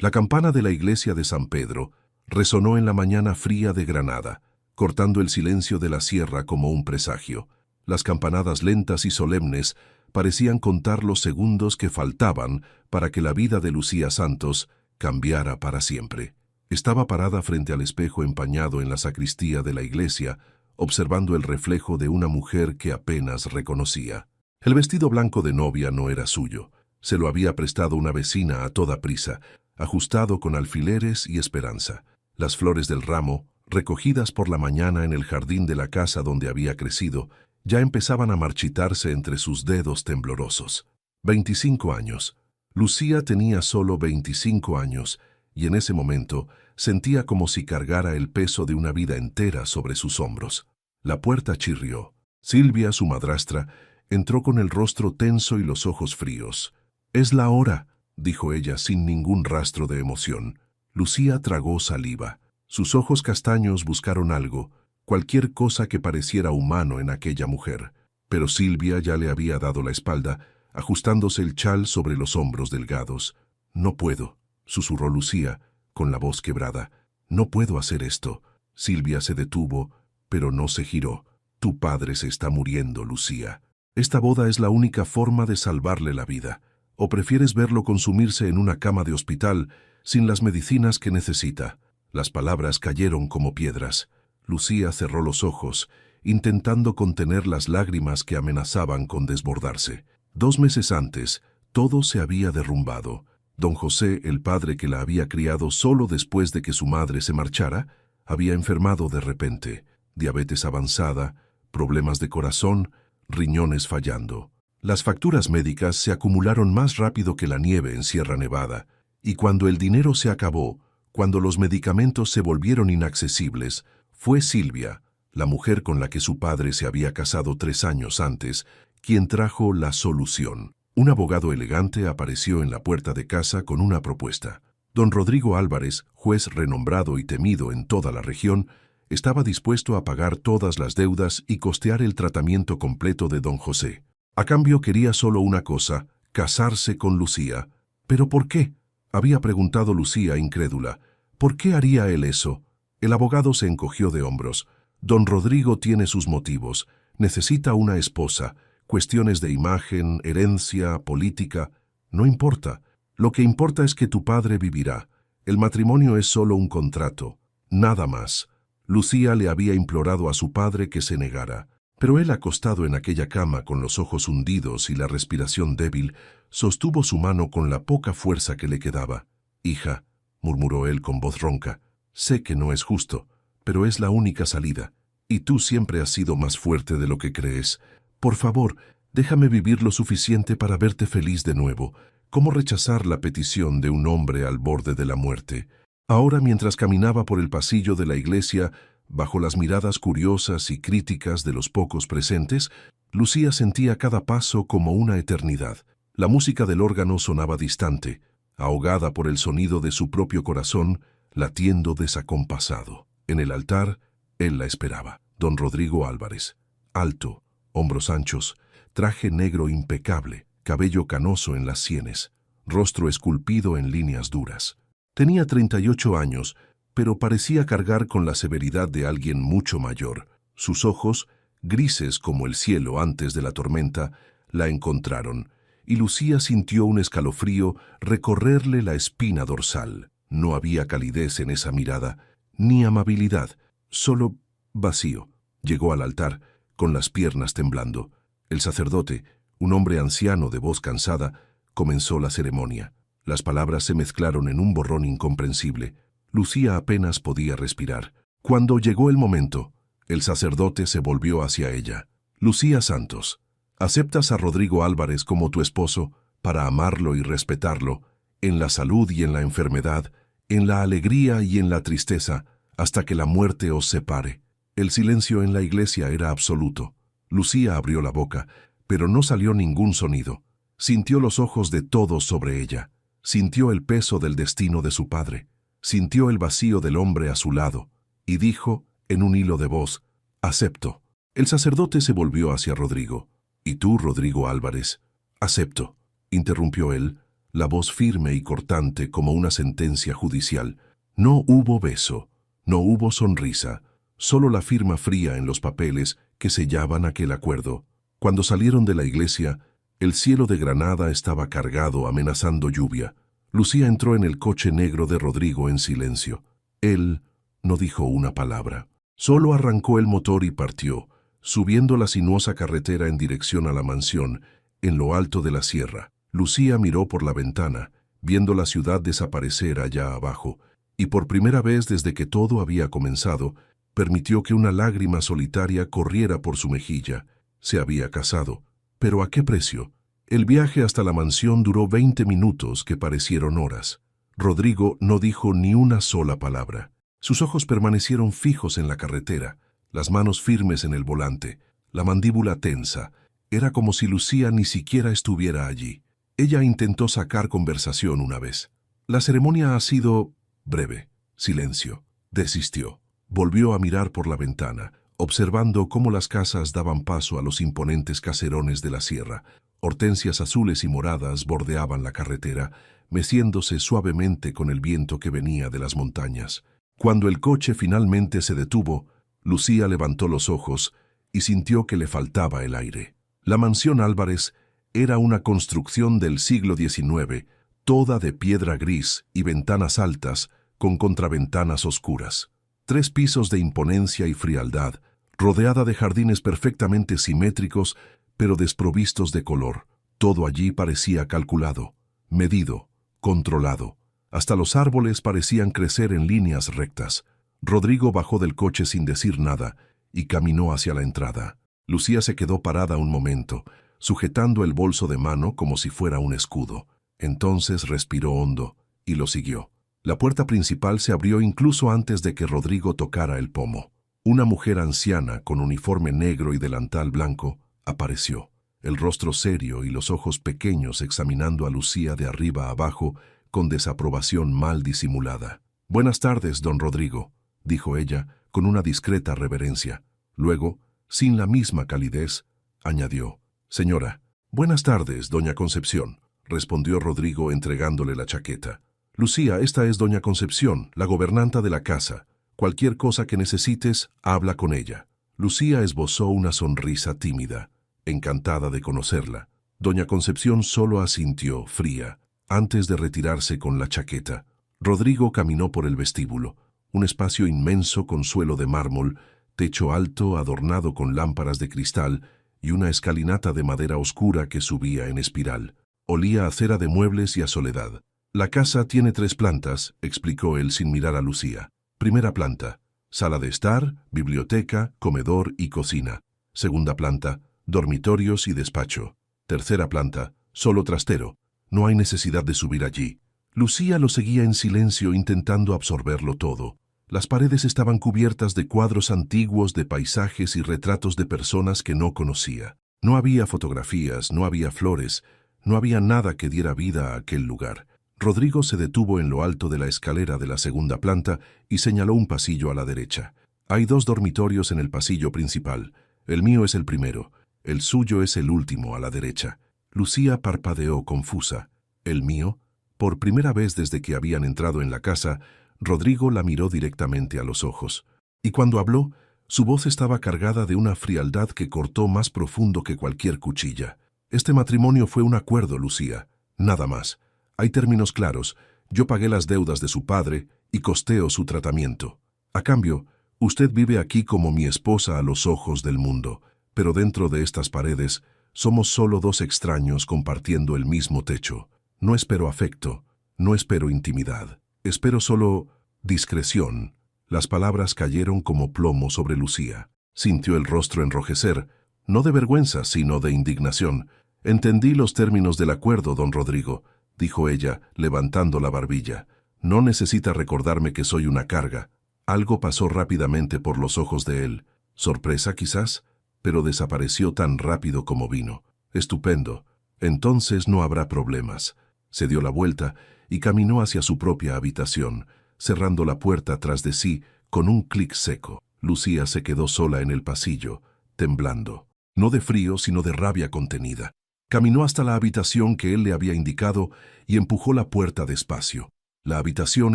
La campana de la iglesia de San Pedro resonó en la mañana fría de Granada, cortando el silencio de la sierra como un presagio. Las campanadas lentas y solemnes parecían contar los segundos que faltaban para que la vida de Lucía Santos cambiara para siempre. Estaba parada frente al espejo empañado en la sacristía de la iglesia, observando el reflejo de una mujer que apenas reconocía. El vestido blanco de novia no era suyo. Se lo había prestado una vecina a toda prisa, ajustado con alfileres y esperanza. Las flores del ramo, recogidas por la mañana en el jardín de la casa donde había crecido, ya empezaban a marchitarse entre sus dedos temblorosos. 25 años. Lucía tenía solo 25 años, y en ese momento sentía como si cargara el peso de una vida entera sobre sus hombros. La puerta chirrió. Silvia, su madrastra, entró con el rostro tenso y los ojos fríos. «Es la hora», dijo ella sin ningún rastro de emoción. Lucía tragó saliva. Sus ojos castaños buscaron algo, cualquier cosa que pareciera humano en aquella mujer. Pero Silvia ya le había dado la espalda, ajustándose el chal sobre los hombros delgados. «No puedo», susurró Lucía, con la voz quebrada. «No puedo hacer esto». Silvia se detuvo, pero no se giró. «Tu padre se está muriendo, Lucía. Esta boda es la única forma de salvarle la vida. ¿O prefieres verlo consumirse en una cama de hospital sin las medicinas que necesita?» Las palabras cayeron como piedras. Lucía cerró los ojos, intentando contener las lágrimas que amenazaban con desbordarse. 2 meses antes, todo se había derrumbado. Don José, el padre que la había criado solo después de que su madre se marchara, había enfermado de repente. Diabetes avanzada, problemas de corazón, riñones fallando. Las facturas médicas se acumularon más rápido que la nieve en Sierra Nevada, y cuando el dinero se acabó, cuando los medicamentos se volvieron inaccesibles, fue Silvia, la mujer con la que su padre se había casado 3 años antes, quien trajo la solución. Un abogado elegante apareció en la puerta de casa con una propuesta. Don Rodrigo Álvarez, juez renombrado y temido en toda la región, estaba dispuesto a pagar todas las deudas y costear el tratamiento completo de don José. A cambio quería solo una cosa, casarse con Lucía. ¿Pero por qué?, había preguntado Lucía incrédula. ¿Por qué haría él eso? El abogado se encogió de hombros. Don Rodrigo tiene sus motivos. Necesita una esposa. Cuestiones de imagen, herencia, política. No importa. Lo que importa es que tu padre vivirá. El matrimonio es solo un contrato. Nada más. Lucía le había implorado a su padre que se negara. Pero él, acostado en aquella cama con los ojos hundidos y la respiración débil, sostuvo su mano con la poca fuerza que le quedaba. «Hija», murmuró él con voz ronca, «sé que no es justo, pero es la única salida, y tú siempre has sido más fuerte de lo que crees. Por favor, déjame vivir lo suficiente para verte feliz de nuevo». ¿Cómo rechazar la petición de un hombre al borde de la muerte? Ahora, mientras caminaba por el pasillo de la iglesia, bajo las miradas curiosas y críticas de los pocos presentes, Lucía sentía cada paso como una eternidad. La música del órgano sonaba distante, ahogada por el sonido de su propio corazón, latiendo desacompasado. En el altar, él la esperaba. Don Rodrigo Álvarez, alto, hombros anchos, traje negro impecable, cabello canoso en las sienes, rostro esculpido en líneas duras. Tenía 38 años, pero parecía cargar con la severidad de alguien mucho mayor. Sus ojos, grises como el cielo antes de la tormenta, la encontraron, y Lucía sintió un escalofrío recorrerle la espina dorsal. No había calidez en esa mirada, ni amabilidad, solo vacío. Llegó al altar, con las piernas temblando. El sacerdote, un hombre anciano de voz cansada, comenzó la ceremonia. Las palabras se mezclaron en un borrón incomprensible. Lucía apenas podía respirar. Cuando llegó el momento, el sacerdote se volvió hacia ella. «Lucía Santos, ¿aceptas a Rodrigo Álvarez como tu esposo para amarlo y respetarlo, en la salud y en la enfermedad, en la alegría y en la tristeza, hasta que la muerte os separe?» El silencio en la iglesia era absoluto. Lucía abrió la boca, pero no salió ningún sonido. Sintió los ojos de todos sobre ella. Sintió el peso del destino de su padre. Sintió el vacío del hombre a su lado. Y dijo, en un hilo de voz, «Acepto». El sacerdote se volvió hacia Rodrigo. «¿Y tú, Rodrigo Álvarez?» «Acepto», interrumpió él, la voz firme y cortante como una sentencia judicial. No hubo beso, no hubo sonrisa, solo la firma fría en los papeles que sellaban aquel acuerdo. Cuando salieron de la iglesia, el cielo de Granada estaba cargado, amenazando lluvia. Lucía entró en el coche negro de Rodrigo en silencio. Él no dijo una palabra. Solo arrancó el motor y partió, subiendo la sinuosa carretera en dirección a la mansión, en lo alto de la sierra. Lucía miró por la ventana, viendo la ciudad desaparecer allá abajo, y por primera vez desde que todo había comenzado, permitió que una lágrima solitaria corriera por su mejilla. Se había casado. ¿Pero a qué precio? El viaje hasta la mansión duró 20 minutos que parecieron horas. Rodrigo no dijo ni una sola palabra. Sus ojos permanecieron fijos en la carretera, las manos firmes en el volante, la mandíbula tensa. Era como si Lucía ni siquiera estuviera allí. Ella intentó sacar conversación una vez. La ceremonia ha sido breve. Silencio. Desistió. Volvió a mirar por la ventana, observando cómo las casas daban paso a los imponentes caserones de la sierra. Hortensias azules y moradas bordeaban la carretera, meciéndose suavemente con el viento que venía de las montañas. Cuando el coche finalmente se detuvo, Lucía levantó los ojos y sintió que le faltaba el aire. La mansión Álvarez era una construcción del siglo XIX, toda de piedra gris y ventanas altas con contraventanas oscuras. 3 pisos de imponencia y frialdad, rodeada de jardines perfectamente simétricos, pero desprovistos de color. Todo allí parecía calculado, medido, controlado. Hasta los árboles parecían crecer en líneas rectas. Rodrigo bajó del coche sin decir nada y caminó hacia la entrada. Lucía se quedó parada un momento, sujetando el bolso de mano como si fuera un escudo. Entonces respiró hondo y lo siguió. La puerta principal se abrió incluso antes de que Rodrigo tocara el pomo. Una mujer anciana, con uniforme negro y delantal blanco, apareció, el rostro serio y los ojos pequeños examinando a Lucía de arriba a abajo con desaprobación mal disimulada. «Buenas tardes, don Rodrigo», dijo ella, con una discreta reverencia. Luego, sin la misma calidez, añadió: «Señora». «Buenas tardes, doña Concepción», respondió Rodrigo entregándole la chaqueta. «Lucía, esta es doña Concepción, la gobernanta de la casa. Cualquier cosa que necesites, habla con ella». Lucía esbozó una sonrisa tímida, encantada de conocerla. Doña Concepción solo asintió, fría, antes de retirarse con la chaqueta. Rodrigo caminó por el vestíbulo, un espacio inmenso con suelo de mármol, techo alto adornado con lámparas de cristal y una escalinata de madera oscura que subía en espiral. Olía a cera de muebles y a soledad. «La casa tiene 3 plantas», explicó él sin mirar a Lucía. «Primera planta, sala de estar, biblioteca, comedor y cocina. Segunda planta, dormitorios y despacho. Tercera planta, solo trastero. No hay necesidad de subir allí». Lucía lo seguía en silencio intentando absorberlo todo. Las paredes estaban cubiertas de cuadros antiguos de paisajes y retratos de personas que no conocía. No había fotografías, no había flores, no había nada que diera vida a aquel lugar. Rodrigo se detuvo en lo alto de la escalera de la segunda planta y señaló un pasillo a la derecha. «Hay 2 dormitorios en el pasillo principal. El mío es el primero. El suyo es el último a la derecha». Lucía parpadeó confusa. «¿El mío?». Por primera vez desde que habían entrado en la casa, Rodrigo la miró directamente a los ojos. Y cuando habló, su voz estaba cargada de una frialdad que cortó más profundo que cualquier cuchilla. «Este matrimonio fue un acuerdo, Lucía. Nada más. Hay términos claros. Yo pagué las deudas de su padre y costeo su tratamiento. A cambio, usted vive aquí como mi esposa a los ojos del mundo, pero dentro de estas paredes somos solo 2 extraños compartiendo el mismo techo. No espero afecto, no espero intimidad. Espero solo discreción». Las palabras cayeron como plomo sobre Lucía. Sintió el rostro enrojecer, no de vergüenza, sino de indignación. «Entendí los términos del acuerdo, don Rodrigo», dijo ella, levantando la barbilla. «No necesita recordarme que soy una carga». Algo pasó rápidamente por los ojos de él. Sorpresa, quizás, pero desapareció tan rápido como vino. «Estupendo. Entonces no habrá problemas». Se dio la vuelta y caminó hacia su propia habitación, cerrando la puerta tras de sí con un clic seco. Lucía se quedó sola en el pasillo, temblando, no de frío sino de rabia contenida. Caminó hasta la habitación que él le había indicado y empujó la puerta despacio. La habitación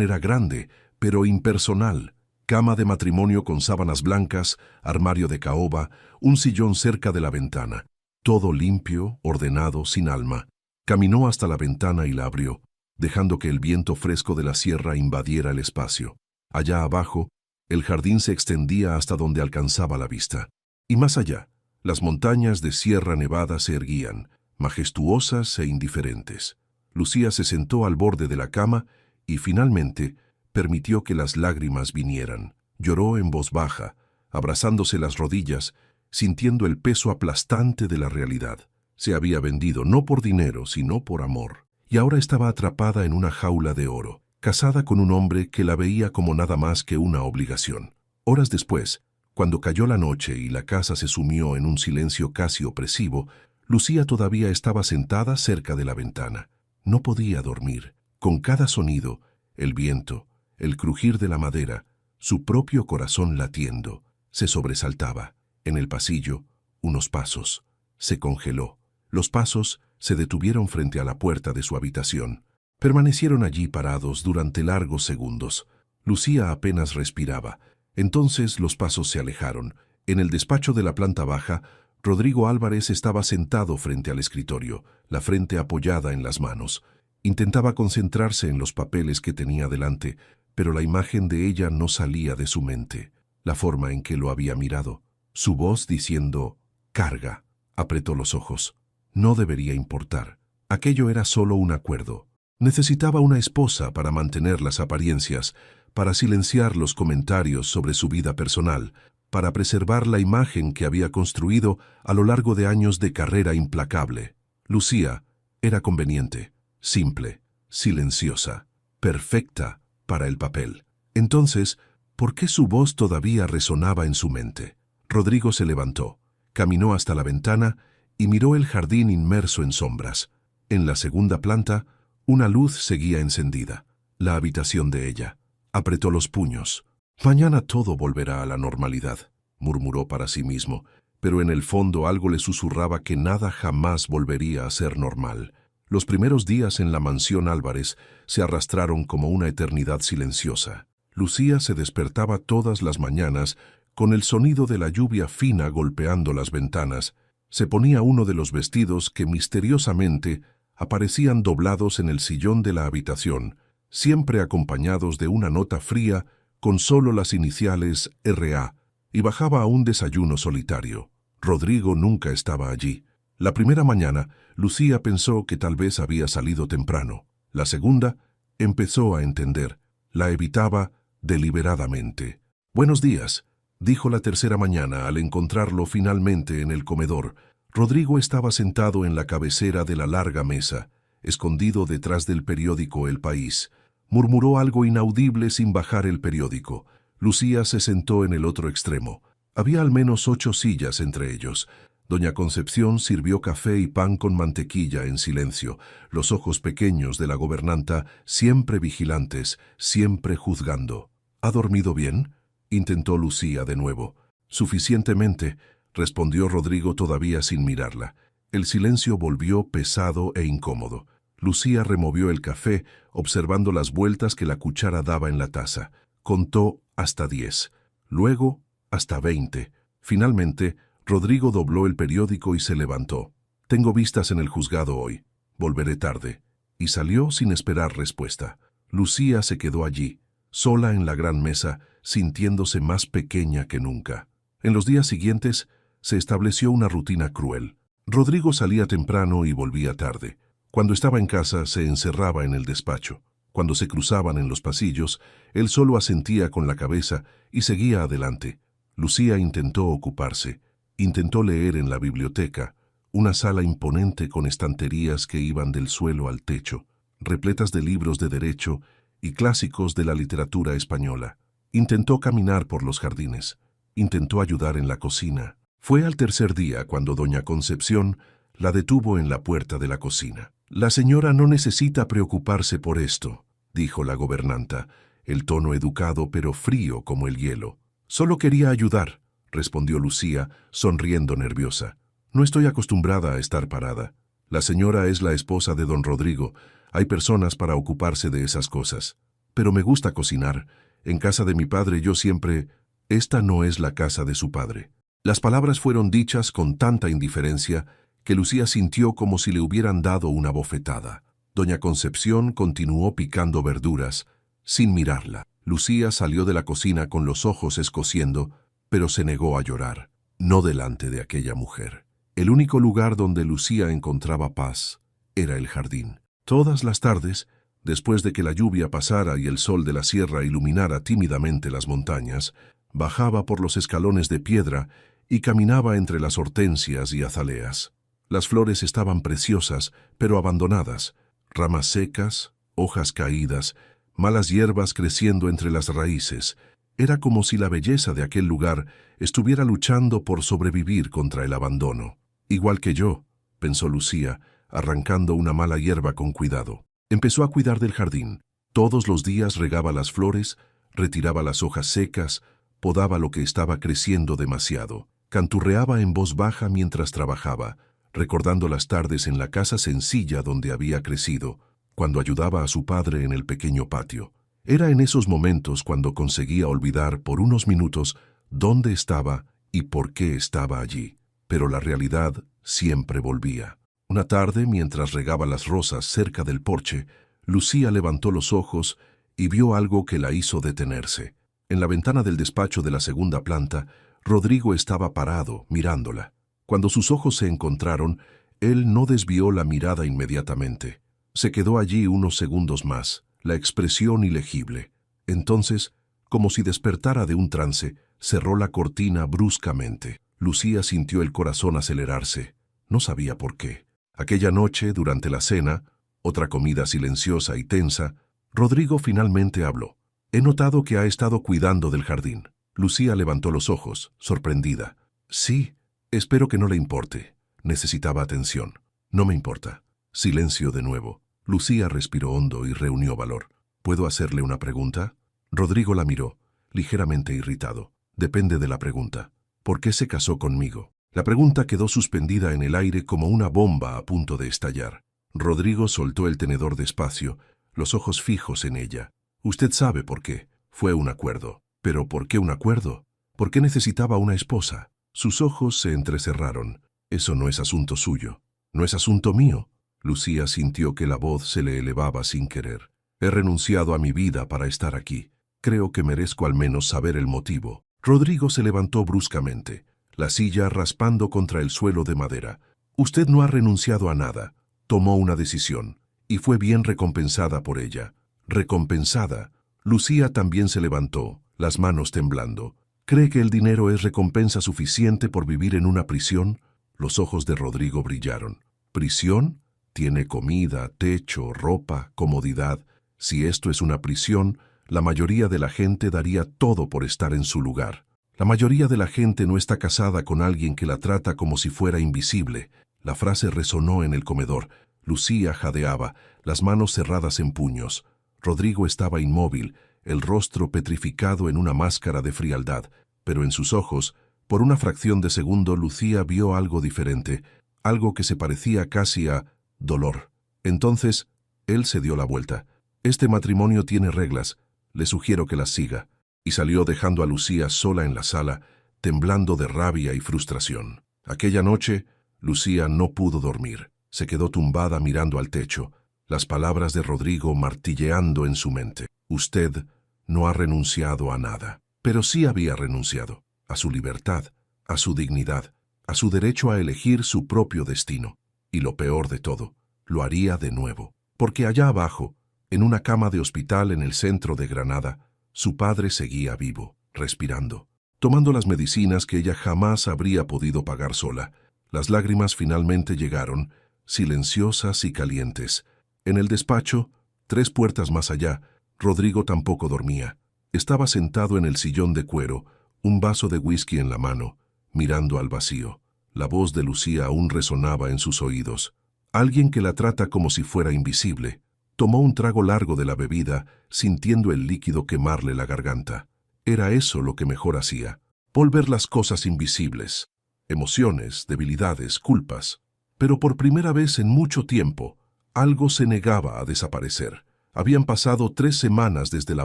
era grande, pero impersonal. Cama de matrimonio con sábanas blancas, armario de caoba, un sillón cerca de la ventana. Todo limpio, ordenado, sin alma. Caminó hasta la ventana y la abrió, dejando que el viento fresco de la sierra invadiera el espacio. Allá abajo, el jardín se extendía hasta donde alcanzaba la vista. Y más allá, las montañas de Sierra Nevada se erguían, majestuosas e indiferentes. Lucía se sentó al borde de la cama y finalmente permitió que las lágrimas vinieran. Lloró en voz baja, abrazándose las rodillas, sintiendo el peso aplastante de la realidad. Se había vendido no por dinero, sino por amor. Y ahora estaba atrapada en una jaula de oro, casada con un hombre que la veía como nada más que una obligación. Horas después, cuando cayó la noche y la casa se sumió en un silencio casi opresivo, Lucía todavía estaba sentada cerca de la ventana. No podía dormir. Con cada sonido, el viento, el crujir de la madera, su propio corazón latiendo, se sobresaltaba. En el pasillo, unos pasos. Se congeló. Los pasos se detuvieron frente a la puerta de su habitación. Permanecieron allí parados durante largos segundos. Lucía apenas respiraba. Entonces los pasos se alejaron. En el despacho de la planta baja, Rodrigo Álvarez estaba sentado frente al escritorio, la frente apoyada en las manos. Intentaba concentrarse en los papeles que tenía delante, pero la imagen de ella no salía de su mente. La forma en que lo había mirado. Su voz diciendo, «Carga». Apretó los ojos. No debería importar. Aquello era solo un acuerdo. Necesitaba una esposa para mantener las apariencias, para silenciar los comentarios sobre su vida personal, para preservar la imagen que había construido a lo largo de años de carrera implacable. Lucía era conveniente, simple, silenciosa, perfecta para el papel. Entonces, ¿por qué su voz todavía resonaba en su mente? Rodrigo se levantó, caminó hasta la ventana y miró el jardín inmerso en sombras. En la segunda planta, una luz seguía encendida, la habitación de ella. Apretó los puños. «Mañana todo volverá a la normalidad», murmuró para sí mismo, pero en el fondo algo le susurraba que nada jamás volvería a ser normal. Los primeros días en la mansión Álvarez se arrastraron como una eternidad silenciosa. Lucía se despertaba todas las mañanas con el sonido de la lluvia fina golpeando las ventanas. Se ponía uno de los vestidos que misteriosamente aparecían doblados en el sillón de la habitación, siempre acompañados de una nota fría con solo las iniciales R.A., y bajaba a un desayuno solitario. Rodrigo nunca estaba allí. La primera mañana, Lucía pensó que tal vez había salido temprano. La segunda, empezó a entender. La evitaba deliberadamente. «Buenos días», dijo la tercera mañana al encontrarlo finalmente en el comedor. Rodrigo estaba sentado en la cabecera de la larga mesa, escondido detrás del periódico El País. Murmuró algo inaudible sin bajar el periódico. Lucía se sentó en el otro extremo. Había al menos 8 sillas entre ellos. Doña Concepción sirvió café y pan con mantequilla en silencio, los ojos pequeños de la gobernanta siempre vigilantes, siempre juzgando. «¿Ha dormido bien?», intentó Lucía de nuevo. «Suficientemente», respondió Rodrigo todavía sin mirarla. El silencio volvió pesado e incómodo. Lucía removió el café, observando las vueltas que la cuchara daba en la taza. Contó hasta 10, luego hasta 20. Finalmente, Rodrigo dobló el periódico y se levantó. «Tengo vistas en el juzgado hoy. Volveré tarde». Y salió sin esperar respuesta. Lucía se quedó allí, sola en la gran mesa, sintiéndose más pequeña que nunca. En los días siguientes, se estableció una rutina cruel. Rodrigo salía temprano y volvía tarde. Cuando estaba en casa, se encerraba en el despacho. Cuando se cruzaban en los pasillos, él solo asentía con la cabeza y seguía adelante. Lucía intentó ocuparse. Intentó leer en la biblioteca, una sala imponente con estanterías que iban del suelo al techo, repletas de libros de derecho y clásicos de la literatura española. Intentó caminar por los jardines. Intentó ayudar en la cocina. Fue al tercer día cuando doña Concepción la detuvo en la puerta de la cocina. «La señora no necesita preocuparse por esto», dijo la gobernanta, el tono educado pero frío como el hielo. «Solo quería ayudar», respondió Lucía, sonriendo nerviosa. «No estoy acostumbrada a estar parada». La señora es la esposa de don Rodrigo. Hay personas para ocuparse de esas cosas. Pero me gusta cocinar. En casa de mi padre yo siempre... Esta no es la casa de su padre. Las palabras fueron dichas con tanta indiferencia que Lucía sintió como si le hubieran dado una bofetada. Doña Concepción continuó picando verduras, sin mirarla. Lucía salió de la cocina con los ojos escociendo, pero se negó a llorar, no delante de aquella mujer. El único lugar donde Lucía encontraba paz era el jardín. Todas las tardes, después de que la lluvia pasara y el sol de la sierra iluminara tímidamente las montañas, bajaba por los escalones de piedra y caminaba entre las hortensias y azaleas. Las flores estaban preciosas, pero abandonadas, ramas secas, hojas caídas, malas hierbas creciendo entre las raíces. Era como si la belleza de aquel lugar estuviera luchando por sobrevivir contra el abandono. Igual que yo, pensó Lucía, arrancando una mala hierba con cuidado. Empezó a cuidar del jardín. Todos los días regaba las flores, retiraba las hojas secas, podaba lo que estaba creciendo demasiado. Canturreaba en voz baja mientras trabajaba, recordando las tardes en la casa sencilla donde había crecido, cuando ayudaba a su padre en el pequeño patio. Era en esos momentos cuando conseguía olvidar por unos minutos dónde estaba y por qué estaba allí. Pero la realidad siempre volvía. Una tarde, mientras regaba las rosas cerca del porche, Lucía levantó los ojos y vio algo que la hizo detenerse. En la ventana del despacho de la segunda planta, Rodrigo estaba parado, mirándola. Cuando sus ojos se encontraron, él no desvió la mirada inmediatamente. Se quedó allí unos segundos más, la expresión ilegible. Entonces, como si despertara de un trance, cerró la cortina bruscamente. Lucía sintió el corazón acelerarse. No sabía por qué. Aquella noche, durante la cena, otra comida silenciosa y tensa, Rodrigo finalmente habló. He notado que ha estado cuidando del jardín. Lucía levantó los ojos, sorprendida. Sí, espero que no le importe. Necesitaba atención. No me importa. Silencio de nuevo. Lucía respiró hondo y reunió valor. ¿Puedo hacerle una pregunta? Rodrigo la miró, ligeramente irritado. Depende de la pregunta. ¿Por qué se casó conmigo? La pregunta quedó suspendida en el aire como una bomba a punto de estallar. Rodrigo soltó el tenedor despacio, los ojos fijos en ella. Usted sabe por qué. Fue un acuerdo. ¿Pero por qué un acuerdo? ¿Por qué necesitaba una esposa? Sus ojos se entrecerraron. Eso no es asunto suyo. No es asunto mío. Lucía sintió que la voz se le elevaba sin querer. He renunciado a mi vida para estar aquí. Creo que merezco al menos saber el motivo. Rodrigo se levantó bruscamente, la silla raspando contra el suelo de madera. Usted no ha renunciado a nada. Tomó una decisión, y fue bien recompensada por ella. Recompensada. Lucía también se levantó, las manos temblando. ¿Cree que el dinero es recompensa suficiente por vivir en una prisión? Los ojos de Rodrigo brillaron. ¿Prisión? Tiene comida, techo, ropa, comodidad. Si esto es una prisión, la mayoría de la gente daría todo por estar en su lugar. La mayoría de la gente no está casada con alguien que la trata como si fuera invisible. La frase resonó en el comedor. Lucía jadeaba, las manos cerradas en puños. Rodrigo estaba inmóvil, el rostro petrificado en una máscara de frialdad, pero en sus ojos, por una fracción de segundo, Lucía vio algo diferente, algo que se parecía casi a dolor. Entonces, él se dio la vuelta. Este matrimonio tiene reglas, le sugiero que las siga. Y salió dejando a Lucía sola en la sala, temblando de rabia y frustración. Aquella noche, Lucía no pudo dormir. Se quedó tumbada mirando al techo, las palabras de Rodrigo martilleando en su mente. Usted no ha renunciado a nada, pero sí había renunciado a su libertad, a su dignidad, a su derecho a elegir su propio destino. Y lo peor de todo, lo haría de nuevo, porque allá abajo, en una cama de hospital en el centro de Granada, su padre seguía vivo, respirando, tomando las medicinas que ella jamás habría podido pagar sola. Las lágrimas finalmente llegaron, silenciosas y calientes. En el despacho, 3 puertas más allá, Rodrigo tampoco dormía. Estaba sentado en el sillón de cuero, un vaso de whisky en la mano, mirando al vacío. La voz de Lucía aún resonaba en sus oídos. Alguien que la trata como si fuera invisible. Tomó un trago largo de la bebida, sintiendo el líquido quemarle la garganta. Era eso lo que mejor hacía, volver las cosas invisibles. Emociones, debilidades, culpas. Pero por primera vez en mucho tiempo, algo se negaba a desaparecer. Habían pasado 3 semanas desde la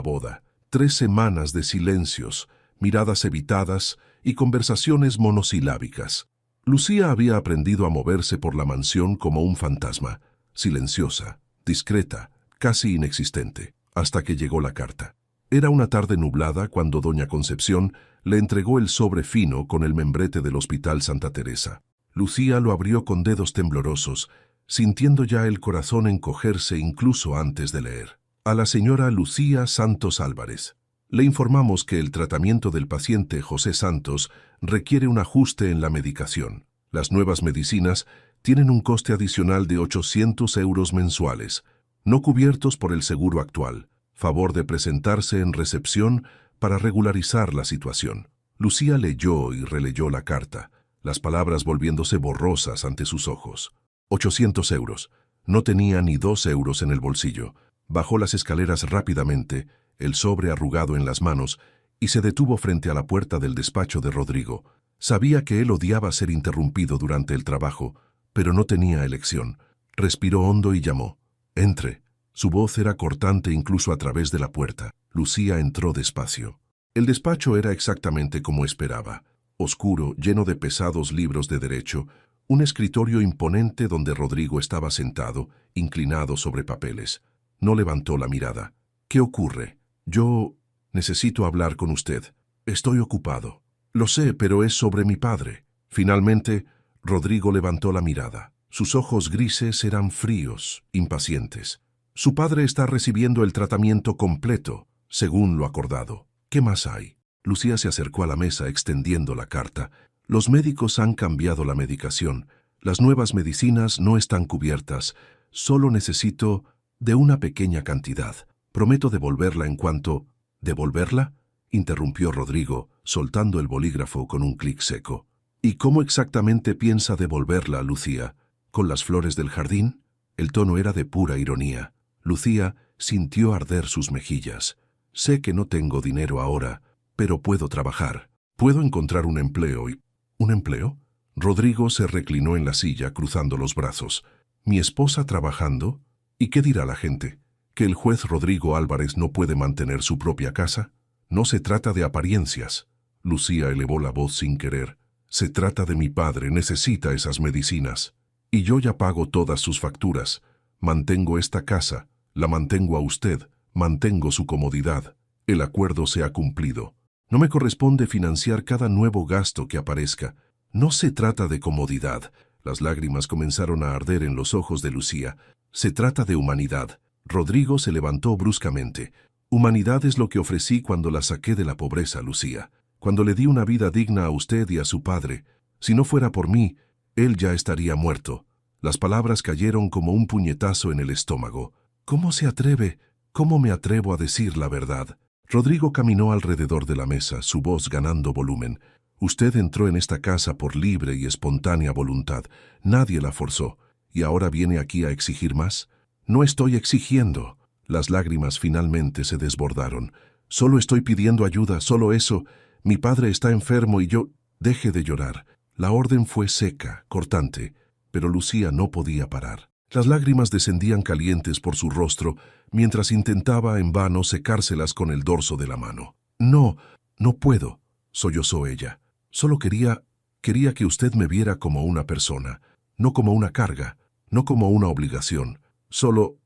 boda, 3 semanas de silencios, miradas evitadas y conversaciones monosilábicas. Lucía había aprendido a moverse por la mansión como un fantasma, silenciosa, discreta, casi inexistente, hasta que llegó la carta. Era una tarde nublada cuando doña Concepción le entregó el sobre fino con el membrete del Hospital Santa Teresa. Lucía lo abrió con dedos temblorosos, sintiendo ya el corazón encogerse incluso antes de leer. A la señora Lucía Santos Álvarez. Le informamos que el tratamiento del paciente José Santos requiere un ajuste en la medicación. Las nuevas medicinas tienen un coste adicional de 800 euros mensuales, no cubiertos por el seguro actual. Favor de presentarse en recepción para regularizar la situación. Lucía leyó y releyó la carta, las palabras volviéndose borrosas ante sus ojos. 800 euros. No tenía ni 2 euros en el bolsillo. Bajó las escaleras rápidamente, el sobre arrugado en las manos, y se detuvo frente a la puerta del despacho de Rodrigo. Sabía que él odiaba ser interrumpido durante el trabajo, pero no tenía elección. Respiró hondo y llamó. «Entre». Su voz era cortante incluso a través de la puerta. Lucía entró despacio. El despacho era exactamente como esperaba. Oscuro, lleno de pesados libros de derecho, un escritorio imponente donde Rodrigo estaba sentado, inclinado sobre papeles. No levantó la mirada. «¿Qué ocurre?» «Yo necesito hablar con usted. Estoy ocupado». «Lo sé, pero es sobre mi padre». Finalmente, Rodrigo levantó la mirada. Sus ojos grises eran fríos, impacientes. «Su padre está recibiendo el tratamiento completo, según lo acordado. ¿Qué más hay?» Lucía se acercó a la mesa extendiendo la carta. «Los médicos han cambiado la medicación. Las nuevas medicinas no están cubiertas. Solo necesito de una pequeña cantidad. Prometo devolverla en cuanto...» «¿Devolverla?», interrumpió Rodrigo, soltando el bolígrafo con un clic seco. «¿Y cómo exactamente piensa devolverla, Lucía? ¿Con las flores del jardín?» El tono era de pura ironía. Lucía sintió arder sus mejillas. «Sé que no tengo dinero ahora, pero puedo trabajar. Puedo encontrar un empleo y...» «¿Un empleo?». Rodrigo se reclinó en la silla, cruzando los brazos. «¿Mi esposa trabajando? ¿Y qué dirá la gente? ¿Que el juez Rodrigo Álvarez no puede mantener su propia casa? No se trata de apariencias». Lucía elevó la voz sin querer. «Se trata de mi padre, necesita esas medicinas. Y yo ya pago todas sus facturas. Mantengo esta casa, la mantengo a usted, mantengo su comodidad. El acuerdo se ha cumplido. No me corresponde financiar cada nuevo gasto que aparezca. No se trata de comodidad». Las lágrimas comenzaron a arder en los ojos de Lucía. «Se trata de humanidad». Rodrigo se levantó bruscamente. «Humanidad es lo que ofrecí cuando la saqué de la pobreza, Lucía. Cuando le di una vida digna a usted y a su padre. Si no fuera por mí, él ya estaría muerto». Las palabras cayeron como un puñetazo en el estómago. «¿Cómo se atreve? ¿Cómo me atrevo a decir la verdad?». Rodrigo caminó alrededor de la mesa, su voz ganando volumen. «Usted entró en esta casa por libre y espontánea voluntad. Nadie la forzó. ¿Y ahora viene aquí a exigir más?». «No estoy exigiendo». Las lágrimas finalmente se desbordaron. «Solo estoy pidiendo ayuda, solo eso. Mi padre está enfermo y yo...». «Deje de llorar». La orden fue seca, cortante, pero Lucía no podía parar. Las lágrimas descendían calientes por su rostro mientras intentaba en vano secárselas con el dorso de la mano. «No, no puedo», sollozó ella. «Solo quería que usted me viera como una persona, no como una carga, no como una obligación, solo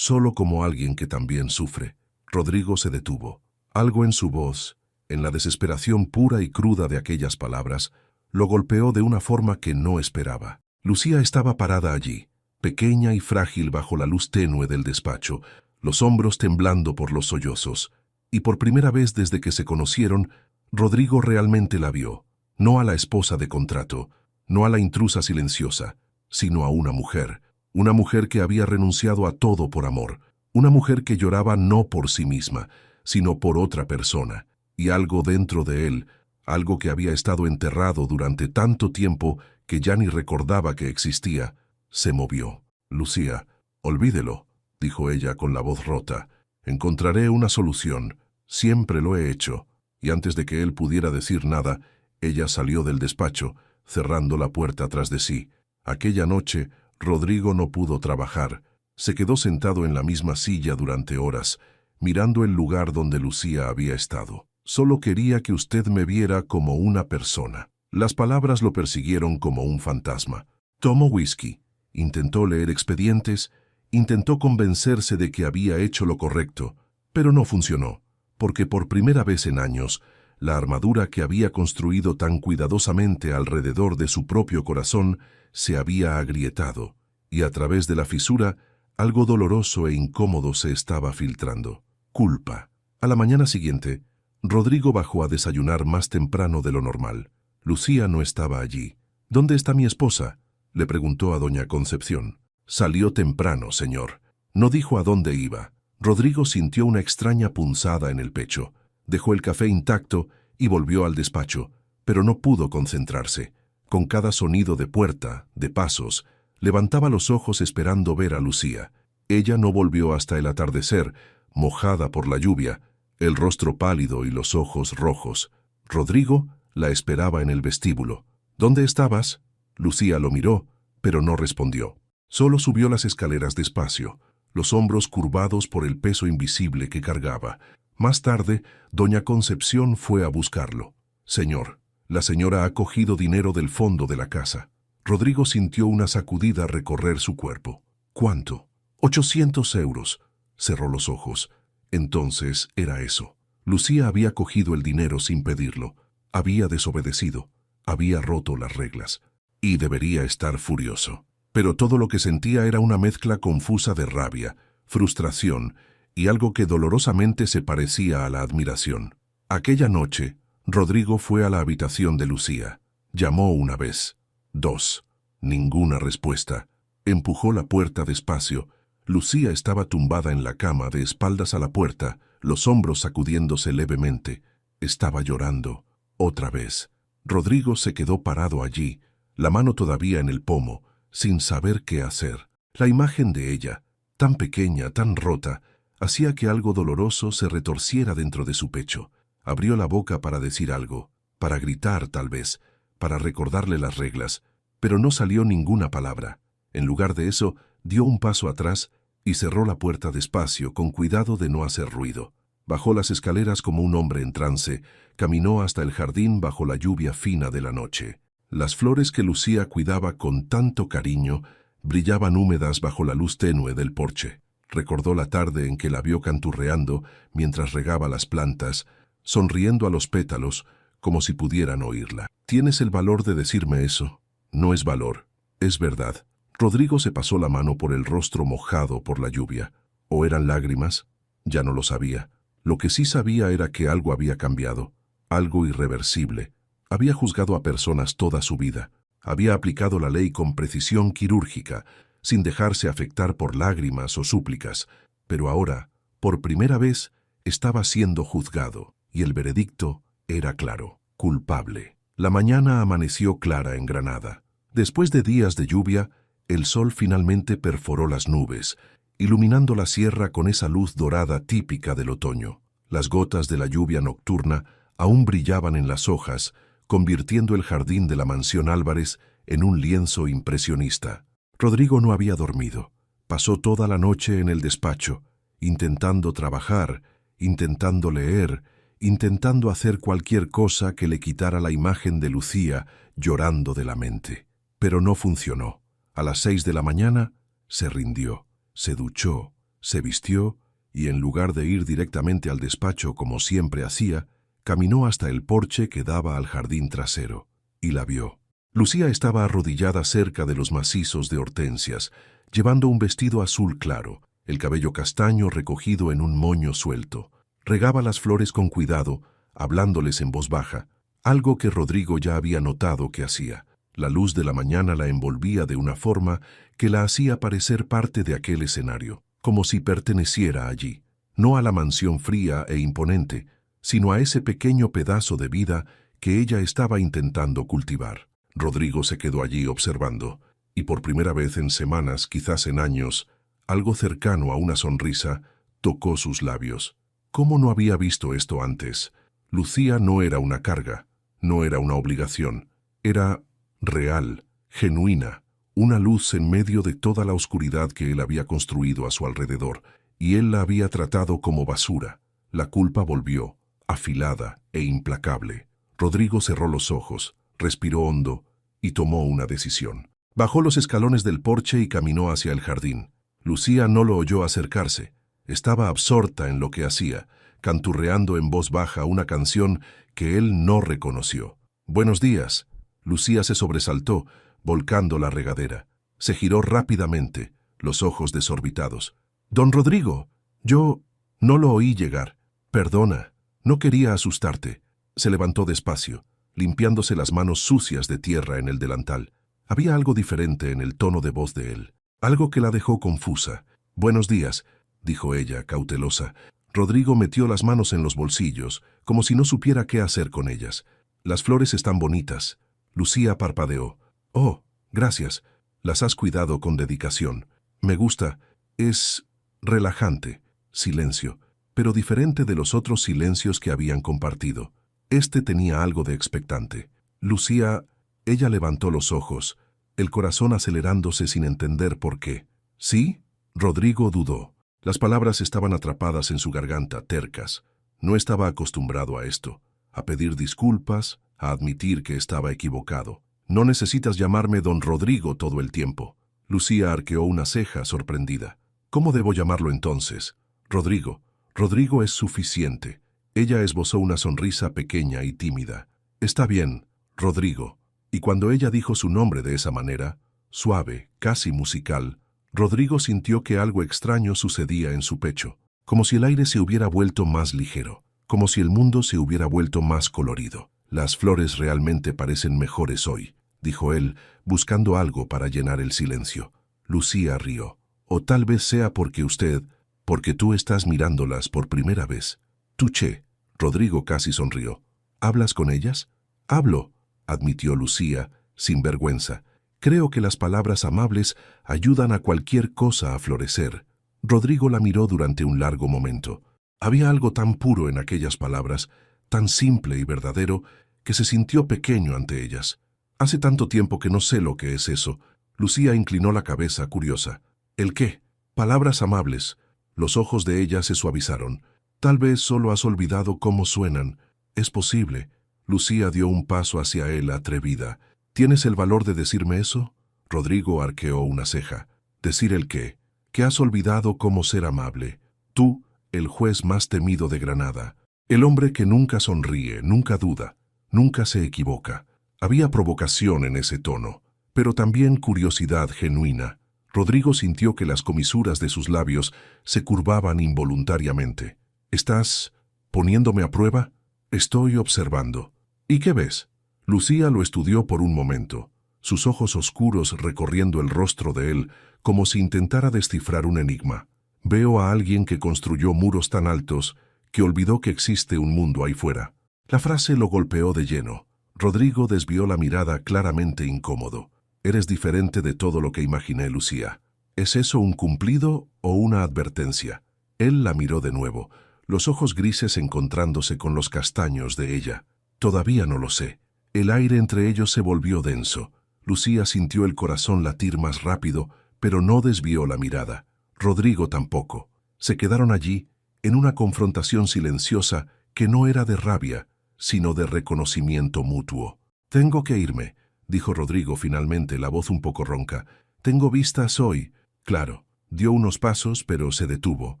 como alguien que también sufre». Rodrigo se detuvo. Algo en su voz, en la desesperación pura y cruda de aquellas palabras, lo golpeó de una forma que no esperaba. Lucía estaba parada allí, pequeña y frágil bajo la luz tenue del despacho, los hombros temblando por los sollozos, y por primera vez desde que se conocieron, Rodrigo realmente la vio, no a la esposa de contrato, no a la intrusa silenciosa, sino a una mujer que había renunciado a todo por amor, una mujer que lloraba no por sí misma, sino por otra persona, y algo dentro de él, algo que había estado enterrado durante tanto tiempo que ya ni recordaba que existía, se movió. «Lucía, olvídelo», dijo ella con la voz rota. «Encontraré una solución. Siempre lo he hecho». Y antes de que él pudiera decir nada, ella salió del despacho, cerrando la puerta tras de sí. Aquella noche, Rodrigo no pudo trabajar. Se quedó sentado en la misma silla durante horas, mirando el lugar donde Lucía había estado. Solo quería que usted me viera como una persona. Las palabras lo persiguieron como un fantasma. Tomó whisky, intentó leer expedientes, intentó convencerse de que había hecho lo correcto, pero no funcionó, porque por primera vez en años, la armadura que había construido tan cuidadosamente alrededor de su propio corazón se había agrietado, y a través de la fisura, algo doloroso e incómodo se estaba filtrando. Culpa. A la mañana siguiente, Rodrigo bajó a desayunar más temprano de lo normal. Lucía no estaba allí. ¿Dónde está mi esposa?, le preguntó a doña Concepción. Salió temprano, señor. No dijo a dónde iba. Rodrigo sintió una extraña punzada en el pecho. Dejó el café intacto y volvió al despacho, pero no pudo concentrarse. Con cada sonido de puerta, de pasos, levantaba los ojos esperando ver a Lucía. Ella no volvió hasta el atardecer, mojada por la lluvia, el rostro pálido y los ojos rojos. Rodrigo la esperaba en el vestíbulo. ¿Dónde estabas? Lucía lo miró, pero no respondió. Solo subió las escaleras despacio, los hombros curvados por el peso invisible que cargaba. Más tarde, doña Concepción fue a buscarlo. Señor, la señora ha cogido dinero del fondo de la casa. Rodrigo sintió una sacudida recorrer su cuerpo. ¿Cuánto? 800 euros. Cerró los ojos. Entonces era eso. Lucía había cogido el dinero sin pedirlo. Había desobedecido. Había roto las reglas. Y debería estar furioso. Pero todo lo que sentía era una mezcla confusa de rabia, frustración y algo que dolorosamente se parecía a la admiración. Aquella noche, Rodrigo fue a la habitación de Lucía. Llamó una vez. 2. Ninguna respuesta. Empujó la puerta despacio. Lucía estaba tumbada en la cama, de espaldas a la puerta, los hombros sacudiéndose levemente. Estaba llorando. Otra vez. Rodrigo se quedó parado allí, la mano todavía en el pomo, sin saber qué hacer. La imagen de ella, tan pequeña, tan rota, hacía que algo doloroso se retorciera dentro de su pecho. Abrió la boca para decir algo, para gritar tal vez, para recordarle las reglas, pero no salió ninguna palabra. En lugar de eso, dio un paso atrás y cerró la puerta despacio, con cuidado de no hacer ruido. Bajó las escaleras como un hombre en trance, caminó hasta el jardín bajo la lluvia fina de la noche. Las flores que Lucía cuidaba con tanto cariño brillaban húmedas bajo la luz tenue del porche. Recordó la tarde en que la vio canturreando mientras regaba las plantas, sonriendo a los pétalos como si pudieran oírla. ¿Tienes el valor de decirme eso? No es valor, es verdad. Rodrigo se pasó la mano por el rostro mojado por la lluvia. ¿O eran lágrimas? Ya no lo sabía. Lo que sí sabía era que algo había cambiado, algo irreversible. Había juzgado a personas toda su vida. Había aplicado la ley con precisión quirúrgica, sin dejarse afectar por lágrimas o súplicas. Pero ahora, por primera vez, estaba siendo juzgado, y el veredicto era claro: culpable. La mañana amaneció clara en Granada. Después de días de lluvia, el sol finalmente perforó las nubes, iluminando la sierra con esa luz dorada típica del otoño. Las gotas de la lluvia nocturna aún brillaban en las hojas, convirtiendo el jardín de la mansión Álvarez en un lienzo impresionista. Rodrigo no había dormido. Pasó toda la noche en el despacho, intentando trabajar, intentando leer, intentando hacer cualquier cosa que le quitara la imagen de Lucía llorando de la mente. Pero no funcionó. A las 6 de la mañana se rindió, se duchó, se vistió y en lugar de ir directamente al despacho como siempre hacía, caminó hasta el porche que daba al jardín trasero y la vio. Lucía estaba arrodillada cerca de los macizos de hortensias, llevando un vestido azul claro, el cabello castaño recogido en un moño suelto. Regaba las flores con cuidado, hablándoles en voz baja, algo que Rodrigo ya había notado que hacía. La luz de la mañana la envolvía de una forma que la hacía parecer parte de aquel escenario, como si perteneciera allí, no a la mansión fría e imponente, sino a ese pequeño pedazo de vida que ella estaba intentando cultivar. Rodrigo se quedó allí observando, y por primera vez en semanas, quizás en años, algo cercano a una sonrisa tocó sus labios. ¿Cómo no había visto esto antes? Lucía no era una carga, no era una obligación, era real, genuina, una luz en medio de toda la oscuridad que él había construido a su alrededor, y él la había tratado como basura. La culpa volvió, afilada e implacable. Rodrigo cerró los ojos, respiró hondo y tomó una decisión. Bajó los escalones del porche y caminó hacia el jardín. Lucía no lo oyó acercarse. Estaba absorta en lo que hacía, canturreando en voz baja una canción que él no reconoció. «Buenos días». Lucía se sobresaltó, volcando la regadera. Se giró rápidamente, los ojos desorbitados. «Don Rodrigo, yo no lo oí llegar. Perdona, no quería asustarte». Se levantó despacio, limpiándose las manos sucias de tierra en el delantal. Había algo diferente en el tono de voz de él, algo que la dejó confusa. «Buenos días», dijo ella, cautelosa. Rodrigo metió las manos en los bolsillos, como si no supiera qué hacer con ellas. «Las flores están bonitas». Lucía parpadeó. «Oh, gracias. Las has cuidado con dedicación. Me gusta. Es relajante». Silencio, pero diferente de los otros silencios que habían compartido. Este tenía algo de expectante. «Lucía...» Ella levantó los ojos, el corazón acelerándose sin entender por qué. «¿Sí?» Rodrigo dudó. Las palabras estaban atrapadas en su garganta, tercas. No estaba acostumbrado a esto, a pedir disculpas, a admitir que estaba equivocado. «No necesitas llamarme don Rodrigo todo el tiempo». Lucía arqueó una ceja sorprendida. «¿Cómo debo llamarlo entonces?» «Rodrigo. Rodrigo es suficiente». Ella esbozó una sonrisa pequeña y tímida. «Está bien, Rodrigo». Y cuando ella dijo su nombre de esa manera, suave, casi musical, Rodrigo sintió que algo extraño sucedía en su pecho, como si el aire se hubiera vuelto más ligero, como si el mundo se hubiera vuelto más colorido. «Las flores realmente parecen mejores hoy», dijo él, buscando algo para llenar el silencio. Lucía rió. «O tal vez sea porque tú estás mirándolas por primera vez». «Tuché». Rodrigo casi sonrió. «¿Hablas con ellas?» «Hablo», admitió Lucía, sin vergüenza. «Creo que las palabras amables ayudan a cualquier cosa a florecer». Rodrigo la miró durante un largo momento. Había algo tan puro en aquellas palabras, tan simple y verdadero, que se sintió pequeño ante ellas. «Hace tanto tiempo que no sé lo que es eso». Lucía inclinó la cabeza, curiosa. «¿El qué?» «Palabras amables». Los ojos de ella se suavizaron. «Tal vez solo has olvidado cómo suenan». «Es posible». Lucía dio un paso hacia él, atrevida. «¿Tienes el valor de decirme eso?» Rodrigo arqueó una ceja. «¿Decir el qué?» «Que has olvidado cómo ser amable. Tú, el juez más temido de Granada. El hombre que nunca sonríe, nunca duda, nunca se equivoca». Había provocación en ese tono, pero también curiosidad genuina. Rodrigo sintió que las comisuras de sus labios se curvaban involuntariamente. «¿Estás poniéndome a prueba?» «Estoy observando». «¿Y qué ves?» Lucía lo estudió por un momento, sus ojos oscuros recorriendo el rostro de él como si intentara descifrar un enigma. «Veo a alguien que construyó muros tan altos que olvidó que existe un mundo ahí fuera». La frase lo golpeó de lleno. Rodrigo desvió la mirada claramente incómodo. «Eres diferente de todo lo que imaginé, Lucía». ¿Es eso un cumplido o una advertencia? Él la miró de nuevo, los ojos grises encontrándose con los castaños de ella. «Todavía no lo sé». El aire entre ellos se volvió denso. Lucía sintió el corazón latir más rápido, pero no desvió la mirada. Rodrigo tampoco. Se quedaron allí, en una confrontación silenciosa que no era de rabia, sino de reconocimiento mutuo. «Tengo que irme», dijo Rodrigo finalmente, la voz un poco ronca. «Tengo vistas hoy». «Claro». Dio unos pasos, pero se detuvo.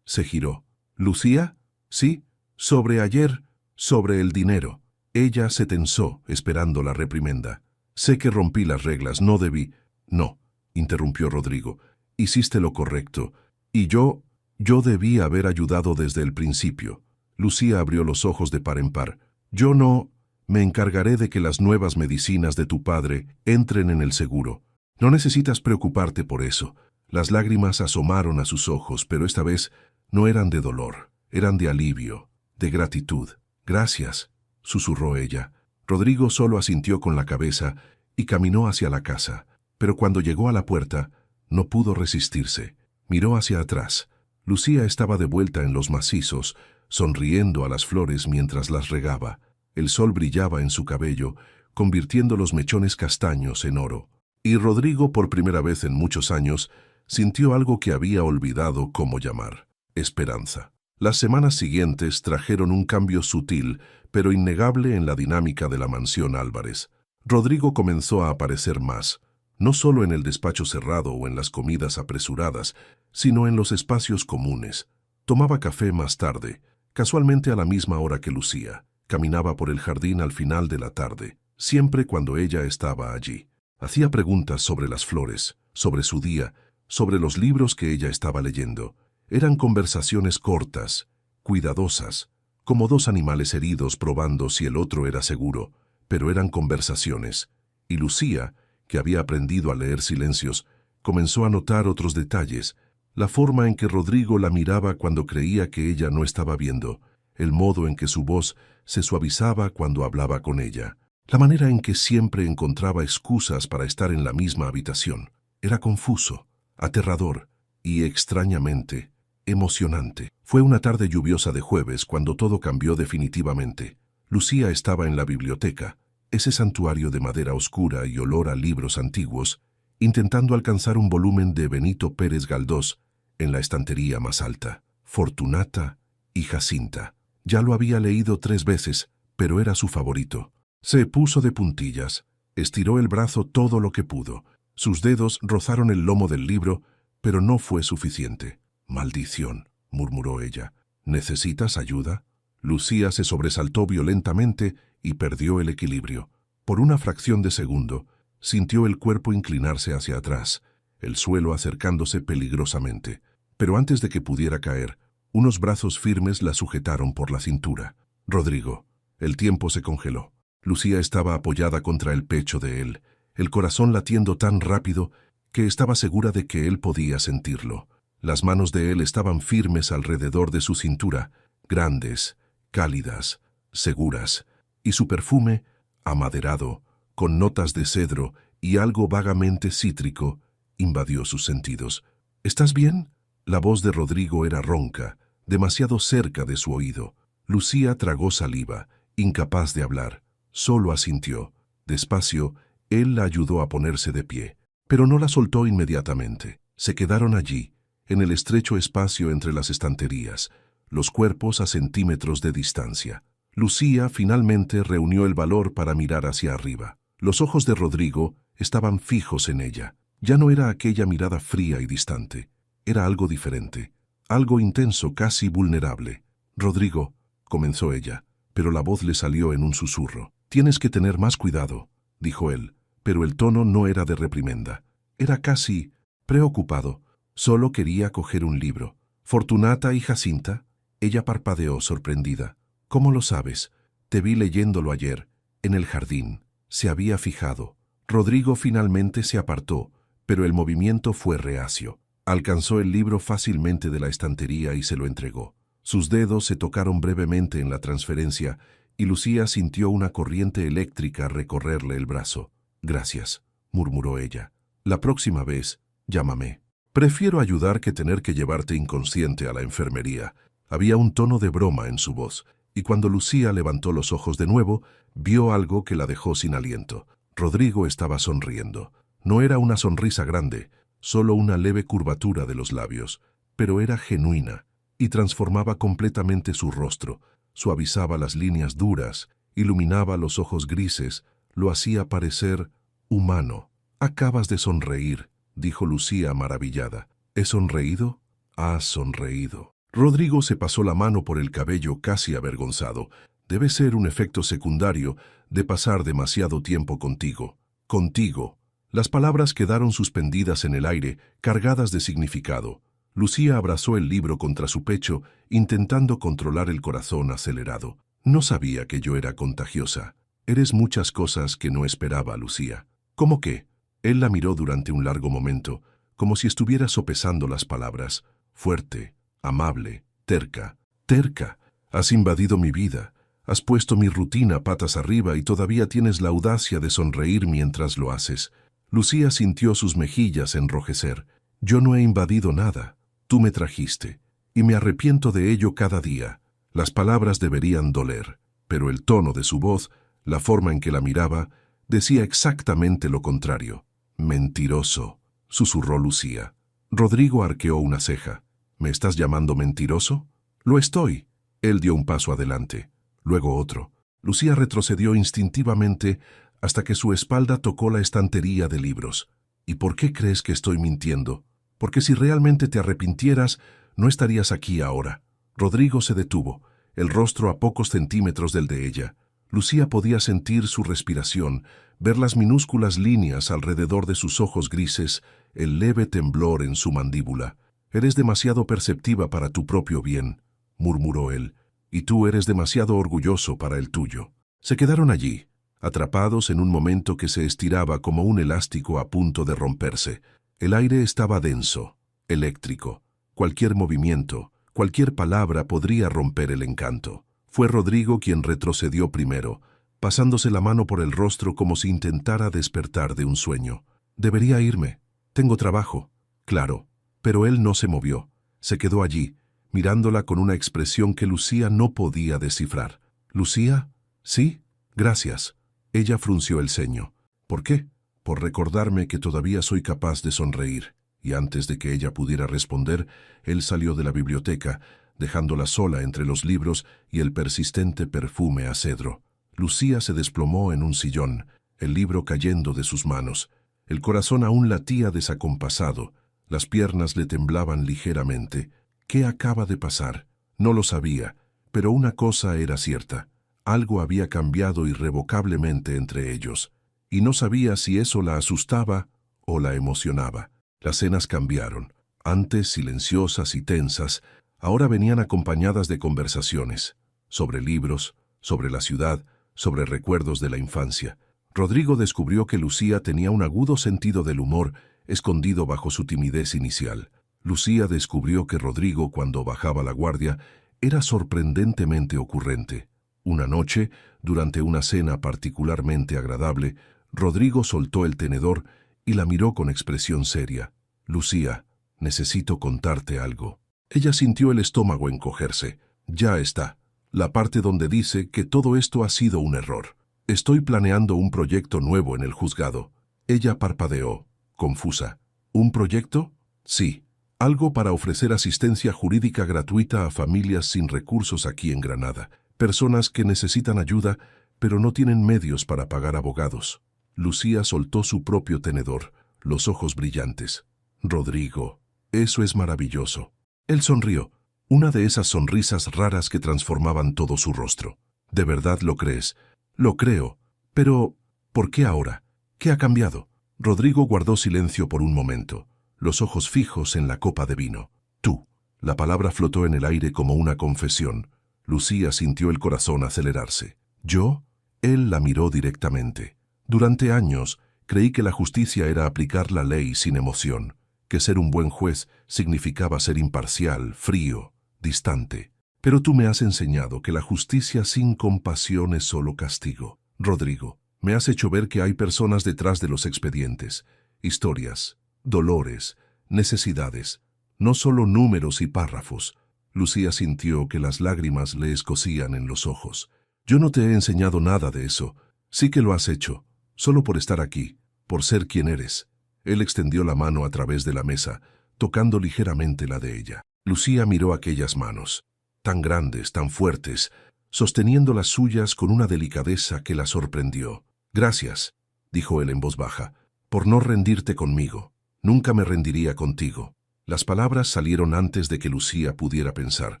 Se giró. «¿Lucía?» «Sí, sobre ayer, sobre el dinero». Ella se tensó, esperando la reprimenda. «Sé que rompí las reglas, no debí». «No», interrumpió Rodrigo. «Hiciste lo correcto. Y yo debí haber ayudado desde el principio». Lucía abrió los ojos de par en par. «Yo no... Me encargaré de que las nuevas medicinas de tu padre entren en el seguro. No necesitas preocuparte por eso». Las lágrimas asomaron a sus ojos, pero esta vez no eran de dolor, eran de alivio, de gratitud. «Gracias», susurró ella. Rodrigo solo asintió con la cabeza y caminó hacia la casa, pero cuando llegó a la puerta, no pudo resistirse. Miró hacia atrás. Lucía estaba de vuelta en los macizos, sonriendo a las flores mientras las regaba. El sol brillaba en su cabello, convirtiendo los mechones castaños en oro. Y Rodrigo, por primera vez en muchos años, sintió algo que había olvidado cómo llamar: esperanza. Las semanas siguientes trajeron un cambio sutil, pero innegable en la dinámica de la mansión Álvarez. Rodrigo comenzó a aparecer más, no solo en el despacho cerrado o en las comidas apresuradas, sino en los espacios comunes. Tomaba café más tarde, casualmente a la misma hora que Lucía. Caminaba por el jardín al final de la tarde, siempre cuando ella estaba allí. Hacía preguntas sobre las flores, sobre su día, sobre los libros que ella estaba leyendo. Eran conversaciones cortas, cuidadosas, como dos animales heridos probando si el otro era seguro, pero eran conversaciones. Y Lucía, que había aprendido a leer silencios, comenzó a notar otros detalles: la forma en que Rodrigo la miraba cuando creía que ella no estaba viendo, el modo en que su voz se suavizaba cuando hablaba con ella, la manera en que siempre encontraba excusas para estar en la misma habitación. Era confuso, aterrador y, extrañamente, emocionante. Fue una tarde lluviosa de jueves cuando todo cambió definitivamente. Lucía estaba en la biblioteca, ese santuario de madera oscura y olor a libros antiguos, intentando alcanzar un volumen de Benito Pérez Galdós en la estantería más alta. Fortunata y Jacinta. Ya lo había leído 3 veces, pero era su favorito. Se puso de puntillas, estiró el brazo todo lo que pudo. Sus dedos rozaron el lomo del libro, pero no fue suficiente. «Maldición», murmuró ella. «¿Necesitas ayuda?» Lucía se sobresaltó violentamente y perdió el equilibrio. Por una fracción de segundo, sintió el cuerpo inclinarse hacia atrás, el suelo acercándose peligrosamente. Pero antes de que pudiera caer, unos brazos firmes la sujetaron por la cintura. «Rodrigo». El tiempo se congeló. Lucía estaba apoyada contra el pecho de él, el corazón latiendo tan rápido que estaba segura de que él podía sentirlo. Las manos de él estaban firmes alrededor de su cintura, grandes, cálidas, seguras, y su perfume, amaderado, con notas de cedro y algo vagamente cítrico, invadió sus sentidos. «¿Estás bien?». La voz de Rodrigo era ronca, demasiado cerca de su oído. Lucía tragó saliva, incapaz de hablar. Solo asintió. Despacio, él la ayudó a ponerse de pie, pero no la soltó inmediatamente. Se quedaron allí, en el estrecho espacio entre las estanterías, los cuerpos a centímetros de distancia. Lucía finalmente reunió el valor para mirar hacia arriba. Los ojos de Rodrigo estaban fijos en ella. Ya no era aquella mirada fría y distante. Era algo diferente, algo intenso, casi vulnerable. «Rodrigo», comenzó ella, pero la voz le salió en un susurro. «Tienes que tener más cuidado», dijo él, pero el tono no era de reprimenda. Era casi preocupado. Solo quería coger un libro. «¿Fortunata y Jacinta?». Ella parpadeó, sorprendida. «¿Cómo lo sabes?». «Te vi leyéndolo ayer, en el jardín». Se había fijado. Rodrigo finalmente se apartó, pero el movimiento fue reacio. Alcanzó el libro fácilmente de la estantería y se lo entregó. Sus dedos se tocaron brevemente en la transferencia y Lucía sintió una corriente eléctrica recorrerle el brazo. «Gracias», murmuró ella. «La próxima vez, llámame. Prefiero ayudar que tener que llevarte inconsciente a la enfermería». Había un tono de broma en su voz, y cuando Lucía levantó los ojos de nuevo, vio algo que la dejó sin aliento. Rodrigo estaba sonriendo. No era una sonrisa grande, solo una leve curvatura de los labios, pero era genuina y transformaba completamente su rostro, suavizaba las líneas duras, iluminaba los ojos grises, lo hacía parecer humano. «Acabas de sonreír», dijo Lucía maravillada. «¿He sonreído?». «Has sonreído». Rodrigo se pasó la mano por el cabello casi avergonzado. «Debe ser un efecto secundario de pasar demasiado tiempo contigo». «Contigo». Las palabras quedaron suspendidas en el aire, cargadas de significado. Lucía abrazó el libro contra su pecho, intentando controlar el corazón acelerado. «No sabía que yo era contagiosa. Eres muchas cosas que no esperaba, Lucía». «¿Cómo qué?». Él la miró durante un largo momento, como si estuviera sopesando las palabras. «Fuerte, amable, terca». «Terca. Has invadido mi vida. Has puesto mi rutina patas arriba y todavía tienes la audacia de sonreír mientras lo haces». Lucía sintió sus mejillas enrojecer. «Yo no he invadido nada. Tú me trajiste, y me arrepiento de ello cada día». Las palabras deberían doler, pero el tono de su voz, la forma en que la miraba, decía exactamente lo contrario. Mentiroso, susurró Lucía. Rodrigo arqueó una ceja. ¿Me estás llamando mentiroso? Lo estoy. Él dio un paso adelante, luego otro. Lucía retrocedió instintivamente hasta que su espalda tocó la estantería de libros. ¿Y por qué crees que estoy mintiendo? Porque si realmente te arrepintieras, no estarías aquí ahora. Rodrigo se detuvo, el rostro a pocos centímetros del de ella. Lucía podía sentir su respiración, ver las minúsculas líneas alrededor de sus ojos grises, el leve temblor en su mandíbula. «Eres demasiado perceptiva para tu propio bien», murmuró él, «y tú eres demasiado orgulloso para el tuyo». Se quedaron allí, atrapados en un momento que se estiraba como un elástico a punto de romperse. El aire estaba denso, eléctrico. Cualquier movimiento, cualquier palabra podría romper el encanto. Fue Rodrigo quien retrocedió primero, pasándose la mano por el rostro como si intentara despertar de un sueño. «Debería irme. Tengo trabajo». Claro, pero él no se movió. Se quedó allí, mirándola con una expresión que Lucía no podía descifrar. «¿Lucía? Sí, gracias». Ella frunció el ceño. «¿Por qué?» «Por recordarme que todavía soy capaz de sonreír». Y antes de que ella pudiera responder, él salió de la biblioteca, dejándola sola entre los libros y el persistente perfume a cedro. Lucía se desplomó en un sillón, el libro cayendo de sus manos. El corazón aún latía desacompasado, las piernas le temblaban ligeramente. ¿Qué acaba de pasar? No lo sabía, pero una cosa era cierta. Algo había cambiado irrevocablemente entre ellos, y no sabía si eso la asustaba o la emocionaba. Las cenas cambiaron. Antes silenciosas y tensas, ahora venían acompañadas de conversaciones, sobre libros, sobre la ciudad, sobre recuerdos de la infancia. Rodrigo descubrió que Lucía tenía un agudo sentido del humor escondido bajo su timidez inicial. Lucía descubrió que Rodrigo, cuando bajaba la guardia, era sorprendentemente ocurrente. Una noche, durante una cena particularmente agradable, Rodrigo soltó el tenedor y la miró con expresión seria. «Lucía, necesito contarte algo». Ella sintió el estómago encogerse. «Ya está. La parte donde dice que todo esto ha sido un error. Estoy planeando un proyecto nuevo en el juzgado». Ella parpadeó, confusa. «¿Un proyecto?» «Sí. Algo para ofrecer asistencia jurídica gratuita a familias sin recursos aquí en Granada. Personas que necesitan ayuda, pero no tienen medios para pagar abogados». Lucía soltó su propio tenedor, los ojos brillantes. «Rodrigo, eso es maravilloso». Él sonrió, una de esas sonrisas raras que transformaban todo su rostro. «¿De verdad lo crees?» «Lo creo. Pero, ¿por qué ahora? ¿Qué ha cambiado?» Rodrigo guardó silencio por un momento, los ojos fijos en la copa de vino. «Tú». La palabra flotó en el aire como una confesión. Lucía sintió el corazón acelerarse. «¿Yo?» Él la miró directamente. «Durante años, creí que la justicia era aplicar la ley sin emoción, que ser un buen juez significaba ser imparcial, frío, distante. Pero tú me has enseñado que la justicia sin compasión es solo castigo. Rodrigo, me has hecho ver que hay personas detrás de los expedientes, historias, dolores, necesidades, no solo números y párrafos». Lucía sintió que las lágrimas le escocían en los ojos. «Yo no te he enseñado nada de eso. Sí que lo has hecho. Solo por estar aquí, por ser quien eres». Él extendió la mano a través de la mesa, tocando ligeramente la de ella. Lucía miró aquellas manos, tan grandes, tan fuertes, sosteniendo las suyas con una delicadeza que la sorprendió. «Gracias», dijo él en voz baja, «por no rendirte conmigo. Nunca me rendiría contigo». Las palabras salieron antes de que Lucía pudiera pensar,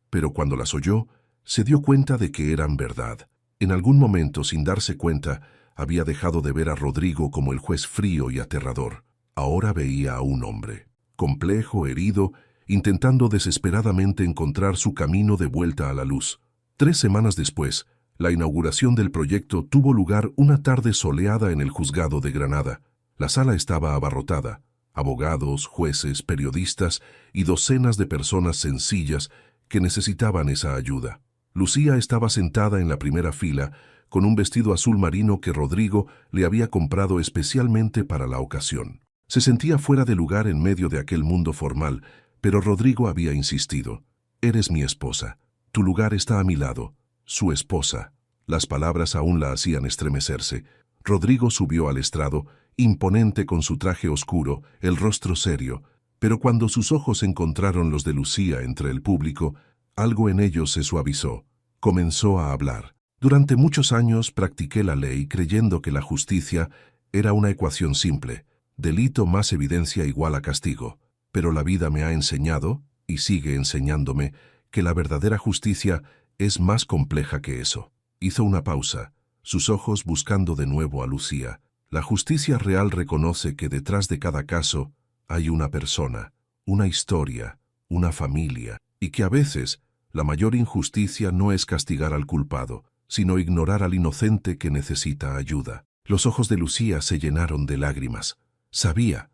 pero cuando las oyó, se dio cuenta de que eran verdad. En algún momento, sin darse cuenta, había dejado de ver a Rodrigo como el juez frío y aterrador. Ahora veía a un hombre, complejo, herido, intentando desesperadamente encontrar su camino de vuelta a la luz. 3 semanas después, la inauguración del proyecto tuvo lugar una tarde soleada en el juzgado de Granada. La sala estaba abarrotada. Abogados, jueces, periodistas y docenas de personas sencillas que necesitaban esa ayuda. Lucía estaba sentada en la primera fila, con un vestido azul marino que Rodrigo le había comprado especialmente para la ocasión. Se sentía fuera de lugar en medio de aquel mundo formal, pero Rodrigo había insistido. «Eres mi esposa. Tu lugar está a mi lado». Su esposa. Las palabras aún la hacían estremecerse. Rodrigo subió al estrado imponente con su traje oscuro, el rostro serio, pero cuando sus ojos encontraron los de Lucía entre el público, algo en ellos se suavizó. Comenzó a hablar. Durante muchos años practiqué la ley creyendo que la justicia era una ecuación simple, delito más evidencia igual a castigo. Pero la vida me ha enseñado, y sigue enseñándome, que la verdadera justicia es más compleja que eso. Hizo una pausa, sus ojos buscando de nuevo a Lucía. La justicia real reconoce que detrás de cada caso hay una persona, una historia, una familia, y que a veces la mayor injusticia no es castigar al culpado, sino ignorar al inocente que necesita ayuda. Los ojos de Lucía se llenaron de lágrimas. Sabía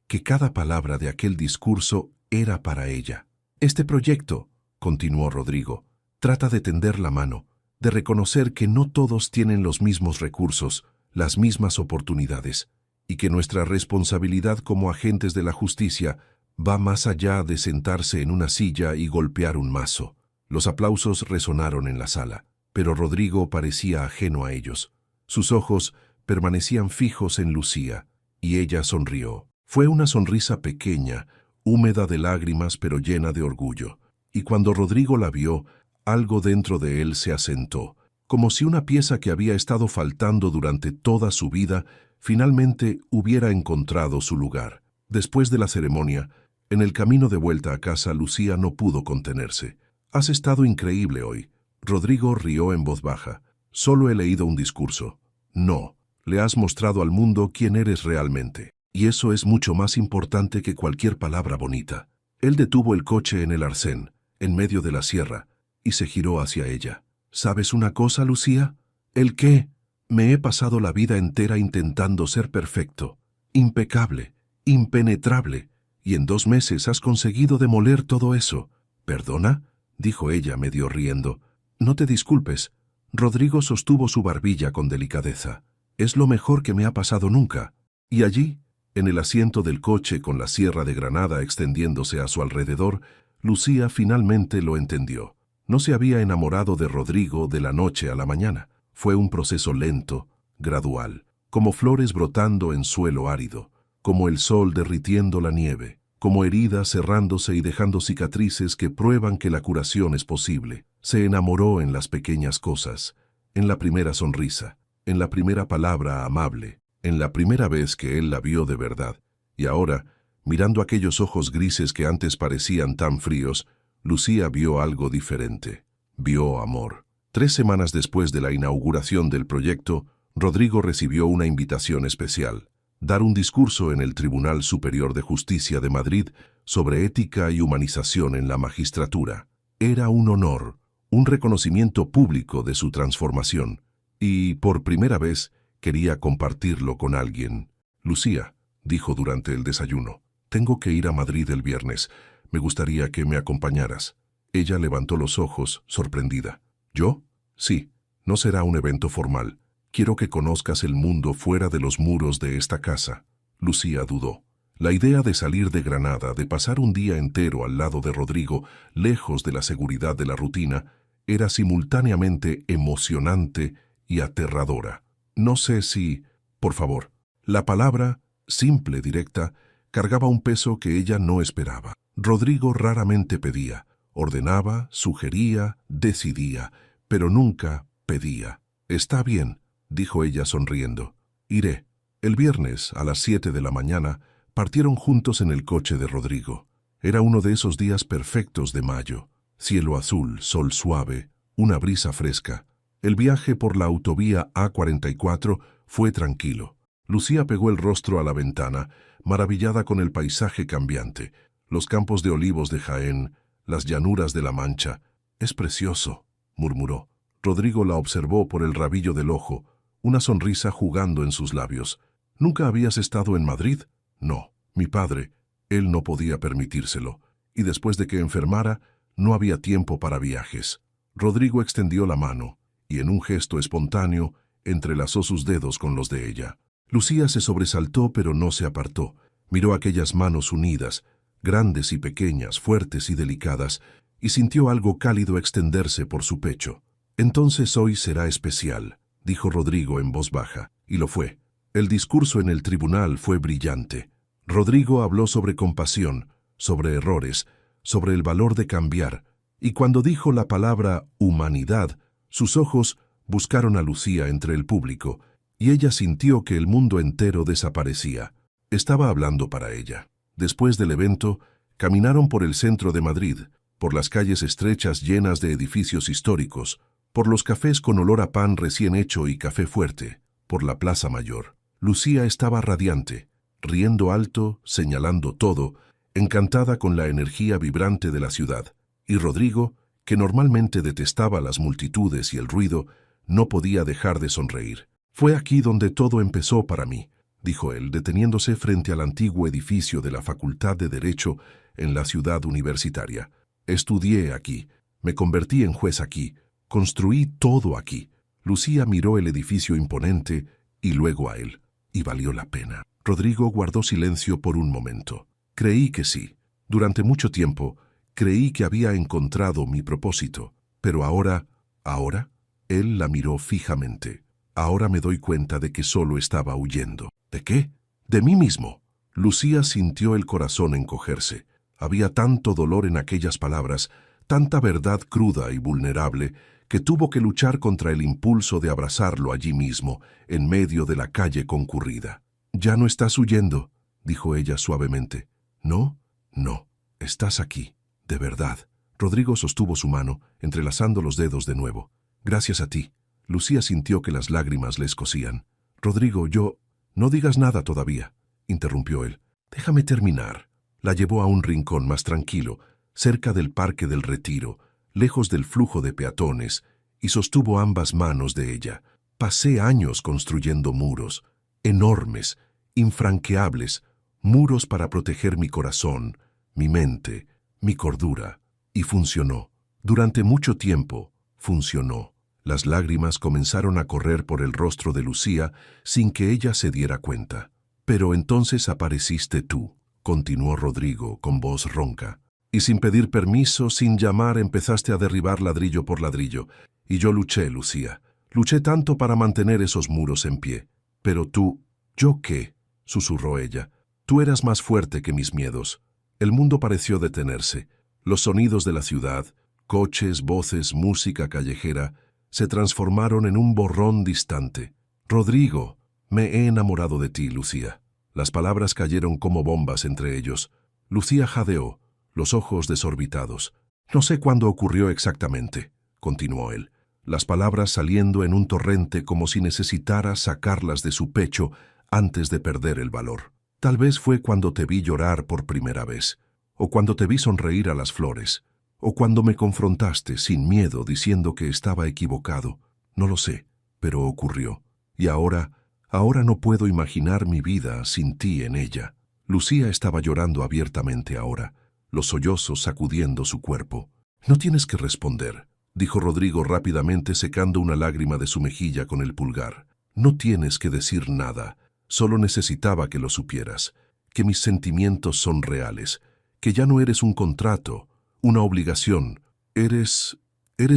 que cada palabra de aquel discurso era para ella. Este proyecto, continuó Rodrigo, trata de tender la mano, de reconocer que no todos tienen los mismos recursos, las mismas oportunidades, y que nuestra responsabilidad como agentes de la justicia va más allá de sentarse en una silla y golpear un mazo. Los aplausos resonaron en la sala, pero Rodrigo parecía ajeno a ellos. Sus ojos permanecían fijos en Lucía, y ella sonrió. Fue una sonrisa pequeña, húmeda de lágrimas pero llena de orgullo, y cuando Rodrigo la vio, algo dentro de él se asentó, como si una pieza que había estado faltando durante toda su vida finalmente hubiera encontrado su lugar. Después de la ceremonia, en el camino de vuelta a casa, Lucía no pudo contenerse. «Has estado increíble hoy». Rodrigo rió en voz baja. «Solo he leído un discurso». «No, le has mostrado al mundo quién eres realmente. Y eso es mucho más importante que cualquier palabra bonita». Él detuvo el coche en el arcén, en medio de la sierra, y se giró hacia ella. «¿Sabes una cosa, Lucía?» «¿El qué?» «Me he pasado la vida entera intentando ser perfecto, impecable, impenetrable, y en 2 meses has conseguido demoler todo eso». «¿Perdona?», dijo ella medio riendo. «No te disculpes». Rodrigo sostuvo su barbilla con delicadeza. «Es lo mejor que me ha pasado nunca». Y allí, en el asiento del coche con la Sierra de Granada extendiéndose a su alrededor, Lucía finalmente lo entendió. No se había enamorado de Rodrigo de la noche a la mañana. Fue un proceso lento, gradual, como flores brotando en suelo árido, como el sol derritiendo la nieve, como heridas cerrándose y dejando cicatrices que prueban que la curación es posible. Se enamoró en las pequeñas cosas, en la primera sonrisa, en la primera palabra amable, en la primera vez que él la vio de verdad. Y ahora, mirando aquellos ojos grises que antes parecían tan fríos, Lucía vio algo diferente. Vio amor. 3 semanas después de la inauguración del proyecto, Rodrigo recibió una invitación especial: dar un discurso en el Tribunal Superior de Justicia de Madrid sobre ética y humanización en la magistratura. Era un honor, un reconocimiento público de su transformación, y por primera vez quería compartirlo con alguien. «Lucía», dijo durante el desayuno, «tengo que ir a Madrid el viernes. Me gustaría que me acompañaras». Ella levantó los ojos, sorprendida. «¿Yo? Sí, no será un evento formal. Quiero que conozcas el mundo fuera de los muros de esta casa». Lucía dudó. La idea de salir de Granada, de pasar un día entero al lado de Rodrigo, lejos de la seguridad de la rutina, era simultáneamente emocionante y aterradora. «No sé si...» «Por favor». La palabra, simple, directa, cargaba un peso que ella no esperaba. Rodrigo raramente pedía, ordenaba, sugería, decidía, pero nunca pedía. «Está bien», dijo ella sonriendo. «Iré». El viernes, a las 7 de la mañana, partieron juntos en el coche de Rodrigo. Era uno de esos días perfectos de mayo. Cielo azul, sol suave, una brisa fresca. El viaje por la autovía A44 fue tranquilo. Lucía pegó el rostro a la ventana, maravillada con el paisaje cambiante, los campos de olivos de Jaén, las llanuras de la Mancha. «Es precioso», murmuró. Rodrigo la observó por el rabillo del ojo, una sonrisa jugando en sus labios. «¿Nunca habías estado en Madrid?» «No, mi padre». Él no podía permitírselo, y después de que enfermara, no había tiempo para viajes. Rodrigo extendió la mano, y en un gesto espontáneo, entrelazó sus dedos con los de ella. Lucía se sobresaltó, pero no se apartó. Miró aquellas manos unidas, grandes y pequeñas, fuertes y delicadas, y sintió algo cálido extenderse por su pecho. «Entonces hoy será especial», dijo Rodrigo en voz baja, y lo fue. El discurso en el tribunal fue brillante. Rodrigo habló sobre compasión, sobre errores, sobre el valor de cambiar, y cuando dijo la palabra humanidad, sus ojos buscaron a Lucía entre el público, y ella sintió que el mundo entero desaparecía. Estaba hablando para ella. Después del evento, caminaron por el centro de Madrid, por las calles estrechas llenas de edificios históricos, por los cafés con olor a pan recién hecho y café fuerte, por la Plaza Mayor. Lucía estaba radiante, riendo alto, señalando todo, encantada con la energía vibrante de la ciudad, y Rodrigo, que normalmente detestaba las multitudes y el ruido, no podía dejar de sonreír. «Fue aquí donde todo empezó para mí», dijo él, deteniéndose frente al antiguo edificio de la Facultad de Derecho en la ciudad universitaria. «Estudié aquí, me convertí en juez aquí, construí todo aquí». Lucía miró el edificio imponente y luego a él, y valió la pena. Rodrigo guardó silencio por un momento. Creí que sí. Durante mucho tiempo, creí que había encontrado mi propósito. Pero ahora, él la miró fijamente. Ahora me doy cuenta de que solo estaba huyendo. ¿De qué? De mí mismo. Lucía sintió el corazón encogerse. Había tanto dolor en aquellas palabras, tanta verdad cruda y vulnerable, que tuvo que luchar contra el impulso de abrazarlo allí mismo, en medio de la calle concurrida. «Ya no estás huyendo», dijo ella suavemente. «¿No? No. Estás aquí. De verdad». Rodrigo sostuvo su mano, entrelazando los dedos de nuevo. «Gracias a ti». Lucía sintió que las lágrimas le escocían. «Rodrigo, yo...» «No digas nada todavía», interrumpió él. «Déjame terminar». La llevó a un rincón más tranquilo, cerca del Parque del Retiro, lejos del flujo de peatones, y sostuvo ambas manos de ella. «Pasé años construyendo muros, enormes, infranqueables, muros para proteger mi corazón, mi mente, mi cordura. Y funcionó. Durante mucho tiempo, funcionó». Las lágrimas comenzaron a correr por el rostro de Lucía sin que ella se diera cuenta. «Pero entonces apareciste tú», continuó Rodrigo con voz ronca. «Y sin pedir permiso, sin llamar, empezaste a derribar ladrillo por ladrillo. Y yo luché, Lucía. Luché tanto para mantener esos muros en pie. Pero tú...» «¿Yo qué?», susurró ella. «Tú eras más fuerte que mis miedos». El mundo pareció detenerse. Los sonidos de la ciudad, coches, voces, música callejera, se transformaron en un borrón distante. «Rodrigo, me he enamorado de ti, Lucía». Las palabras cayeron como bombas entre ellos. Lucía jadeó, los ojos desorbitados. «No sé cuándo ocurrió exactamente», continuó él, las palabras saliendo en un torrente como si necesitara sacarlas de su pecho antes de perder el valor. «Tal vez fue cuando te vi llorar por primera vez, o cuando te vi sonreír a las flores, o cuando me confrontaste sin miedo diciendo que estaba equivocado. No lo sé, pero ocurrió. Y ahora no puedo imaginar mi vida sin ti en ella». Lucía estaba llorando abiertamente ahora, los sollozos sacudiendo su cuerpo. «No tienes que responder», dijo Rodrigo rápidamente secando una lágrima de su mejilla con el pulgar. «No tienes que decir nada. Solo necesitaba que lo supieras, que mis sentimientos son reales, que ya no eres un contrato, una obligación. Eres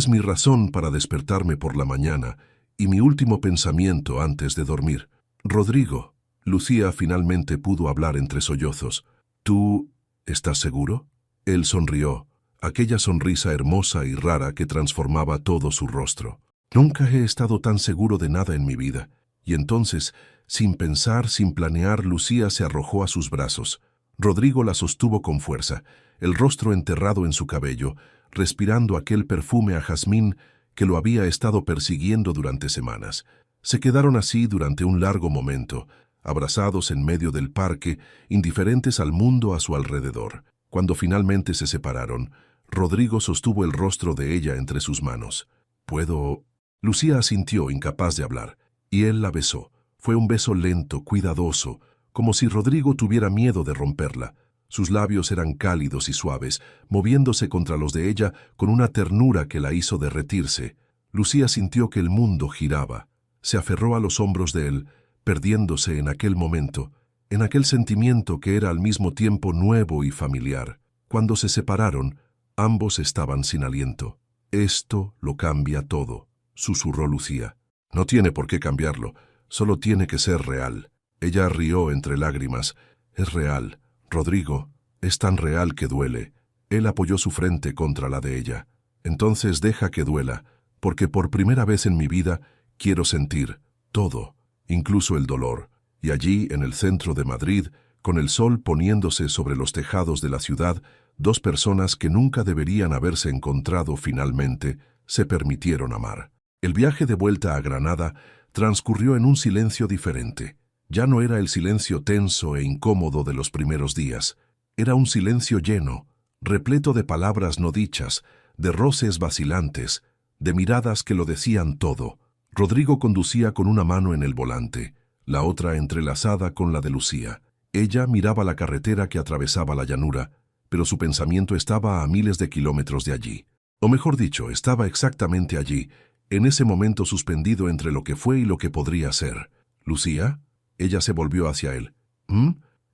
mi razón para despertarme por la mañana y mi último pensamiento antes de dormir». «Rodrigo», Lucía finalmente pudo hablar entre sollozos. «¿Tú estás seguro?» Él sonrió, aquella sonrisa hermosa y rara que transformaba todo su rostro. «Nunca he estado tan seguro de nada en mi vida». Y entonces, sin pensar, sin planear, Lucía se arrojó a sus brazos. Rodrigo la sostuvo con fuerza, el rostro enterrado en su cabello, respirando aquel perfume a jazmín que lo había estado persiguiendo durante semanas. Se quedaron así durante un largo momento, abrazados en medio del parque, indiferentes al mundo a su alrededor. Cuando finalmente se separaron, Rodrigo sostuvo el rostro de ella entre sus manos. «¿Puedo...?» Lucía asintió, incapaz de hablar, y él la besó. Fue un beso lento, cuidadoso, como si Rodrigo tuviera miedo de romperla. Sus labios eran cálidos y suaves, moviéndose contra los de ella con una ternura que la hizo derretirse. Lucía sintió que el mundo giraba. Se aferró a los hombros de él, perdiéndose en aquel momento, en aquel sentimiento que era al mismo tiempo nuevo y familiar. Cuando se separaron, ambos estaban sin aliento. «Esto lo cambia todo», susurró Lucía. «No tiene por qué cambiarlo. Solo tiene que ser real. Ella rió entre lágrimas. Es real. Rodrigo, es tan real que duele. Él apoyó su frente contra la de ella. Entonces deja que duela, porque por primera vez en mi vida quiero sentir todo, incluso el dolor. Y allí, en el centro de Madrid, con el sol poniéndose sobre los tejados de la ciudad, dos personas que nunca deberían haberse encontrado finalmente, se permitieron amar. El viaje de vuelta a Granada transcurrió en un silencio diferente. Ya no era el silencio tenso e incómodo de los primeros días. Era un silencio lleno, repleto de palabras no dichas, de roces vacilantes, de miradas que lo decían todo. Rodrigo conducía con una mano en el volante, la otra entrelazada con la de Lucía. Ella miraba la carretera que atravesaba la llanura, pero su pensamiento estaba a miles de kilómetros de allí. O mejor dicho, estaba exactamente allí, en ese momento suspendido entre lo que fue y lo que podría ser. ¿Lucía? Ella se volvió hacia él.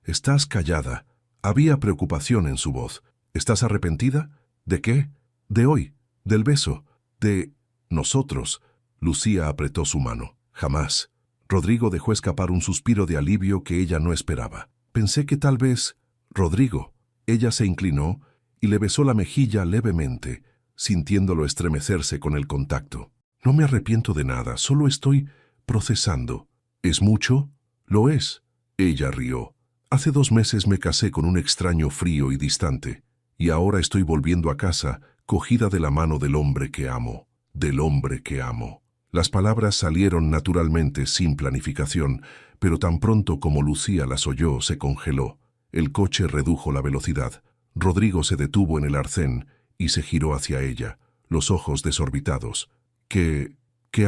Estás callada. Había preocupación en su voz. ¿Estás arrepentida? ¿De qué? De hoy, del beso, de nosotros. Lucía apretó su mano. Jamás. Rodrigo dejó escapar un suspiro de alivio que ella no esperaba. Pensé que tal vez... Rodrigo. Ella se inclinó y le besó la mejilla levemente, sintiéndolo estremecerse con el contacto. No me arrepiento de nada, solo estoy procesando. ¿Es mucho? Lo es. Ella rió. Hace 2 meses me casé con un extraño frío y distante, y ahora estoy volviendo a casa, cogida de la mano del hombre que amo. Del hombre que amo. Las palabras salieron naturalmente, sin planificación, pero tan pronto como Lucía las oyó, se congeló. El coche redujo la velocidad. Rodrigo se detuvo en el arcén y se giró hacia ella, los ojos desorbitados. ¿Qué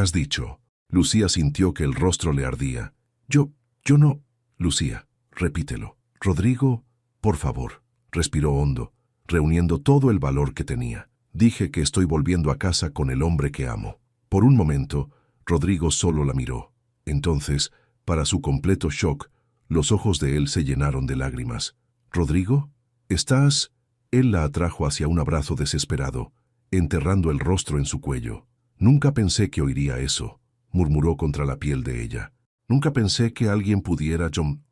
has dicho? Lucía sintió que el rostro le ardía. Yo no... Lucía, repítelo. Rodrigo, por favor. Respiró hondo, reuniendo todo el valor que tenía. Dije que estoy volviendo a casa con el hombre que amo. Por un momento, Rodrigo solo la miró. Entonces, para su completo shock, los ojos de él se llenaron de lágrimas. ¿Rodrigo? ¿Estás...? Él la atrajo hacia un abrazo desesperado, enterrando el rostro en su cuello. Nunca pensé que oiría eso, murmuró contra la piel de ella. Nunca pensé que alguien pudiera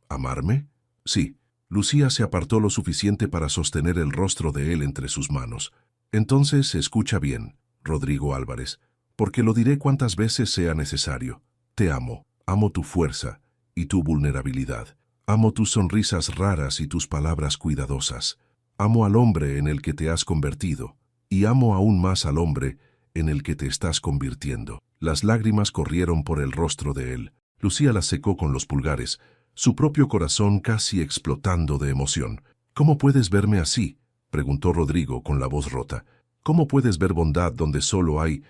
amarme. Sí. Lucía se apartó lo suficiente para sostener el rostro de él entre sus manos. Entonces, escucha bien, Rodrigo Álvarez, porque lo diré cuantas veces sea necesario. Te amo, amo tu fuerza y tu vulnerabilidad. Amo tus sonrisas raras y tus palabras cuidadosas. Amo al hombre en el que te has convertido, y amo aún más al hombre en el que te estás convirtiendo. Las lágrimas corrieron por el rostro de él. Lucía las secó con los pulgares, su propio corazón casi explotando de emoción. ¿Cómo puedes verme así?, preguntó Rodrigo con la voz rota. ¿Cómo puedes ver bondad donde solo hay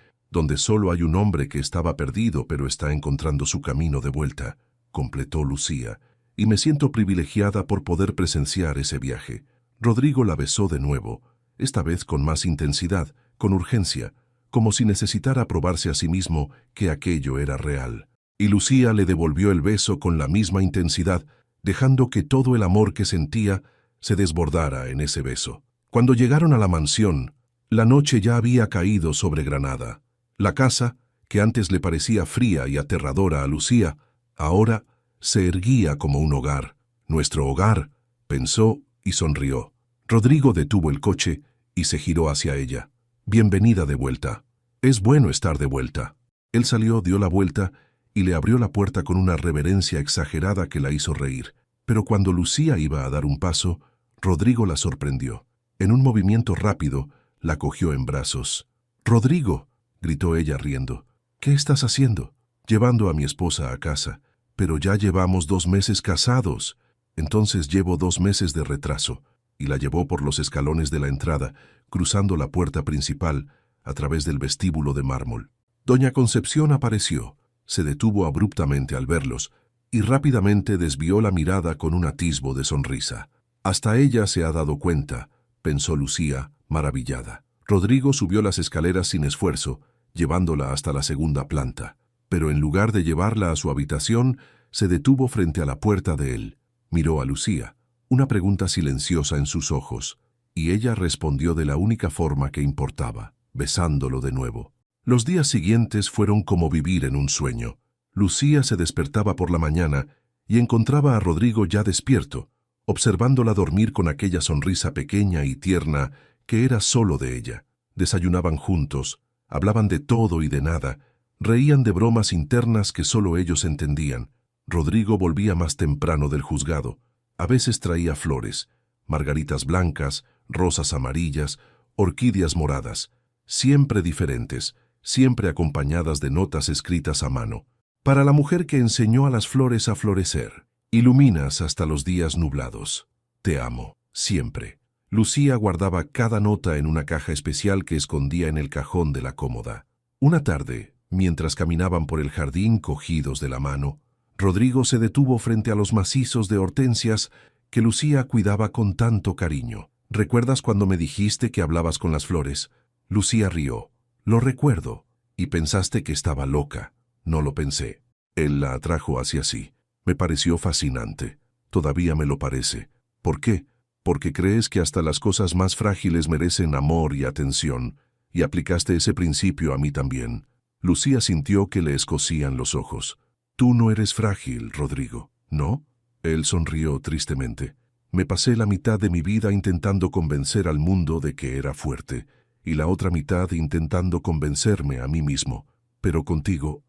un hombre que estaba perdido pero está encontrando su camino de vuelta? Completó Lucía, y me siento privilegiada por poder presenciar ese viaje. Rodrigo la besó de nuevo, esta vez con más intensidad, con urgencia, como si necesitara probarse a sí mismo que aquello era real. Y Lucía le devolvió el beso con la misma intensidad, dejando que todo el amor que sentía se desbordara en ese beso. Cuando llegaron a la mansión, la noche ya había caído sobre Granada. La casa, que antes le parecía fría y aterradora a Lucía, ahora se erguía como un hogar. Nuestro hogar, pensó y sonrió. Rodrigo detuvo el coche y se giró hacia ella. Bienvenida de vuelta. Es bueno estar de vuelta. Él salió, dio la vuelta y le abrió la puerta con una reverencia exagerada que la hizo reír. Pero cuando Lucía iba a dar un paso, Rodrigo la sorprendió. En un movimiento rápido, la cogió en brazos. «¡Rodrigo!», gritó ella riendo. «¿Qué estás haciendo?». «Llevando a mi esposa a casa. Pero ya llevamos 2 meses casados». «Entonces llevo 2 meses de retraso». Y la llevó por los escalones de la entrada, cruzando la puerta principal, a través del vestíbulo de mármol. Doña Concepción apareció, se detuvo abruptamente al verlos, y rápidamente desvió la mirada con un atisbo de sonrisa. «Hasta ella se ha dado cuenta», pensó Lucía, maravillada. Rodrigo subió las escaleras sin esfuerzo, llevándola hasta la 2ª planta. Pero en lugar de llevarla a su habitación, se detuvo frente a la puerta de él. Miró a Lucía, una pregunta silenciosa en sus ojos, y ella respondió de la única forma que importaba, besándolo de nuevo. Los días siguientes fueron como vivir en un sueño. Lucía se despertaba por la mañana y encontraba a Rodrigo ya despierto, observándola dormir con aquella sonrisa pequeña y tierna que era solo de ella. Desayunaban juntos, hablaban de todo y de nada, reían de bromas internas que solo ellos entendían. Rodrigo volvía más temprano del juzgado. A veces traía flores, margaritas blancas, rosas amarillas, orquídeas moradas, siempre diferentes, siempre acompañadas de notas escritas a mano. Para la mujer que enseñó a las flores a florecer, iluminas hasta los días nublados. Te amo, siempre. Lucía guardaba cada nota en una caja especial que escondía en el cajón de la cómoda. Una tarde, mientras caminaban por el jardín cogidos de la mano, Rodrigo se detuvo frente a los macizos de hortensias que Lucía cuidaba con tanto cariño. ¿Recuerdas cuando me dijiste que hablabas con las flores? Lucía rió. Lo recuerdo. Y pensaste que estaba loca. No lo pensé. Él la atrajo hacia sí. Me pareció fascinante. Todavía me lo parece. ¿Por qué? Porque crees que hasta las cosas más frágiles merecen amor y atención, y aplicaste ese principio a mí también. Lucía sintió que le escocían los ojos. Tú no eres frágil, Rodrigo, ¿no? Él sonrió tristemente. Me pasé la mitad de mi vida intentando convencer al mundo de que era fuerte, y la otra mitad intentando convencerme a mí mismo. Pero contigo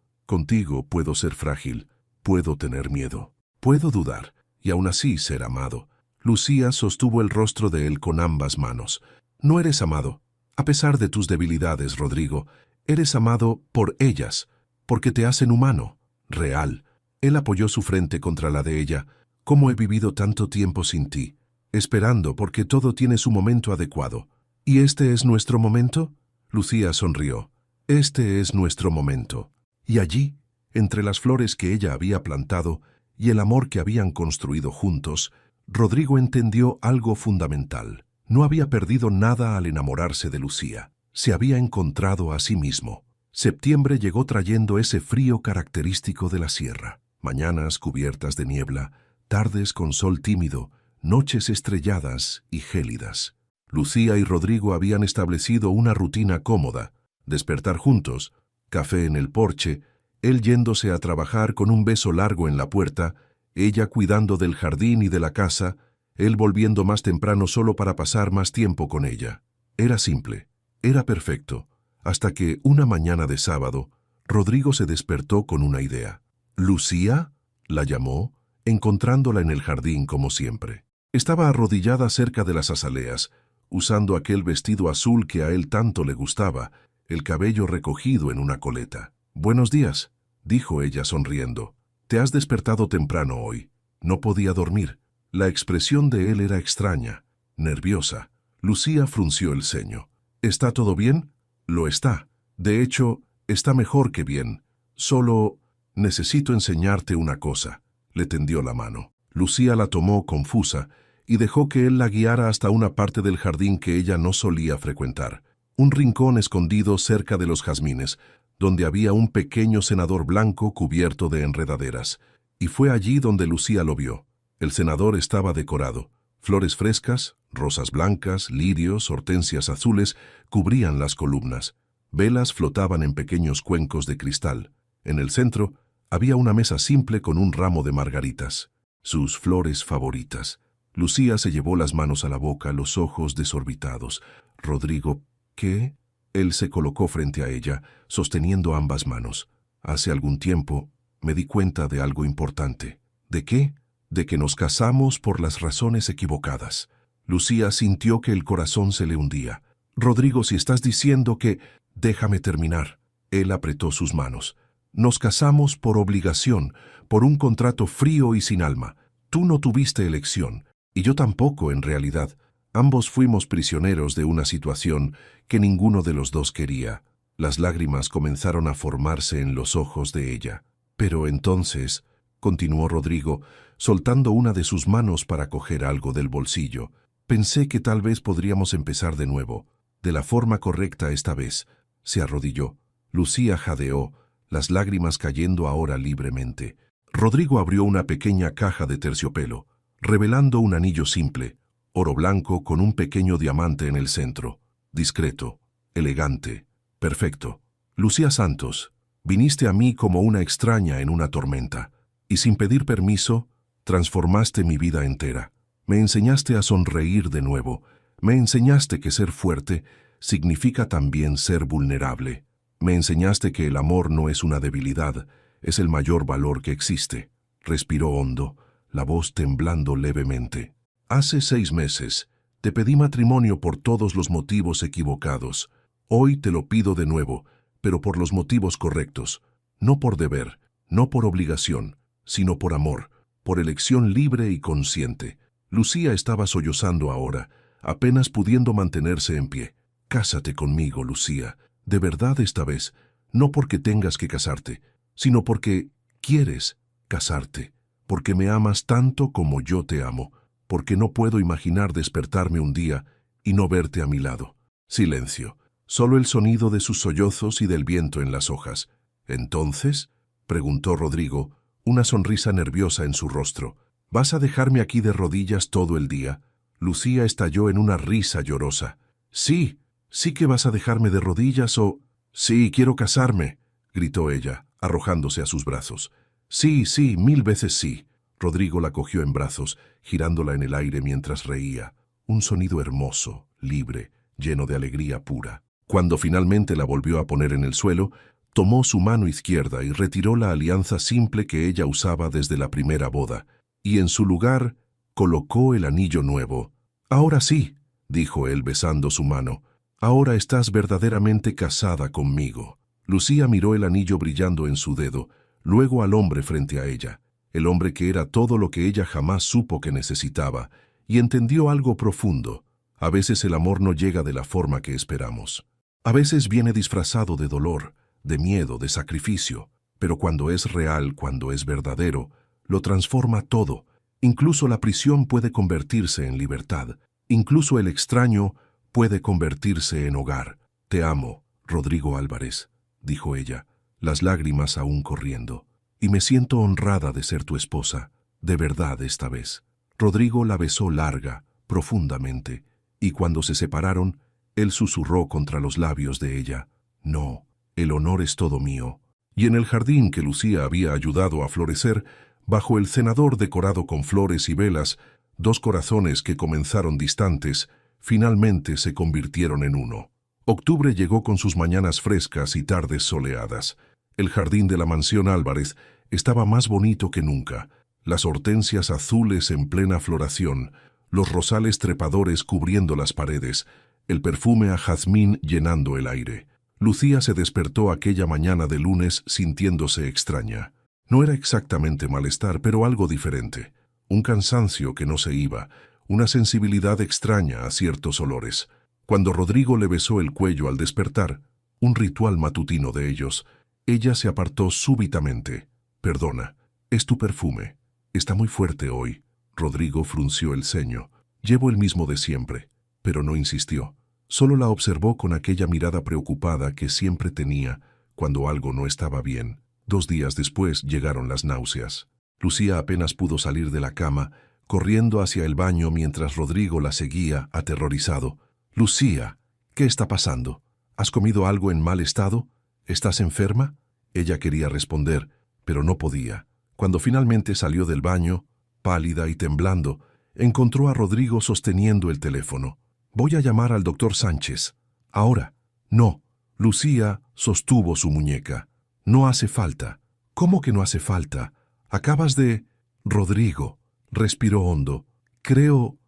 puedo ser frágil, puedo tener miedo, puedo dudar, y aún así ser amado. Lucía sostuvo el rostro de él con ambas manos. No eres amado. A pesar de tus debilidades, Rodrigo, eres amado por ellas, porque te hacen humano, real. Él apoyó su frente contra la de ella. ¿Cómo he vivido tanto tiempo sin ti? Esperando porque todo tiene su momento adecuado. ¿Y este es nuestro momento? Lucía sonrió. Este es nuestro momento. Y allí, entre las flores que ella había plantado y el amor que habían construido juntos, Rodrigo entendió algo fundamental. No había perdido nada al enamorarse de Lucía. Se había encontrado a sí mismo. Septiembre llegó trayendo ese frío característico de la sierra. Mañanas cubiertas de niebla, tardes con sol tímido, noches estrelladas y gélidas. Lucía y Rodrigo habían establecido una rutina cómoda. Despertar juntos, café en el porche, él yéndose a trabajar con un beso largo en la puerta, ella cuidando del jardín y de la casa, él volviendo más temprano solo para pasar más tiempo con ella. Era simple, era perfecto, hasta que una mañana de sábado, Rodrigo se despertó con una idea. ¿Lucía?, la llamó, encontrándola en el jardín como siempre. Estaba arrodillada cerca de las azaleas, usando aquel vestido azul que a él tanto le gustaba, el cabello recogido en una coleta. «Buenos días», dijo ella sonriendo. «Te has despertado temprano hoy». No podía dormir. La expresión de él era extraña, nerviosa. Lucía frunció el ceño. «¿Está todo bien?» «Lo está. De hecho, está mejor que bien. Solo necesito enseñarte una cosa». Le tendió la mano. Lucía la tomó confusa y dejó que él la guiara hasta una parte del jardín que ella no solía frecuentar. Un rincón escondido cerca de los jazmines, donde había un pequeño cenador blanco cubierto de enredaderas. Y fue allí donde Lucía lo vio. El cenador estaba decorado. Flores frescas, rosas blancas, lirios, hortensias azules cubrían las columnas. Velas flotaban en pequeños cuencos de cristal. En el centro había una mesa simple con un ramo de margaritas, sus flores favoritas. Lucía se llevó las manos a la boca, los ojos desorbitados. «Rodrigo, ¿qué?» Él se colocó frente a ella, sosteniendo ambas manos. «Hace algún tiempo me di cuenta de algo importante». «¿De qué?» «De que nos casamos por las razones equivocadas». Lucía sintió que el corazón se le hundía. «Rodrigo, si estás diciendo que...» «Déjame terminar». Él apretó sus manos. «Nos casamos por obligación, por un contrato frío y sin alma. Tú no tuviste elección, y yo tampoco en realidad. Ambos fuimos prisioneros de una situación que ninguno de los dos quería». Las lágrimas comenzaron a formarse en los ojos de ella. «Pero entonces», continuó Rodrigo, soltando una de sus manos para coger algo del bolsillo, «pensé que tal vez podríamos empezar de nuevo, de la forma correcta esta vez». Se arrodilló. Lucía jadeó, las lágrimas cayendo ahora libremente. Rodrigo abrió una pequeña caja de terciopelo, revelando un anillo simple, oro blanco con un pequeño diamante en el centro. Discreto, elegante, perfecto. «Lucía Santos», Viniste a mí como una extraña en una tormenta, y sin pedir permiso, transformaste mi vida entera. Me enseñaste a sonreír de nuevo. Me enseñaste que ser fuerte significa también ser vulnerable. Me enseñaste que el amor no es una debilidad, es el mayor valor que existe. Respiró hondo, la voz temblando levemente. Hace 6 meses, te pedí matrimonio por todos los motivos equivocados. Hoy te lo pido de nuevo, pero por los motivos correctos. No por deber, no por obligación, sino por amor, por elección libre y consciente. Lucía estaba sollozando ahora, apenas pudiendo mantenerse en pie. Cásate conmigo, Lucía, de verdad esta vez, no porque tengas que casarte, sino porque quieres casarte, porque me amas tanto como yo te amo, porque no puedo imaginar despertarme un día y no verte a mi lado. Silencio, solo el sonido de sus sollozos y del viento en las hojas. ¿Entonces?, preguntó Rodrigo, una sonrisa nerviosa en su rostro. ¿Vas a dejarme aquí de rodillas todo el día? Lucía estalló en una risa llorosa. Sí, sí que vas a dejarme de rodillas o... Sí, quiero casarme, gritó ella, arrojándose a sus brazos. Sí, sí, 1000 veces sí. Rodrigo la cogió en brazos, girándola en el aire mientras reía. Un sonido hermoso, libre, lleno de alegría pura. Cuando finalmente la volvió a poner en el suelo, tomó su mano izquierda y retiró la alianza simple que ella usaba desde la primera boda, y en su lugar colocó el anillo nuevo. Ahora sí, dijo él besando su mano, ahora estás verdaderamente casada conmigo. Lucía miró el anillo brillando en su dedo, luego al hombre frente a ella, el hombre que era todo lo que ella jamás supo que necesitaba, y entendió algo profundo. A veces el amor no llega de la forma que esperamos. A veces viene disfrazado de dolor, de miedo, de sacrificio, pero cuando es real, cuando es verdadero, lo transforma todo. Incluso la prisión puede convertirse en libertad. Incluso el extraño puede convertirse en hogar. Te amo, Rodrigo Álvarez, dijo ella, las lágrimas aún corriendo. Y me siento honrada de ser tu esposa, de verdad esta vez. Rodrigo la besó larga, profundamente, y cuando se separaron, él susurró contra los labios de ella, «No, el honor es todo mío». Y en el jardín que Lucía había ayudado a florecer, bajo el cenador decorado con flores y velas, 2 corazones que comenzaron distantes, finalmente se convirtieron en uno. Octubre llegó con sus mañanas frescas y tardes soleadas. El jardín de la mansión Álvarez estaba más bonito que nunca. Las hortensias azules en plena floración, los rosales trepadores cubriendo las paredes, el perfume a jazmín llenando el aire. Lucía se despertó aquella mañana de lunes sintiéndose extraña. No era exactamente malestar, pero algo diferente. Un cansancio que no se iba, una sensibilidad extraña a ciertos olores. Cuando Rodrigo le besó el cuello al despertar, un ritual matutino de ellos, ella se apartó súbitamente. «Perdona, es tu perfume. Está muy fuerte hoy». Rodrigo frunció el ceño. «Llevo el mismo de siempre». Pero no insistió. Solo la observó con aquella mirada preocupada que siempre tenía cuando algo no estaba bien. 2 días después llegaron las náuseas. Lucía apenas pudo salir de la cama, corriendo hacia el baño mientras Rodrigo la seguía, aterrorizado. «Lucía, ¿qué está pasando? ¿Has comido algo en mal estado? ¿Estás enferma?» Ella quería responder, pero no podía. Cuando finalmente salió del baño, pálida y temblando, encontró a Rodrigo sosteniendo el teléfono. «Voy a llamar al doctor Sánchez. Ahora». «No». Lucía sostuvo su muñeca. «No hace falta». «¿Cómo que no hace falta? Acabas de...» «Rodrigo», respiró hondo. Creo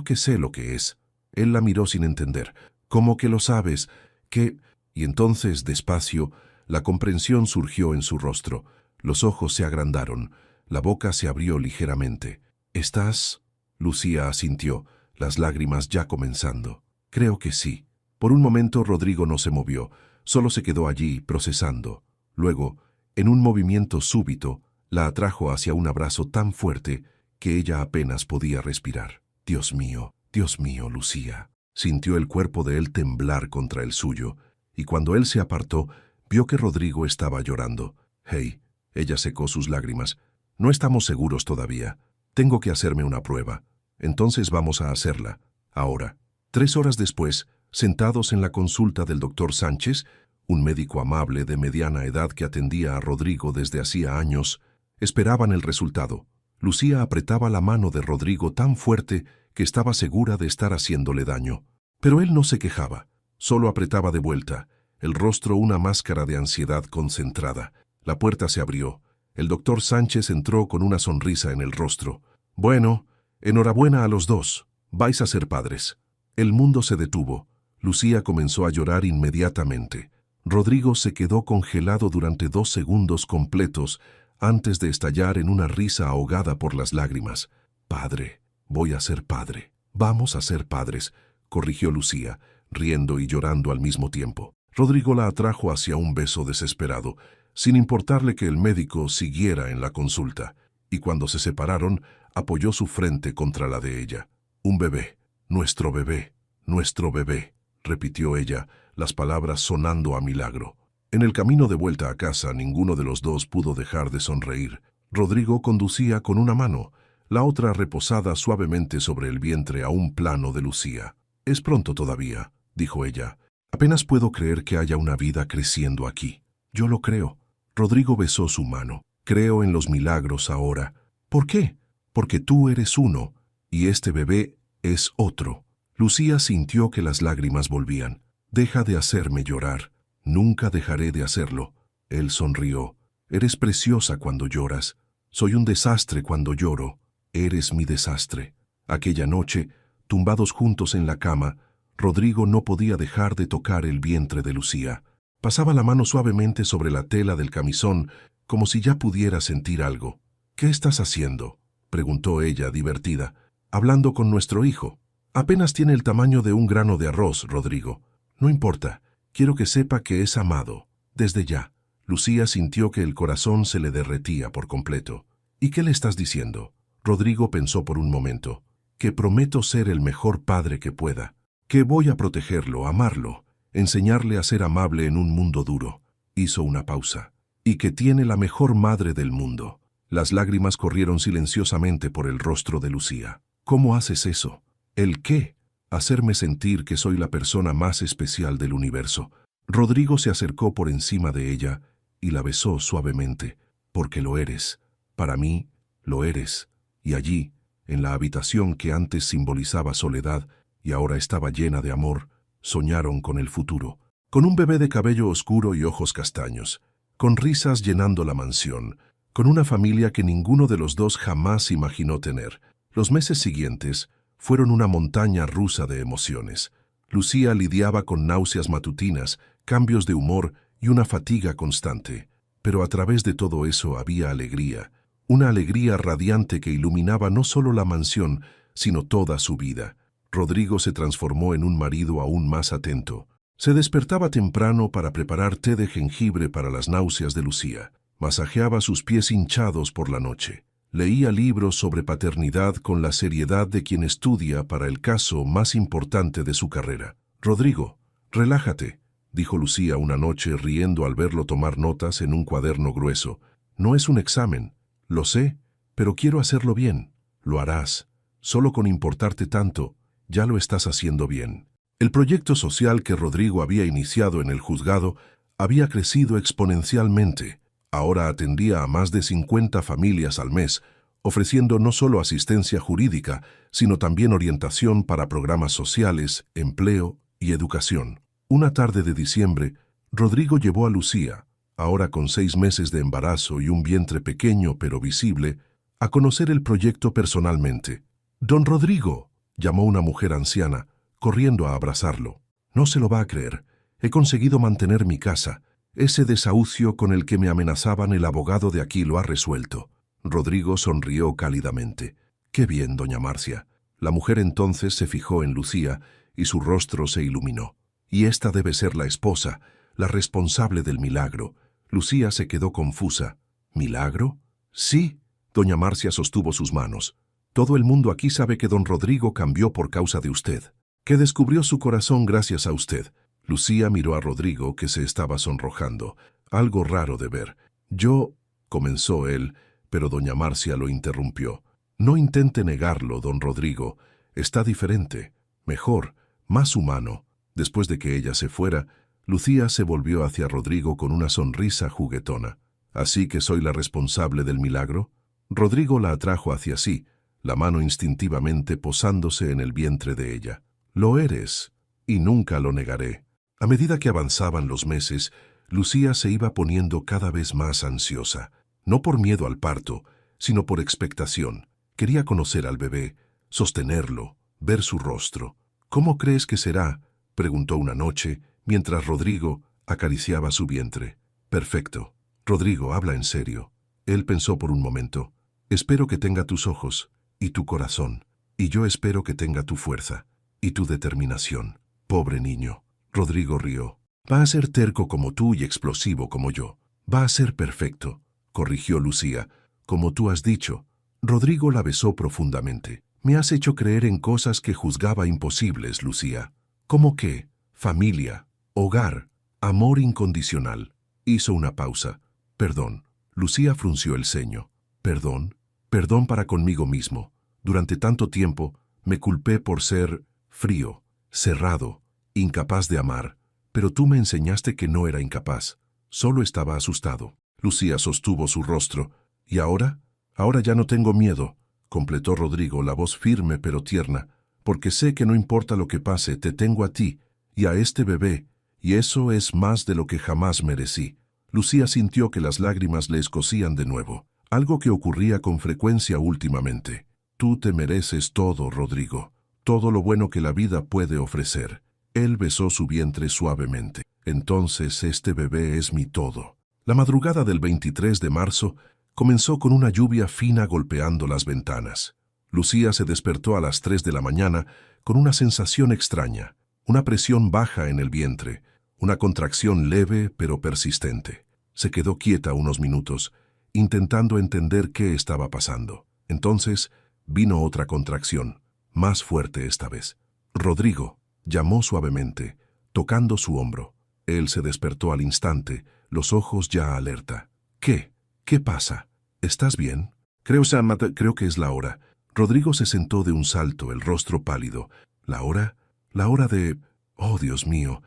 que sé lo que es». Él la miró sin entender. «¿Cómo que lo sabes? ¿Qué...?» Y entonces, despacio, la comprensión surgió en su rostro. Los ojos se agrandaron. La boca se abrió ligeramente. «¿Estás...?» Lucía asintió, las lágrimas ya comenzando. «Creo que sí». Por un momento Rodrigo no se movió, solo se quedó allí, procesando. Luego, en un movimiento súbito, la atrajo hacia un abrazo tan fuerte que ella apenas podía respirar. Dios mío, Lucía». Sintió el cuerpo de él temblar contra el suyo, y cuando él se apartó, vio que Rodrigo estaba llorando. «Hey», ella secó sus lágrimas, «no estamos seguros todavía. Tengo que hacerme una prueba. Entonces vamos a hacerla. Ahora». 3 horas después, sentados en la consulta del doctor Sánchez, un médico amable de mediana edad que atendía a Rodrigo desde hacía años, esperaban el resultado. Lucía apretaba la mano de Rodrigo tan fuerte que estaba segura de estar haciéndole daño. Pero él no se quejaba, solo apretaba de vuelta, el rostro una máscara de ansiedad concentrada. La puerta se abrió. El doctor Sánchez entró con una sonrisa en el rostro. «Bueno, enhorabuena a los dos. Vais a ser padres». El mundo se detuvo. Lucía comenzó a llorar inmediatamente. Rodrigo se quedó congelado durante 2 segundos completos antes de estallar en una risa ahogada por las lágrimas. «Padre, voy a ser padre. Vamos a ser padres», corrigió Lucía, riendo y llorando al mismo tiempo. Rodrigo la atrajo hacia un beso desesperado, sin importarle que el médico siguiera en la consulta, y cuando se separaron, apoyó su frente contra la de ella. «Un bebé, nuestro bebé, nuestro bebé», repitió ella, las palabras sonando a milagro. En el camino de vuelta a casa, ninguno de los dos pudo dejar de sonreír. Rodrigo conducía con una mano, la otra reposada suavemente sobre el vientre a un plano de Lucía. «Es pronto todavía», dijo ella. «Apenas puedo creer que haya una vida creciendo aquí». «Yo lo creo». Rodrigo besó su mano. «Creo en los milagros ahora». «¿Por qué?» «Porque tú eres uno, y este bebé es otro». Lucía sintió que las lágrimas volvían. «Deja de hacerme llorar». «Nunca dejaré de hacerlo». Él sonrió. «Eres preciosa cuando lloras. Soy un desastre cuando lloro. Eres mi desastre». Aquella noche, tumbados juntos en la cama, Rodrigo no podía dejar de tocar el vientre de Lucía. Pasaba la mano suavemente sobre la tela del camisón, como si ya pudiera sentir algo. «¿Qué estás haciendo?», preguntó ella, divertida. «Hablando con nuestro hijo. Apenas tiene el tamaño de un grano de arroz, Rodrigo. No importa. Quiero que sepa que es amado. Desde ya». Lucía sintió que el corazón se le derretía por completo. «¿Y qué le estás diciendo?». Rodrigo pensó por un momento. «Que prometo ser el mejor padre que pueda. Que voy a protegerlo, amarlo, enseñarle a ser amable en un mundo duro». Hizo una pausa. «Y que tiene la mejor madre del mundo». Las lágrimas corrieron silenciosamente por el rostro de Lucía. «¿Cómo haces eso?». «¿El qué?». «Hacerme sentir que soy la persona más especial del universo». Rodrigo se acercó por encima de ella y la besó suavemente. «Porque lo eres. Para mí, lo eres». Y allí, en la habitación que antes simbolizaba soledad y ahora estaba llena de amor, soñaron con el futuro. Con un bebé de cabello oscuro y ojos castaños, con risas llenando la mansión, con una familia que ninguno de los dos jamás imaginó tener. Los meses siguientes fueron una montaña rusa de emociones. Lucía lidiaba con náuseas matutinas, cambios de humor y una fatiga constante. Pero a través de todo eso había alegría, una alegría radiante que iluminaba no solo la mansión, sino toda su vida. Rodrigo se transformó en un marido aún más atento. Se despertaba temprano para preparar té de jengibre para las náuseas de Lucía. Masajeaba sus pies hinchados por la noche. Leía libros sobre paternidad con la seriedad de quien estudia para el caso más importante de su carrera. «Rodrigo, relájate», dijo Lucía una noche riendo al verlo tomar notas en un cuaderno grueso. «No es un examen. Lo sé, pero quiero hacerlo bien». «Lo harás. Solo con importarte tanto, ya lo estás haciendo bien». El proyecto social que Rodrigo había iniciado en el juzgado había crecido exponencialmente. Ahora atendía a más de 50 familias al mes, ofreciendo no solo asistencia jurídica, sino también orientación para programas sociales, empleo y educación. Una tarde de diciembre, Rodrigo llevó a Lucía, ahora con 6 meses de embarazo y un vientre pequeño pero visible, a conocer el proyecto personalmente. «Don Rodrigo», llamó una mujer anciana, corriendo a abrazarlo. «No se lo va a creer. He conseguido mantener mi casa. Ese desahucio con el que me amenazaban el abogado de aquí lo ha resuelto». Rodrigo sonrió cálidamente. «Qué bien, doña Marcia». La mujer entonces se fijó en Lucía y su rostro se iluminó. «Y esta debe ser la esposa, la responsable del milagro». Lucía se quedó confusa. «¿Milagro?». «Sí». Doña Marcia sostuvo sus manos. «Todo el mundo aquí sabe que don Rodrigo cambió por causa de usted, que descubrió su corazón gracias a usted». Lucía miró a Rodrigo, que se estaba sonrojando. Algo raro de ver. «Yo», comenzó él, pero doña Marcia lo interrumpió. «No intente negarlo, don Rodrigo. Está diferente, mejor, más humano». Después de que ella se fuera, Lucía se volvió hacia Rodrigo con una sonrisa juguetona. ¿Así que soy la responsable del milagro? Rodrigo la atrajo hacia sí, la mano instintivamente posándose en el vientre de ella. Lo eres, y nunca lo negaré. A medida que avanzaban los meses, Lucía se iba poniendo cada vez más ansiosa, no por miedo al parto, sino por expectación. Quería conocer al bebé, sostenerlo, ver su rostro. ¿Cómo crees que será?, preguntó una noche, mientras Rodrigo acariciaba su vientre. Perfecto. Rodrigo, habla en serio. Él pensó por un momento. Espero que tenga tus ojos, y tu corazón, y yo espero que tenga tu fuerza, y tu determinación. Pobre niño. Rodrigo rió. Va a ser terco como tú y explosivo como yo. Va a ser perfecto, corrigió Lucía, como tú has dicho. Rodrigo la besó profundamente. Me has hecho creer en cosas que juzgaba imposibles, Lucía. ¿Cómo qué? Familia, hogar, amor incondicional. Hizo una pausa. Perdón. Lucía frunció el ceño. Perdón. Perdón para conmigo mismo. Durante tanto tiempo me culpé por ser frío, cerrado, incapaz de amar. Pero tú me enseñaste que no era incapaz. Solo estaba asustado. Lucía sostuvo su rostro. ¿Y ahora? Ahora ya no tengo miedo, completó Rodrigo, la voz firme pero tierna, porque sé que no importa lo que pase, te tengo a ti y a este bebé, y eso es más de lo que jamás merecí. Lucía sintió que las lágrimas le escocían de nuevo, algo que ocurría con frecuencia últimamente. Tú te mereces todo, Rodrigo, todo lo bueno que la vida puede ofrecer. Él besó su vientre suavemente. Entonces este bebé es mi todo. La madrugada del 23 de marzo comenzó con una lluvia fina golpeando las ventanas. Lucía se despertó a las 3 de la mañana con una sensación extraña, una presión baja en el vientre, una contracción leve pero persistente. Se quedó quieta unos minutos, intentando entender qué estaba pasando. Entonces vino otra contracción, más fuerte esta vez. Rodrigo, llamó suavemente, tocando su hombro. Él se despertó al instante, los ojos ya alerta. ¿Qué? ¿Qué pasa? ¿Estás bien? Creo que es la hora. Rodrigo se sentó de un salto, el rostro pálido. ¿La hora? La hora de... Oh, Dios mío,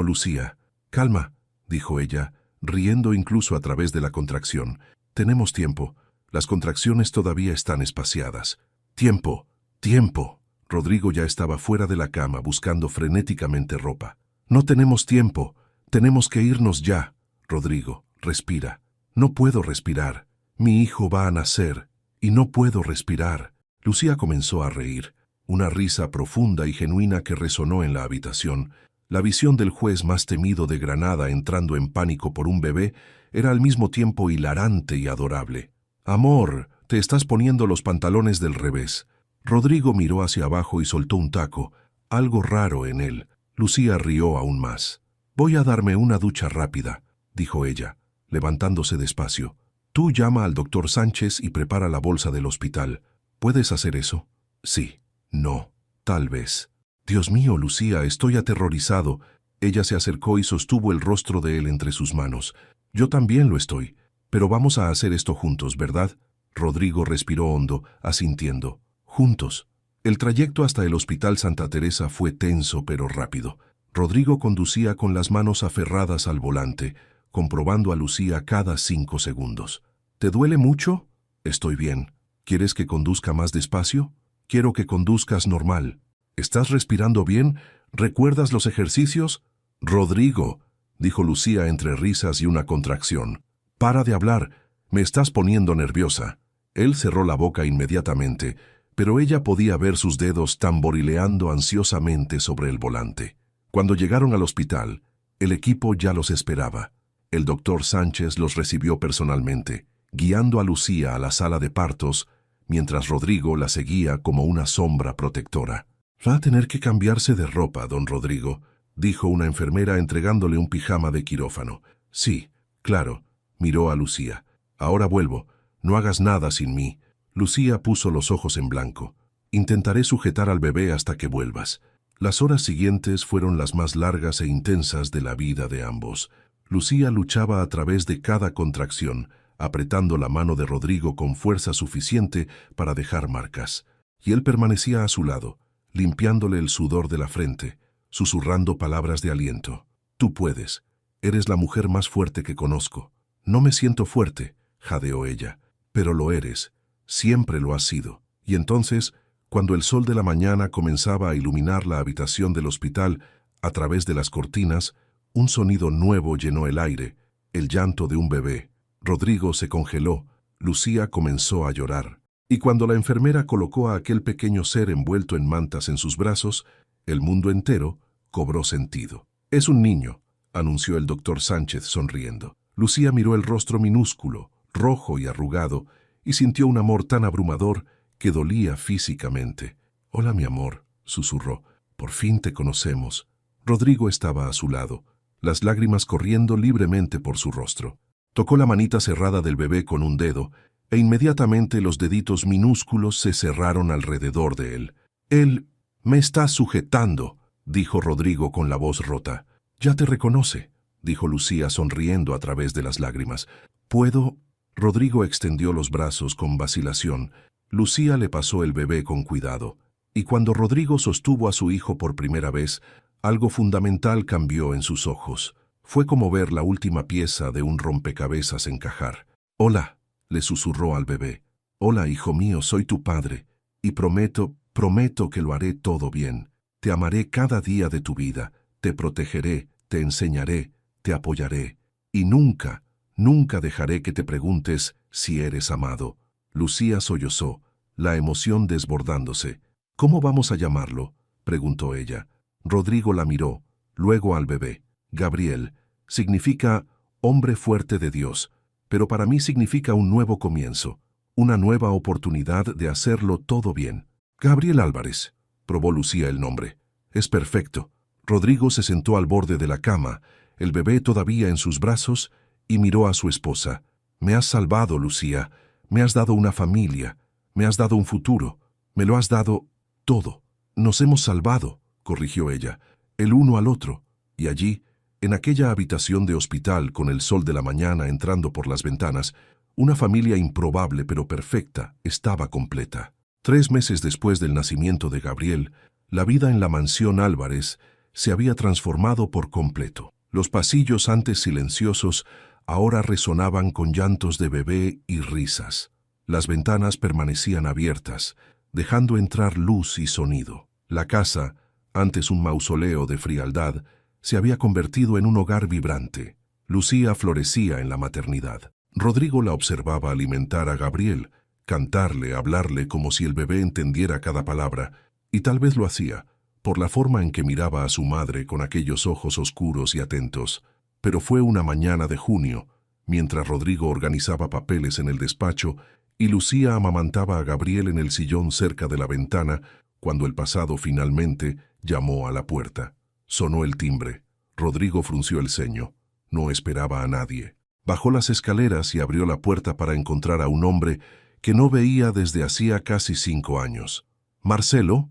Lucía. Calma, dijo ella, riendo incluso a través de la contracción. Tenemos tiempo. Las contracciones todavía están espaciadas. Tiempo, tiempo. Rodrigo ya estaba fuera de la cama buscando frenéticamente ropa. No tenemos tiempo. Tenemos que irnos ya. Rodrigo, respira. No puedo respirar. Mi hijo va a nacer y no puedo respirar. Lucía comenzó a reír, una risa profunda y genuina que resonó en la habitación. La visión del juez más temido de Granada entrando en pánico por un bebé era al mismo tiempo hilarante y adorable. Amor, te estás poniendo los pantalones del revés. Rodrigo miró hacia abajo y soltó un taco, algo raro en él. Lucía rió aún más. Voy a darme una ducha rápida, dijo ella, levantándose despacio. Tú llama al doctor Sánchez y prepara la bolsa del hospital. ¿Puedes hacer eso? Sí. No. Tal vez. Dios mío, Lucía, estoy aterrorizado. Ella se acercó y sostuvo el rostro de él entre sus manos. Yo también lo estoy. Pero vamos a hacer esto juntos, ¿verdad? Rodrigo respiró hondo, asintiendo. Juntos. El trayecto hasta el Hospital Santa Teresa fue tenso pero rápido. Rodrigo conducía con las manos aferradas al volante, comprobando a Lucía cada 5 segundos. ¿Te duele mucho? Estoy bien. ¿Quieres que conduzca más despacio? Quiero que conduzcas normal. ¿Estás respirando bien? ¿Recuerdas los ejercicios? Rodrigo, dijo Lucía entre risas y una contracción. Para de hablar. Me estás poniendo nerviosa. Él cerró la boca inmediatamente, pero ella podía ver sus dedos tamborileando ansiosamente sobre el volante. Cuando llegaron al hospital, el equipo ya los esperaba. El doctor Sánchez los recibió personalmente, guiando a Lucía a la sala de partos, mientras Rodrigo la seguía como una sombra protectora. Va a tener que cambiarse de ropa, don Rodrigo, dijo una enfermera entregándole un pijama de quirófano. Sí, claro, miró a Lucía. Ahora vuelvo. No hagas nada sin mí. Lucía puso los ojos en blanco. Intentaré sujetar al bebé hasta que vuelvas. Las horas siguientes fueron las más largas e intensas de la vida de ambos. Lucía luchaba a través de cada contracción, apretando la mano de Rodrigo con fuerza suficiente para dejar marcas. Y él permanecía a su lado, limpiándole el sudor de la frente, susurrando palabras de aliento. Tú puedes. Eres la mujer más fuerte que conozco. No me siento fuerte, jadeó ella. Pero lo eres. Siempre lo has sido. Y entonces, cuando el sol de la mañana comenzaba a iluminar la habitación del hospital a través de las cortinas, un sonido nuevo llenó el aire, el llanto de un bebé. Rodrigo se congeló. Lucía comenzó a llorar. Y cuando la enfermera colocó a aquel pequeño ser envuelto en mantas en sus brazos, el mundo entero cobró sentido. «Es un niño», anunció el doctor Sánchez sonriendo. Lucía miró el rostro minúsculo, rojo y arrugado, y sintió un amor tan abrumador que dolía físicamente. «Hola, mi amor», susurró. «Por fin te conocemos». Rodrigo estaba a su lado, las lágrimas corriendo libremente por su rostro. Tocó la manita cerrada del bebé con un dedo, e inmediatamente los deditos minúsculos se cerraron alrededor de él. «Él me está sujetando», dijo Rodrigo con la voz rota. «Ya te reconoce», dijo Lucía sonriendo a través de las lágrimas. «¿Puedo?» Rodrigo extendió los brazos con vacilación. Lucía le pasó el bebé con cuidado. Y cuando Rodrigo sostuvo a su hijo por primera vez, algo fundamental cambió en sus ojos. Fue como ver la última pieza de un rompecabezas encajar. «Hola», le susurró al bebé. «Hola, hijo mío, soy tu padre. Y prometo que lo haré todo bien. Te amaré cada día de tu vida. Te protegeré, te enseñaré, te apoyaré. Y nunca, nunca dejaré que te preguntes si eres amado». Lucía sollozó, la emoción desbordándose. «¿Cómo vamos a llamarlo?», preguntó ella. Rodrigo la miró, luego al bebé. «Gabriel. Significa hombre fuerte de Dios, pero para mí significa un nuevo comienzo, una nueva oportunidad de hacerlo todo bien». «Gabriel Álvarez», probó Lucía el nombre. «Es perfecto». Rodrigo se sentó al borde de la cama, el bebé todavía en sus brazos, y miró a su esposa. «Me has salvado, Lucía. Me has dado una familia. Me has dado un futuro. Me lo has dado todo. Nos hemos salvado», corrigió ella, «el uno al otro». Y allí, en aquella habitación de hospital con el sol de la mañana entrando por las ventanas, una familia improbable pero perfecta estaba completa. 3 meses después del nacimiento de Gabriel, la vida en la mansión Álvarez se había transformado por completo. Los pasillos antes silenciosos ahora resonaban con llantos de bebé y risas. Las ventanas permanecían abiertas, dejando entrar luz y sonido. La casa, antes un mausoleo de frialdad, se había convertido en un hogar vibrante. Lucía florecía en la maternidad. Rodrigo la observaba alimentar a Gabriel, cantarle, hablarle como si el bebé entendiera cada palabra, y tal vez lo hacía, por la forma en que miraba a su madre con aquellos ojos oscuros y atentos. Pero fue una mañana de junio, mientras Rodrigo organizaba papeles en el despacho y Lucía amamantaba a Gabriel en el sillón cerca de la ventana, cuando el pasado finalmente llamó a la puerta. Sonó el timbre. Rodrigo frunció el ceño. No esperaba a nadie. Bajó las escaleras y abrió la puerta para encontrar a un hombre que no veía desde hacía casi 5 años. Marcelo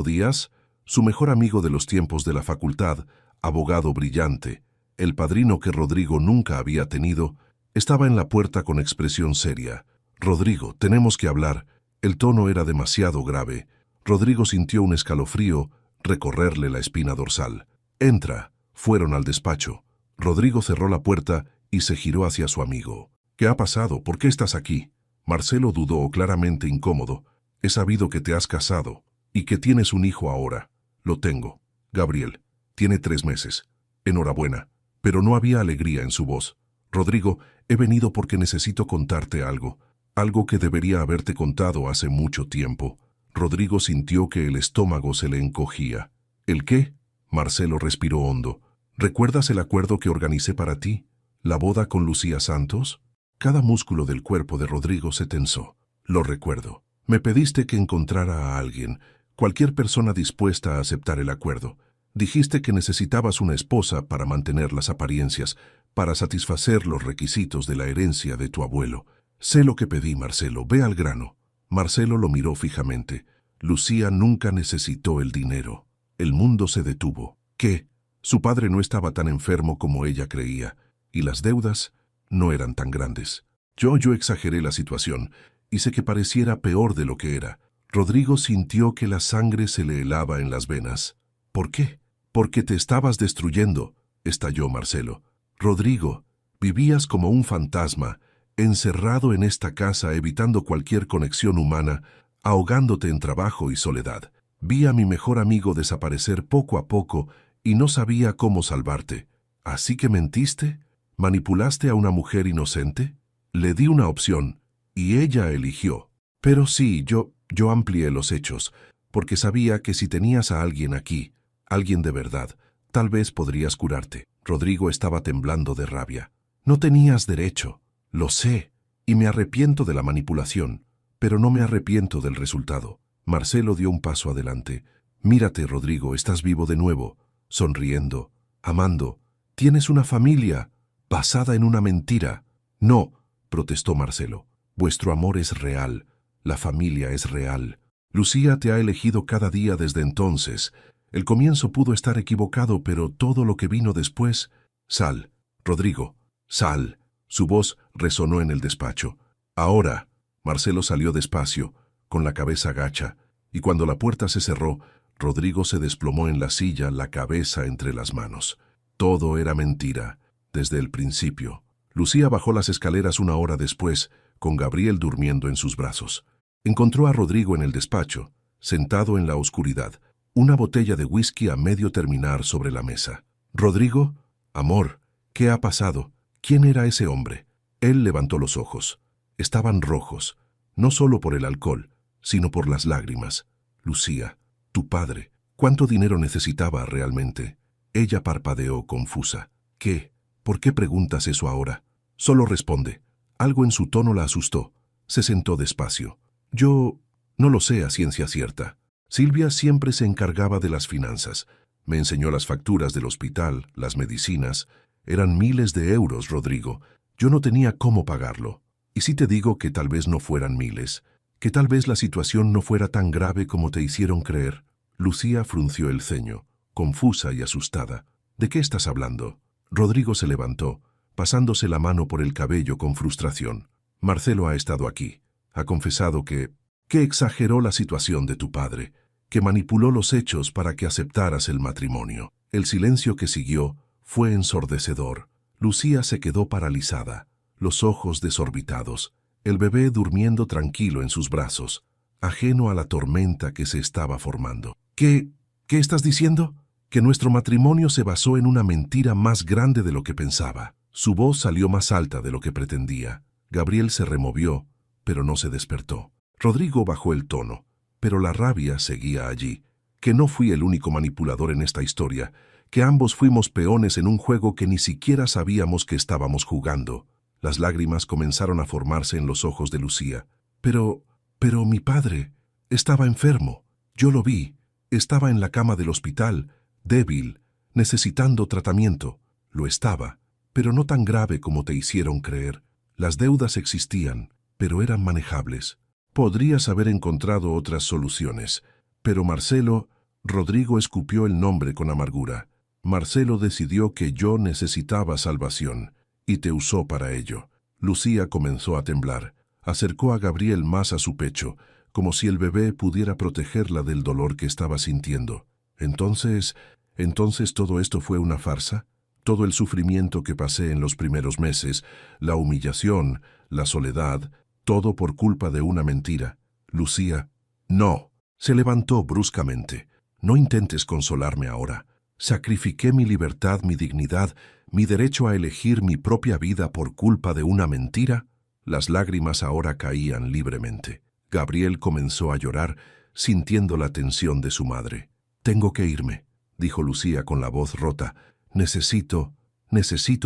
Díaz, su mejor amigo de los tiempos de la facultad, abogado brillante, el padrino que Rodrigo nunca había tenido, estaba en la puerta con expresión seria. «Rodrigo, tenemos que hablar». El tono era demasiado grave. Rodrigo sintió un escalofrío recorrerle la espina dorsal. «Entra». Fueron al despacho. Rodrigo cerró la puerta y se giró hacia su amigo. «¿Qué ha pasado? ¿Por qué estás aquí?» Marcelo dudó, claramente incómodo. «He sabido que te has casado y que tienes un hijo ahora». «Lo tengo. Gabriel. Tiene 3 meses. Enhorabuena». Pero no había alegría en su voz. «Rodrigo, he venido porque necesito contarte algo. Algo que debería haberte contado hace mucho tiempo». Rodrigo sintió que el estómago se le encogía. «¿El qué?». Marcelo respiró hondo. «¿Recuerdas el acuerdo que organicé para ti? ¿La boda con Lucía Santos?». Cada músculo del cuerpo de Rodrigo se tensó. «Lo recuerdo. Me pediste que encontrara a alguien, cualquier persona dispuesta a aceptar el acuerdo. Dijiste que necesitabas una esposa para mantener las apariencias, para satisfacer los requisitos de la herencia de tu abuelo. Sé lo que pedí, Marcelo. Ve al grano». Marcelo lo miró fijamente. Lucía nunca necesitó el dinero. El mundo se detuvo. ¿Qué? Su padre no estaba tan enfermo como ella creía, y las deudas no eran tan grandes. Yo exageré la situación, hice que pareciera peor de lo que era. Rodrigo sintió que la sangre se le helaba en las venas. «¿Por qué?». «Porque te estabas destruyendo. estalló Marcelo. Rodrigo, vivías como un fantasma, encerrado en esta casa evitando cualquier conexión humana, ahogándote en trabajo y soledad. Vi a mi mejor amigo desaparecer poco a poco y no sabía cómo salvarte. ¿Así que mentiste? ¿Manipulaste a una mujer inocente? Le di una opción y ella eligió. Pero sí, yo amplié los hechos, porque sabía que si tenías a alguien aquí, alguien de verdad, tal vez podrías curarte. Rodrigo estaba temblando de rabia. No tenías derecho. Lo sé, y me arrepiento de la manipulación, pero no me arrepiento del resultado. Marcelo dio un paso adelante. Mírate, Rodrigo, estás vivo de nuevo, sonriendo, amando. Tienes una familia, basada en una mentira. No, protestó Marcelo. Vuestro amor es real, la familia es real. Lucía te ha elegido cada día desde entonces. El comienzo pudo estar equivocado, pero todo lo que vino después... Sal, Rodrigo, sal. Su voz resonó en el despacho. Ahora, Marcelo salió despacio, con la cabeza gacha, y cuando la puerta se cerró, Rodrigo se desplomó en la silla, la cabeza entre las manos. Todo era mentira, desde el principio. Lucía bajó las escaleras una hora después, con Gabriel durmiendo en sus brazos. Encontró a Rodrigo en el despacho, sentado en la oscuridad, una botella de whisky a medio terminar sobre la mesa. «Rodrigo, amor, ¿qué ha pasado? ¿Quién era ese hombre?» Él levantó los ojos. Estaban rojos, no solo por el alcohol, sino por las lágrimas. «Lucía, tu padre, ¿cuánto dinero necesitaba realmente?» Ella parpadeó confusa. «¿Qué? ¿Por qué preguntas eso ahora?» «Solo responde». Algo en su tono la asustó. Se sentó despacio. «Yo no lo sé a ciencia cierta. Silvia siempre se encargaba de las finanzas. Me enseñó las facturas del hospital, las medicinas. Eran miles de euros, Rodrigo. Yo no tenía cómo pagarlo. Y si te digo que tal vez no fueran miles, que tal vez la situación no fuera tan grave como te hicieron creer». Lucía frunció el ceño, confusa y asustada. «¿De qué estás hablando?» Rodrigo se levantó, pasándose la mano por el cabello con frustración. «Marcelo ha estado aquí. Ha confesado que exageró la situación de tu padre, que manipuló los hechos para que aceptaras el matrimonio». El silencio que siguió fue ensordecedor. Lucía se quedó paralizada, los ojos desorbitados, el bebé durmiendo tranquilo en sus brazos, ajeno a la tormenta que se estaba formando. ¿Qué estás diciendo? Que nuestro matrimonio se basó en una mentira más grande de lo que pensaba. Su voz salió más alta de lo que pretendía. Gabriel se removió, pero no se despertó. Rodrigo bajó el tono, pero la rabia seguía allí. Que no fui el único manipulador en esta historia, que ambos fuimos peones en un juego que ni siquiera sabíamos que estábamos jugando. Las lágrimas comenzaron a formarse en los ojos de Lucía. Pero mi padre estaba enfermo. Yo lo vi. Estaba en la cama del hospital, débil, necesitando tratamiento. Lo estaba, pero no tan grave como te hicieron creer. Las deudas existían, pero eran manejables. Podrías haber encontrado otras soluciones, pero Marcelo... Rodrigo escupió el nombre con amargura. Marcelo decidió que yo necesitaba salvación, y te usó para ello. Lucía comenzó a temblar. Acercó a Gabriel más a su pecho, como si el bebé pudiera protegerla del dolor que estaba sintiendo. Entonces todo esto fue una farsa. Todo el sufrimiento que pasé en los primeros meses, la humillación, la soledad, todo por culpa de una mentira. Lucía, no. Se levantó bruscamente. No intentes consolarme ahora. Sacrifiqué mi libertad, mi dignidad, mi derecho a elegir mi propia vida por culpa de una mentira. Las lágrimas ahora caían libremente. Gabriel comenzó a llorar, sintiendo la tensión de su madre. «Tengo que irme», dijo Lucía con la voz rota. Necesito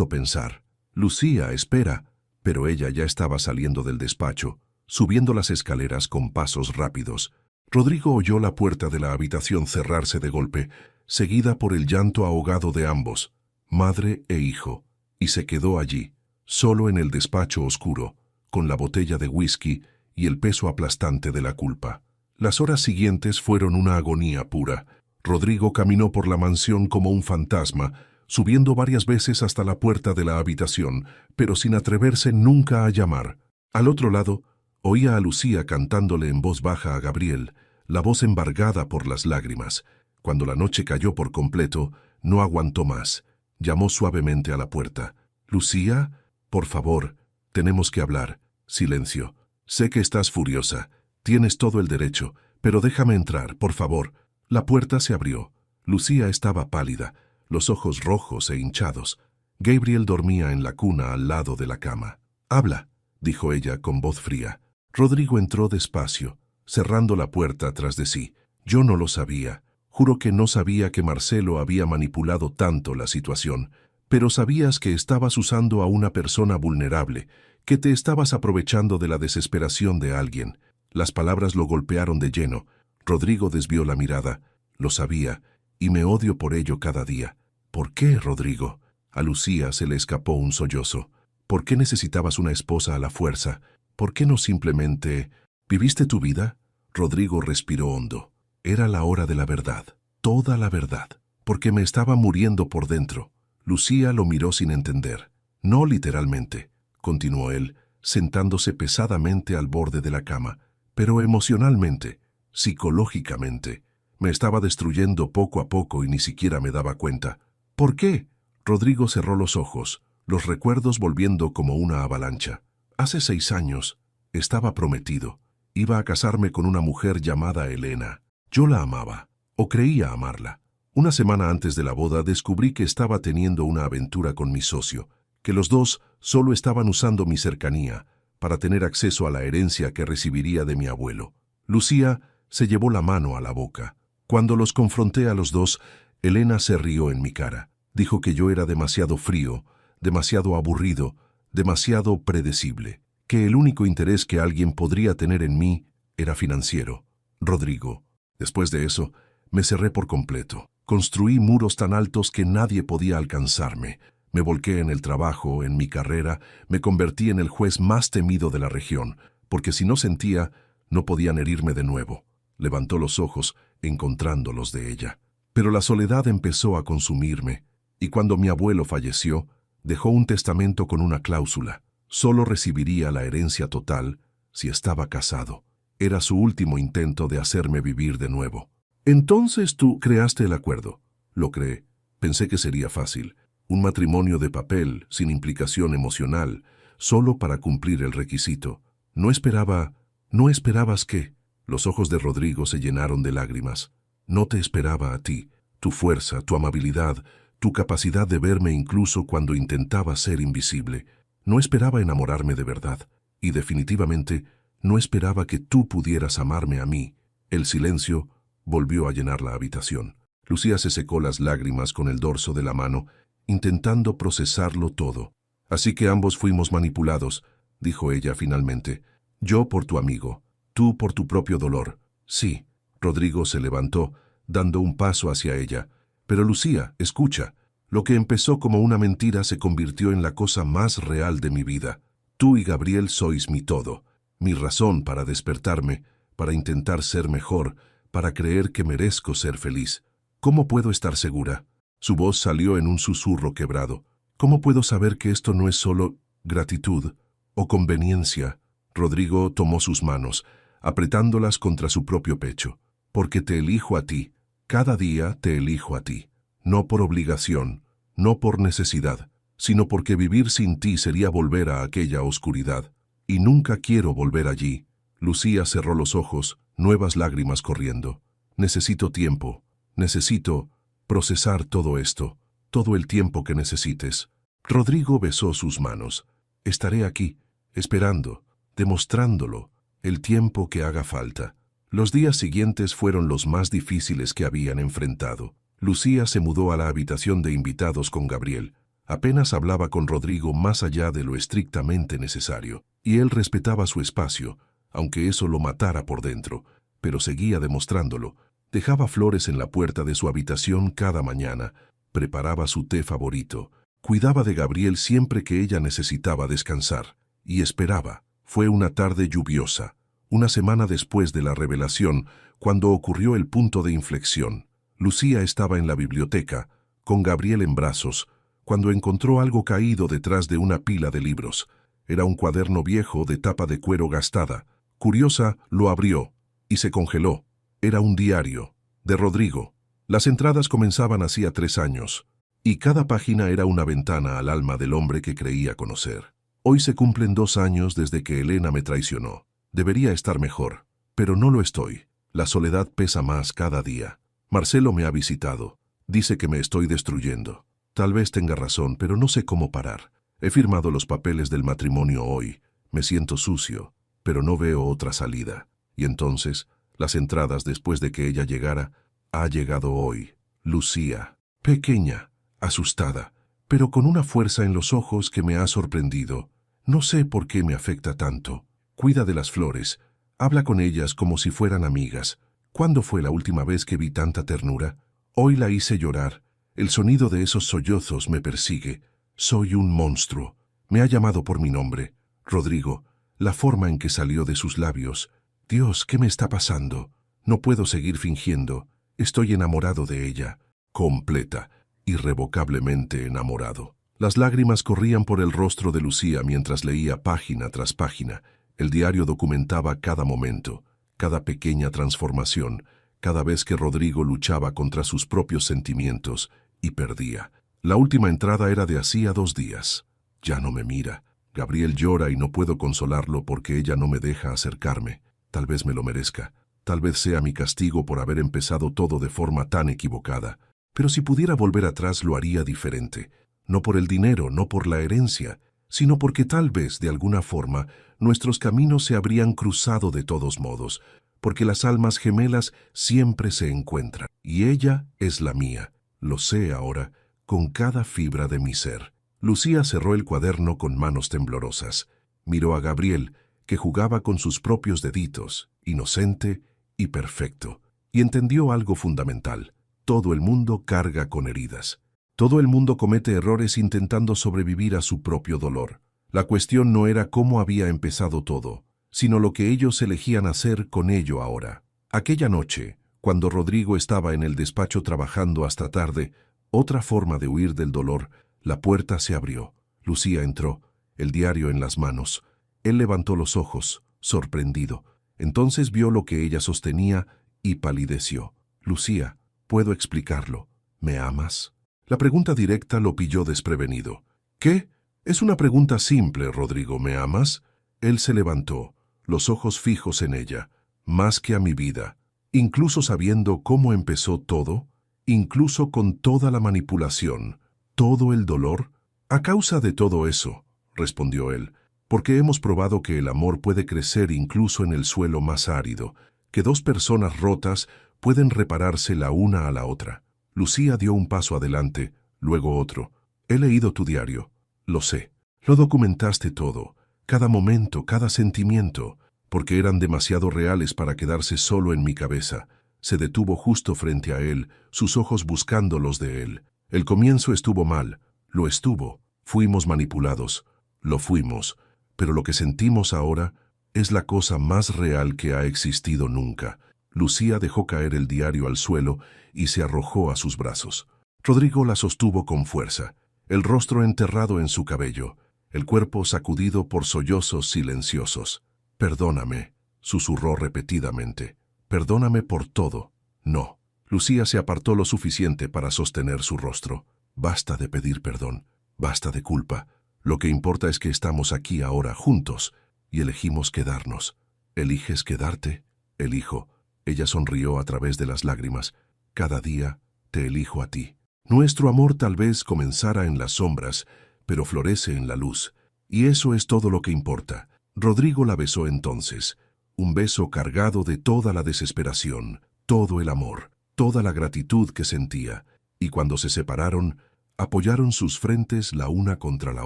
pensar». «Lucía, espera». Pero ella ya estaba saliendo del despacho, subiendo las escaleras con pasos rápidos. Rodrigo oyó la puerta de la habitación cerrarse de golpe, seguida por el llanto ahogado de ambos, madre e hijo, y se quedó allí, solo en el despacho oscuro, con la botella de whisky y el peso aplastante de la culpa. Las horas siguientes fueron una agonía pura. Rodrigo caminó por la mansión como un fantasma, subiendo varias veces hasta la puerta de la habitación, pero sin atreverse nunca a llamar. Al otro lado, oía a Lucía cantándole en voz baja a Gabriel, la voz embargada por las lágrimas. Cuando la noche cayó por completo, no aguantó más. Llamó suavemente a la puerta. «Lucía, por favor, tenemos que hablar». Silencio. «Sé que estás furiosa. Tienes todo el derecho, pero déjame entrar, por favor». La puerta se abrió. Lucía estaba pálida, los ojos rojos e hinchados. Gabriel dormía en la cuna al lado de la cama. «Habla», dijo ella con voz fría. Rodrigo entró despacio, cerrando la puerta tras de sí. «Yo no lo sabía. Juro que no sabía que Marcelo había manipulado tanto la situación. Pero sabías que estabas usando a una persona vulnerable, que te estabas aprovechando de la desesperación de alguien». Las palabras lo golpearon de lleno. Rodrigo desvió la mirada. «Lo sabía, y me odio por ello cada día». «¿Por qué, Rodrigo?» A Lucía se le escapó un sollozo. «¿Por qué necesitabas una esposa a la fuerza? ¿Por qué no simplemente viviste tu vida?» Rodrigo respiró hondo. Era la hora de la verdad, toda la verdad, porque me estaba muriendo por dentro. Lucía lo miró sin entender. «No literalmente», continuó él, sentándose pesadamente al borde de la cama, «pero emocionalmente, psicológicamente. Me estaba destruyendo poco a poco y ni siquiera me daba cuenta». «¿Por qué?» Rodrigo cerró los ojos, los recuerdos volviendo como una avalancha. «Hace 6 años, estaba prometido. Iba a casarme con una mujer llamada Elena. Yo la amaba, o creía amarla. Una semana antes de la boda descubrí que estaba teniendo una aventura con mi socio, que los dos solo estaban usando mi cercanía para tener acceso a la herencia que recibiría de mi abuelo». Lucía se llevó la mano a la boca. Cuando los confronté a los dos, Elena se rió en mi cara. Dijo que yo era demasiado frío, demasiado aburrido, demasiado predecible, que el único interés que alguien podría tener en mí era financiero. Rodrigo. Después de eso, me cerré por completo. Construí muros tan altos que nadie podía alcanzarme. Me volqué en el trabajo, en mi carrera, me convertí en el juez más temido de la región, porque si no sentía, no podían herirme de nuevo. Levantó los ojos, encontrando los de ella. Pero la soledad empezó a consumirme, y cuando mi abuelo falleció, dejó un testamento con una cláusula. Solo recibiría la herencia total si estaba casado. Era su último intento de hacerme vivir de nuevo. «Entonces tú creaste el acuerdo». «Lo creé. Pensé que sería fácil. Un matrimonio de papel, sin implicación emocional, solo para cumplir el requisito. No esperabas que...». Los ojos de Rodrigo se llenaron de lágrimas. «No te esperaba a ti. Tu fuerza, tu amabilidad, tu capacidad de verme incluso cuando intentaba ser invisible. No esperaba enamorarme de verdad. Y definitivamente no esperaba que tú pudieras amarme a mí». El silencio volvió a llenar la habitación. Lucía se secó las lágrimas con el dorso de la mano, intentando procesarlo todo. «Así que ambos fuimos manipulados», dijo ella finalmente. «Yo por tu amigo, tú por tu propio dolor». «Sí». Rodrigo se levantó, dando un paso hacia ella. «Pero Lucía, escucha. Lo que empezó como una mentira se convirtió en la cosa más real de mi vida. Tú y Gabriel sois mi todo, mi razón para despertarme, para intentar ser mejor, para creer que merezco ser feliz. ¿Cómo puedo estar segura?» Su voz salió en un susurro quebrado. «¿Cómo puedo saber que esto no es solo gratitud o conveniencia?» Rodrigo tomó sus manos, apretándolas contra su propio pecho. «Porque te elijo a ti. Cada día te elijo a ti. No por obligación, no por necesidad, sino porque vivir sin ti sería volver a aquella oscuridad. Y nunca quiero volver allí». Lucía cerró los ojos, nuevas lágrimas corriendo. «Necesito tiempo. Necesito procesar todo esto, todo el tiempo que necesites». Rodrigo besó sus manos. «Estaré aquí, esperando, demostrándolo, el tiempo que haga falta». Los días siguientes fueron los más difíciles que habían enfrentado. Lucía se mudó a la habitación de invitados con Gabriel. Apenas hablaba con Rodrigo más allá de lo estrictamente necesario, y él respetaba su espacio, aunque eso lo matara por dentro, pero seguía demostrándolo. Dejaba flores en la puerta de su habitación cada mañana, preparaba su té favorito, cuidaba de Gabriel siempre que ella necesitaba descansar, y esperaba. Fue una tarde lluviosa, una semana después de la revelación, cuando ocurrió el punto de inflexión. Lucía estaba en la biblioteca, con Gabriel en brazos, cuando encontró algo caído detrás de una pila de libros. Era un cuaderno viejo de tapa de cuero gastada. Curiosa, lo abrió y se congeló. Era un diario, de Rodrigo. Las entradas comenzaban hacía 3 años. y cada página era una ventana al alma del hombre que creía conocer. Hoy se cumplen 2 años desde que Elena me traicionó. Debería estar mejor, pero no lo estoy. La soledad pesa más cada día. Marcelo me ha visitado. Dice que me estoy destruyendo. Tal vez tenga razón, pero no sé cómo parar. He firmado los papeles del matrimonio hoy. Me siento sucio, pero no veo otra salida. Y entonces, las entradas después de que ella llegara, ha llegado hoy. Lucía, pequeña, asustada, pero con una fuerza en los ojos que me ha sorprendido. No sé por qué me afecta tanto. Cuida de las flores. Habla con ellas como si fueran amigas. ¿Cuándo fue la última vez que vi tanta ternura? Hoy la hice llorar. El sonido de esos sollozos me persigue. Soy un monstruo. Me ha llamado por mi nombre. Rodrigo, la forma en que salió de sus labios. Dios, ¿qué me está pasando? No puedo seguir fingiendo. Estoy enamorado de ella. Completa, irrevocablemente enamorado. Las lágrimas corrían por el rostro de Lucía mientras leía página tras página. El diario documentaba cada momento, cada pequeña transformación, cada vez que Rodrigo luchaba contra sus propios sentimientos y perdía. La última entrada era de hacía 2 días. Ya no me mira. Gabriel llora y no puedo consolarlo porque ella no me deja acercarme. Tal vez me lo merezca. Tal vez sea mi castigo por haber empezado todo de forma tan equivocada. Pero si pudiera volver atrás lo haría diferente. No por el dinero, no por la herencia, sino porque tal vez, de alguna forma, nuestros caminos se habrían cruzado de todos modos, porque las almas gemelas siempre se encuentran. Y ella es la mía. Lo sé ahora, con cada fibra de mi ser. Lucía cerró el cuaderno con manos temblorosas. Miró a Gabriel, que jugaba con sus propios deditos, inocente y perfecto, y entendió algo fundamental. Todo el mundo carga con heridas. Todo el mundo comete errores intentando sobrevivir a su propio dolor. La cuestión no era cómo había empezado todo, sino lo que ellos elegían hacer con ello ahora. Aquella noche, cuando Rodrigo estaba en el despacho trabajando hasta tarde, otra forma de huir del dolor, la puerta se abrió. Lucía entró, el diario en las manos. Él levantó los ojos, sorprendido. Entonces vio lo que ella sostenía y palideció. Lucía, puedo explicarlo. ¿Me amas? La pregunta directa lo pilló desprevenido. ¿Qué? Es una pregunta simple, Rodrigo. ¿Me amas? Él se levantó, los ojos fijos en ella. Más que a mi vida. Incluso sabiendo cómo empezó todo, incluso con toda la manipulación, todo el dolor. A causa de todo eso, respondió él, porque hemos probado que el amor puede crecer incluso en el suelo más árido, que 2 personas rotas pueden repararse la una a la otra. Lucía dio un paso adelante, luego otro. He leído tu diario. Lo sé. Lo documentaste todo, cada momento, cada sentimiento, porque eran demasiado reales para quedarse solo en mi cabeza. Se detuvo justo frente a él, sus ojos buscando los de él. El comienzo estuvo mal, lo estuvo. Fuimos manipulados, lo fuimos. Pero lo que sentimos ahora es la cosa más real que ha existido nunca. Lucía dejó caer el diario al suelo y se arrojó a sus brazos. Rodrigo la sostuvo con fuerza, el rostro enterrado en su cabello, el cuerpo sacudido por sollozos silenciosos. «Perdóname», susurró repetidamente. «Perdóname por todo». «No». Lucía se apartó lo suficiente para sostener su rostro. «Basta de pedir perdón, basta de culpa. Lo que importa es que estamos aquí ahora juntos y elegimos quedarnos». «¿Eliges quedarte?» «Elijo». Ella sonrió a través de las lágrimas. «Cada día te elijo a ti». Nuestro amor tal vez comenzara en las sombras, pero florece en la luz, y eso es todo lo que importa. Rodrigo la besó entonces, un beso cargado de toda la desesperación, todo el amor, toda la gratitud que sentía, y cuando se separaron, apoyaron sus frentes la una contra la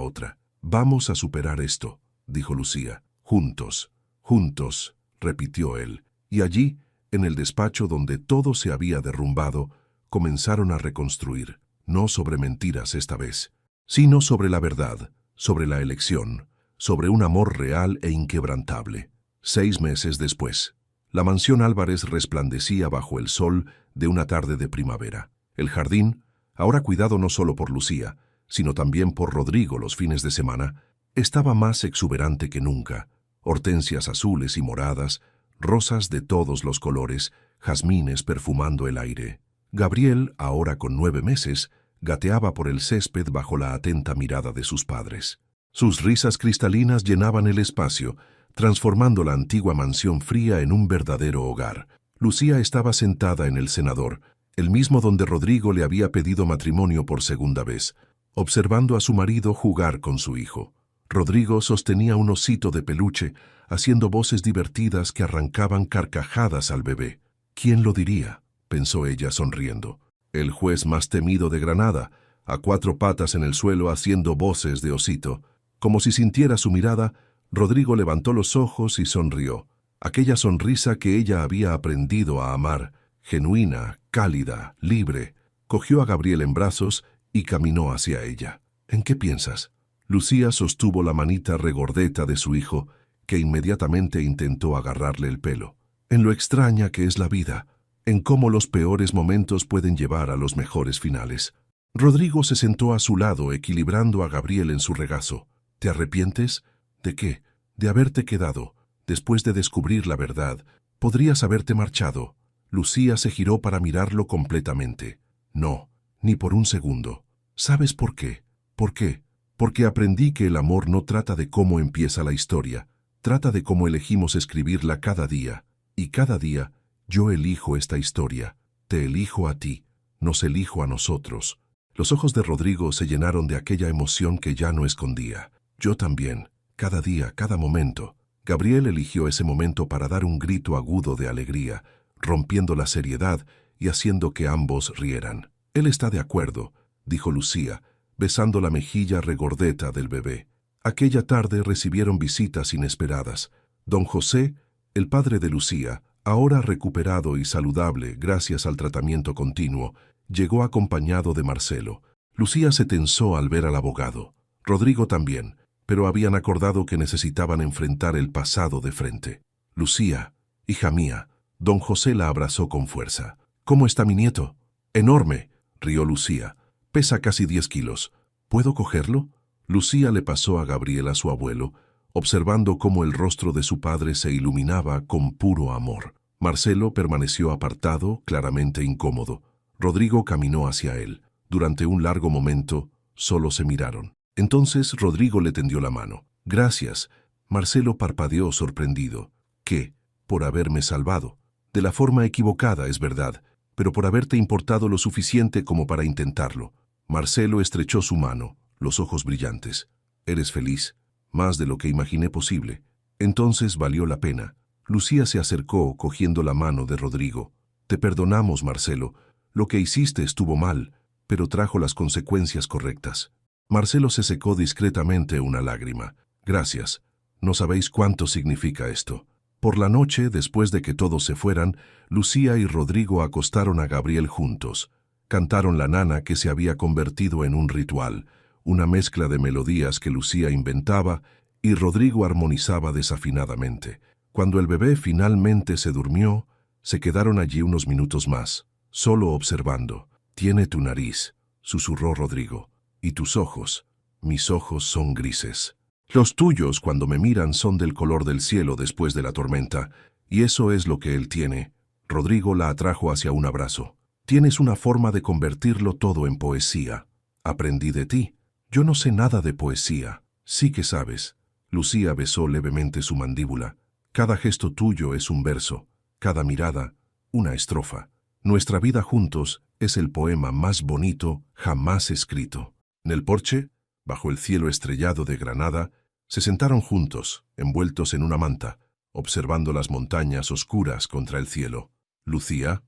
otra. «Vamos a superar esto», dijo Lucía. «Juntos, juntos», repitió él, y allí, en el despacho donde todo se había derrumbado, comenzaron a reconstruir, no sobre mentiras esta vez, sino sobre la verdad, sobre la elección, sobre un amor real e inquebrantable. 6 meses después, la mansión Álvarez resplandecía bajo el sol de una tarde de primavera. El jardín, ahora cuidado no solo por Lucía, sino también por Rodrigo los fines de semana, estaba más exuberante que nunca. Hortensias azules y moradas, rosas de todos los colores, jazmines perfumando el aire. Gabriel, ahora con 9 meses, gateaba por el césped bajo la atenta mirada de sus padres. Sus risas cristalinas llenaban el espacio, transformando la antigua mansión fría en un verdadero hogar. Lucía estaba sentada en el cenador, el mismo donde Rodrigo le había pedido matrimonio por segunda vez, observando a su marido jugar con su hijo. Rodrigo sostenía un osito de peluche, haciendo voces divertidas que arrancaban carcajadas al bebé. ¿Quién lo diría?, pensó ella sonriendo. El juez más temido de Granada, a cuatro patas en el suelo haciendo voces de osito. Como si sintiera su mirada, Rodrigo levantó los ojos y sonrió. Aquella sonrisa que ella había aprendido a amar, genuina, cálida, libre. Cogió a Gabriel en brazos y caminó hacia ella. ¿En qué piensas? Lucía sostuvo la manita regordeta de su hijo, que inmediatamente intentó agarrarle el pelo. En lo extraña que es la vida, en cómo los peores momentos pueden llevar a los mejores finales. Rodrigo se sentó a su lado, equilibrando a Gabriel en su regazo. ¿Te arrepientes? ¿De qué? De haberte quedado. Después de descubrir la verdad, podrías haberte marchado. Lucía se giró para mirarlo completamente. No, ni por un segundo. ¿Sabes por qué? ¿Por qué? Porque aprendí que el amor no trata de cómo empieza la historia, trata de cómo elegimos escribirla cada día. Y cada día, yo elijo esta historia. Te elijo a ti, nos elijo a nosotros. Los ojos de Rodrigo se llenaron de aquella emoción que ya no escondía. Yo también, cada día, cada momento. Gabriel eligió ese momento para dar un grito agudo de alegría, rompiendo la seriedad y haciendo que ambos rieran. Él está de acuerdo, dijo Lucía, besando la mejilla regordeta del bebé. Aquella tarde recibieron visitas inesperadas. Don José, el padre de Lucía, ahora recuperado y saludable gracias al tratamiento continuo, llegó acompañado de Marcelo. Lucía se tensó al ver al abogado. Rodrigo también, pero habían acordado que necesitaban enfrentar el pasado de frente. Lucía, hija mía, don José la abrazó con fuerza. ¿Cómo está mi nieto? Enorme, rió Lucía. Pesa casi 10 kilos. ¿Puedo cogerlo? Lucía le pasó a Gabriel a su abuelo, observando cómo el rostro de su padre se iluminaba con puro amor. Marcelo permaneció apartado, claramente incómodo. Rodrigo caminó hacia él. Durante un largo momento, solo se miraron. Entonces Rodrigo le tendió la mano. Gracias. Marcelo parpadeó sorprendido. ¿Qué? Por haberme salvado. De la forma equivocada, es verdad, pero por haberte importado lo suficiente como para intentarlo. Marcelo estrechó su mano, los ojos brillantes. Eres feliz, más de lo que imaginé posible. Entonces valió la pena. Lucía se acercó, cogiendo la mano de Rodrigo. Te perdonamos, Marcelo. Lo que hiciste estuvo mal, pero trajo las consecuencias correctas. Marcelo se secó discretamente una lágrima. Gracias. No sabéis cuánto significa esto. Por la noche, después de que todos se fueran, Lucía y Rodrigo acostaron a Gabriel juntos. Cantaron la nana, que se había convertido en un ritual, una mezcla de melodías que Lucía inventaba y Rodrigo armonizaba desafinadamente. Cuando el bebé finalmente se durmió, se quedaron allí unos minutos más, solo observando. Tiene tu nariz, susurró Rodrigo, y tus ojos. Mis ojos son grises. Los tuyos, cuando me miran, son del color del cielo después de la tormenta, y eso es lo que él tiene. Rodrigo la atrajo hacia un abrazo. Tienes una forma de convertirlo todo en poesía. Aprendí de ti. Yo no sé nada de poesía. Sí que sabes. Lucía besó levemente su mandíbula. Cada gesto tuyo es un verso, cada mirada, una estrofa. Nuestra vida juntos es el poema más bonito jamás escrito. En el porche, bajo el cielo estrellado de Granada, se sentaron juntos, envueltos en una manta, observando las montañas oscuras contra el cielo. Lucía,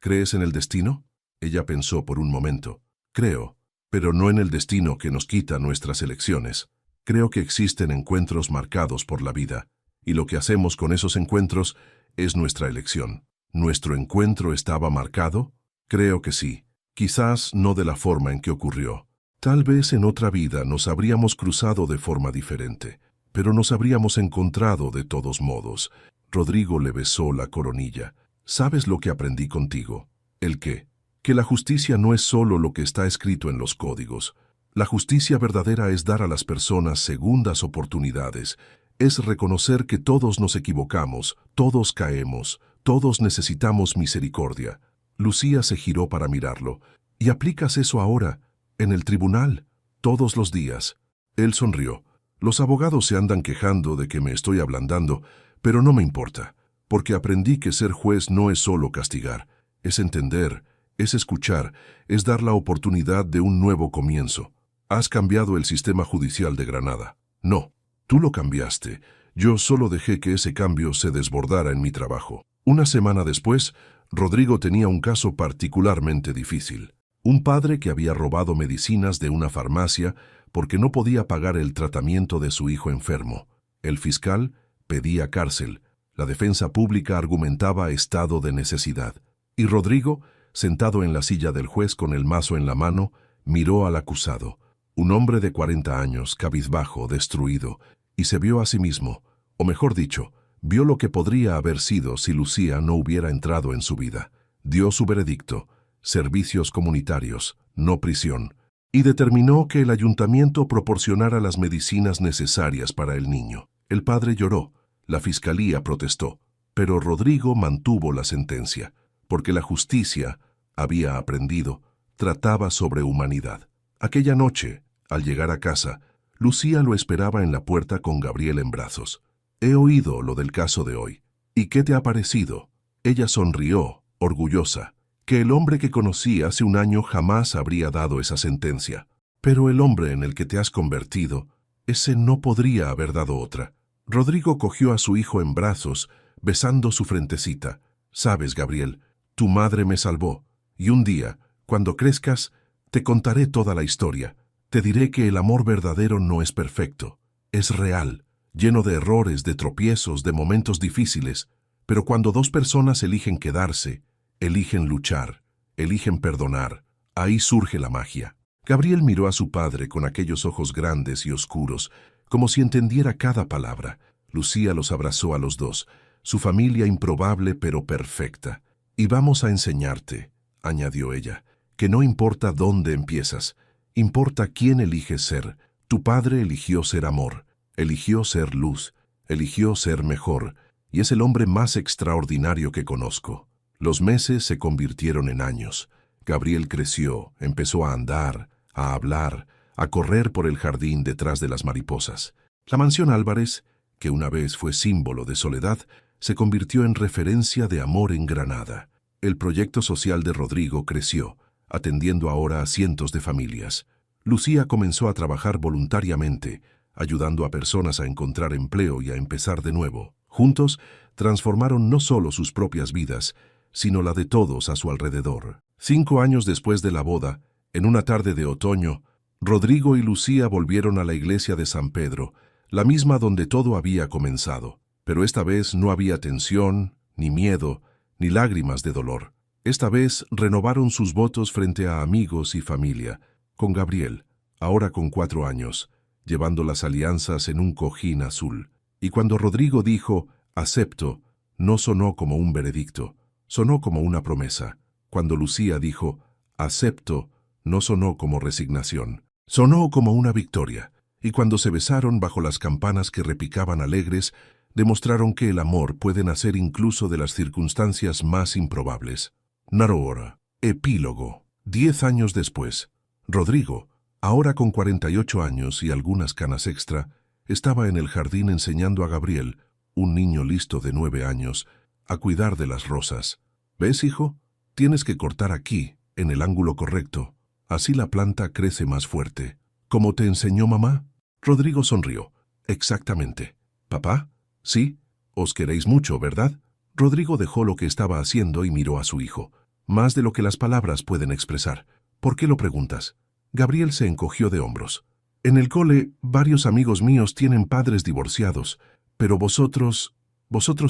¿crees en el destino? Ella pensó por un momento. Creo, pero no en el destino que nos quita nuestras elecciones. Creo que existen encuentros marcados por la vida, y lo que hacemos con esos encuentros es nuestra elección. ¿Nuestro encuentro estaba marcado? Creo que sí. Quizás no de la forma en que ocurrió. Tal vez en otra vida nos habríamos cruzado de forma diferente, pero nos habríamos encontrado de todos modos. Rodrigo le besó la coronilla. ¿Sabes lo que aprendí contigo? ¿El qué? Que la justicia no es solo lo que está escrito en los códigos. La justicia verdadera es dar a las personas segundas oportunidades. Es reconocer que todos nos equivocamos, todos caemos, todos necesitamos misericordia. Lucía se giró para mirarlo, Y aplicas eso ahora, en el tribunal, todos los días. Él sonrió. Los abogados se andan quejando de que me estoy ablandando, pero no me importa, porque aprendí que ser juez no es solo castigar, es entender, es escuchar, es dar la oportunidad de un nuevo comienzo. Has cambiado el sistema judicial de Granada. No, tú lo cambiaste. Yo solo dejé que ese cambio se desbordara en mi trabajo. Una semana después, Rodrigo tenía un caso particularmente difícil. Un padre que había robado medicinas de una farmacia porque no podía pagar el tratamiento de su hijo enfermo. El fiscal pedía cárcel. La defensa pública argumentaba estado de necesidad. Y Rodrigo, sentado en la silla del juez con el mazo en la mano, miró al acusado. Un hombre de 40 años, cabizbajo, destruido, y se vio a sí mismo, o mejor dicho, vio lo que podría haber sido si Lucía no hubiera entrado en su vida. Dio su veredicto: servicios comunitarios, no prisión, y determinó que el ayuntamiento proporcionara las medicinas necesarias para el niño. El padre lloró, la fiscalía protestó, pero Rodrigo mantuvo la sentencia, porque la justicia, había aprendido, trataba sobre humanidad. Aquella noche, al llegar a casa, Lucía lo esperaba en la puerta con Gabriel en brazos. He oído lo del caso de hoy. ¿Y qué te ha parecido? Ella sonrió, orgullosa, que el hombre que conocí hace un año jamás habría dado esa sentencia. Pero el hombre en el que te has convertido, ese no podría haber dado otra. Rodrigo cogió a su hijo en brazos, besando su frentecita. Sabes, Gabriel, tu madre me salvó, y un día, cuando crezcas, te contaré toda la historia. Te diré que el amor verdadero no es perfecto, es real, lleno de errores, de tropiezos, de momentos difíciles, pero cuando dos personas eligen quedarse, eligen luchar, eligen perdonar, ahí surge la magia. Gabriel miró a su padre con aquellos ojos grandes y oscuros, como si entendiera cada palabra. Lucía los abrazó a los dos, su familia improbable pero perfecta. Y vamos a enseñarte, añadió ella, que no importa dónde empiezas, importa quién eliges ser. Tu padre eligió ser amor, eligió ser luz, eligió ser mejor, y es el hombre más extraordinario que conozco. Los meses se convirtieron en años. Gabriel creció, empezó a andar, a hablar, a correr por el jardín detrás de las mariposas. La mansión Álvarez, que una vez fue símbolo de soledad, se convirtió en referencia de amor en Granada. El proyecto social de Rodrigo creció, atendiendo ahora a cientos de familias. Lucía comenzó a trabajar voluntariamente, ayudando a personas a encontrar empleo y a empezar de nuevo. Juntos, transformaron no solo sus propias vidas, sino la de todos a su alrededor. 5 años después de la boda, en una tarde de otoño, Rodrigo y Lucía volvieron a la iglesia de San Pedro, la misma donde todo había comenzado. Pero esta vez no había tensión, ni miedo, ni lágrimas de dolor. Esta vez renovaron sus votos frente a amigos y familia, con Gabriel, ahora con 4 años, llevando las alianzas en un cojín azul. Y cuando Rodrigo dijo, acepto, no sonó como un veredicto, sonó como una promesa. Cuando Lucía dijo, acepto, no sonó como resignación, sonó como una victoria. Y cuando se besaron bajo las campanas que repicaban alegres, demostraron que el amor puede nacer incluso de las circunstancias más improbables. Narora. Epílogo. 10 años después, Rodrigo, ahora con 48 años y algunas canas extra, estaba en el jardín enseñando a Gabriel, un niño listo de 9 años, a cuidar de las rosas. ¿Ves, hijo? Tienes que cortar aquí, en el ángulo correcto. Así la planta crece más fuerte. ¿Cómo te enseñó mamá? Rodrigo sonrió. Exactamente. ¿Papá? Sí. Os queréis mucho, ¿verdad? Rodrigo dejó lo que estaba haciendo y miró a su hijo. Más de lo que las palabras pueden expresar. ¿Por qué lo preguntas? Gabriel se encogió de hombros. En el cole, varios amigos míos tienen padres divorciados, pero vosotros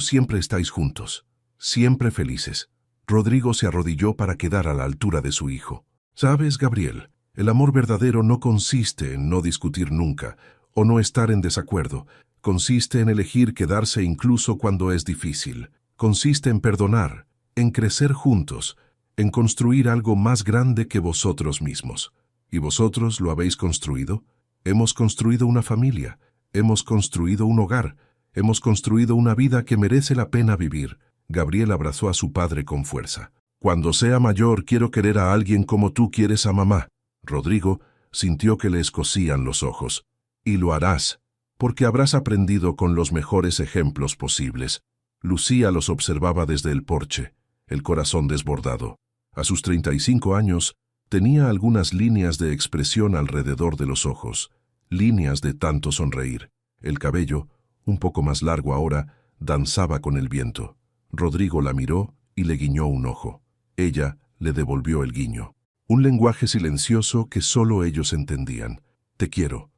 siempre estáis juntos, siempre felices. Rodrigo se arrodilló para quedar a la altura de su hijo. ¿Sabes, Gabriel? El amor verdadero no consiste en no discutir nunca, o no estar en desacuerdo. Consiste en elegir quedarse incluso cuando es difícil. Consiste en perdonar, en crecer juntos, en construir algo más grande que vosotros mismos. ¿Y vosotros lo habéis construido? Hemos construido una familia, hemos construido un hogar, hemos construido una vida que merece la pena vivir. Gabriel abrazó a su padre con fuerza. Cuando sea mayor quiero querer a alguien como tú quieres a mamá. Rodrigo sintió que le escocían los ojos. Y lo harás, porque habrás aprendido con los mejores ejemplos posibles. Lucía los observaba desde el porche, el corazón desbordado. A sus 35 años, tenía algunas líneas de expresión alrededor de los ojos, líneas de tanto sonreír. El cabello, un poco más largo ahora, danzaba con el viento. Rodrigo la miró y le guiñó un ojo. Ella le devolvió el guiño. Un lenguaje silencioso que solo ellos entendían. Te quiero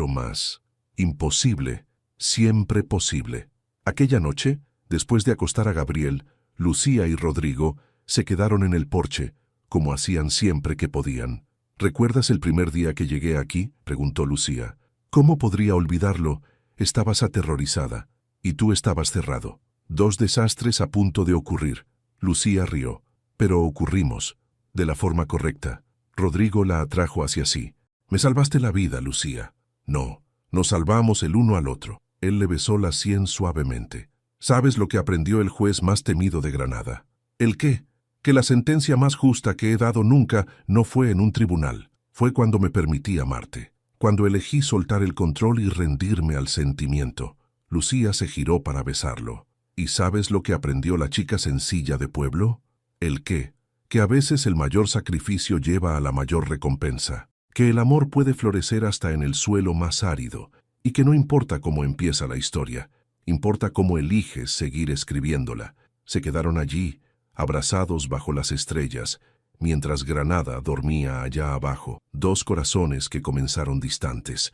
más. Imposible, siempre posible. Aquella noche, después de acostar a Gabriel, Lucía y Rodrigo se quedaron en el porche, como hacían siempre que podían. ¿Recuerdas el primer día que llegué aquí?, preguntó Lucía. ¿Cómo podría olvidarlo? Estabas aterrorizada, y tú estabas cerrado. Dos desastres a punto de ocurrir. Lucía rió. Pero ocurrimos, de la forma correcta. Rodrigo la atrajo hacia sí. Me salvaste la vida, Lucía. No, nos salvamos el uno al otro. Él le besó la sien suavemente. ¿Sabes lo que aprendió el juez más temido de Granada? ¿El qué? Que la sentencia más justa que he dado nunca no fue en un tribunal. Fue cuando me permití amarte. Cuando elegí soltar el control y rendirme al sentimiento. Lucía se giró para besarlo. ¿Y sabes lo que aprendió la chica sencilla de pueblo? ¿El qué? Que a veces el mayor sacrificio lleva a la mayor recompensa. Que el amor puede florecer hasta en el suelo más árido. Y que no importa cómo empieza la historia. Importa cómo eliges seguir escribiéndola. Se quedaron allí, abrazados bajo las estrellas, mientras Granada dormía allá abajo, dos corazones que comenzaron distantes.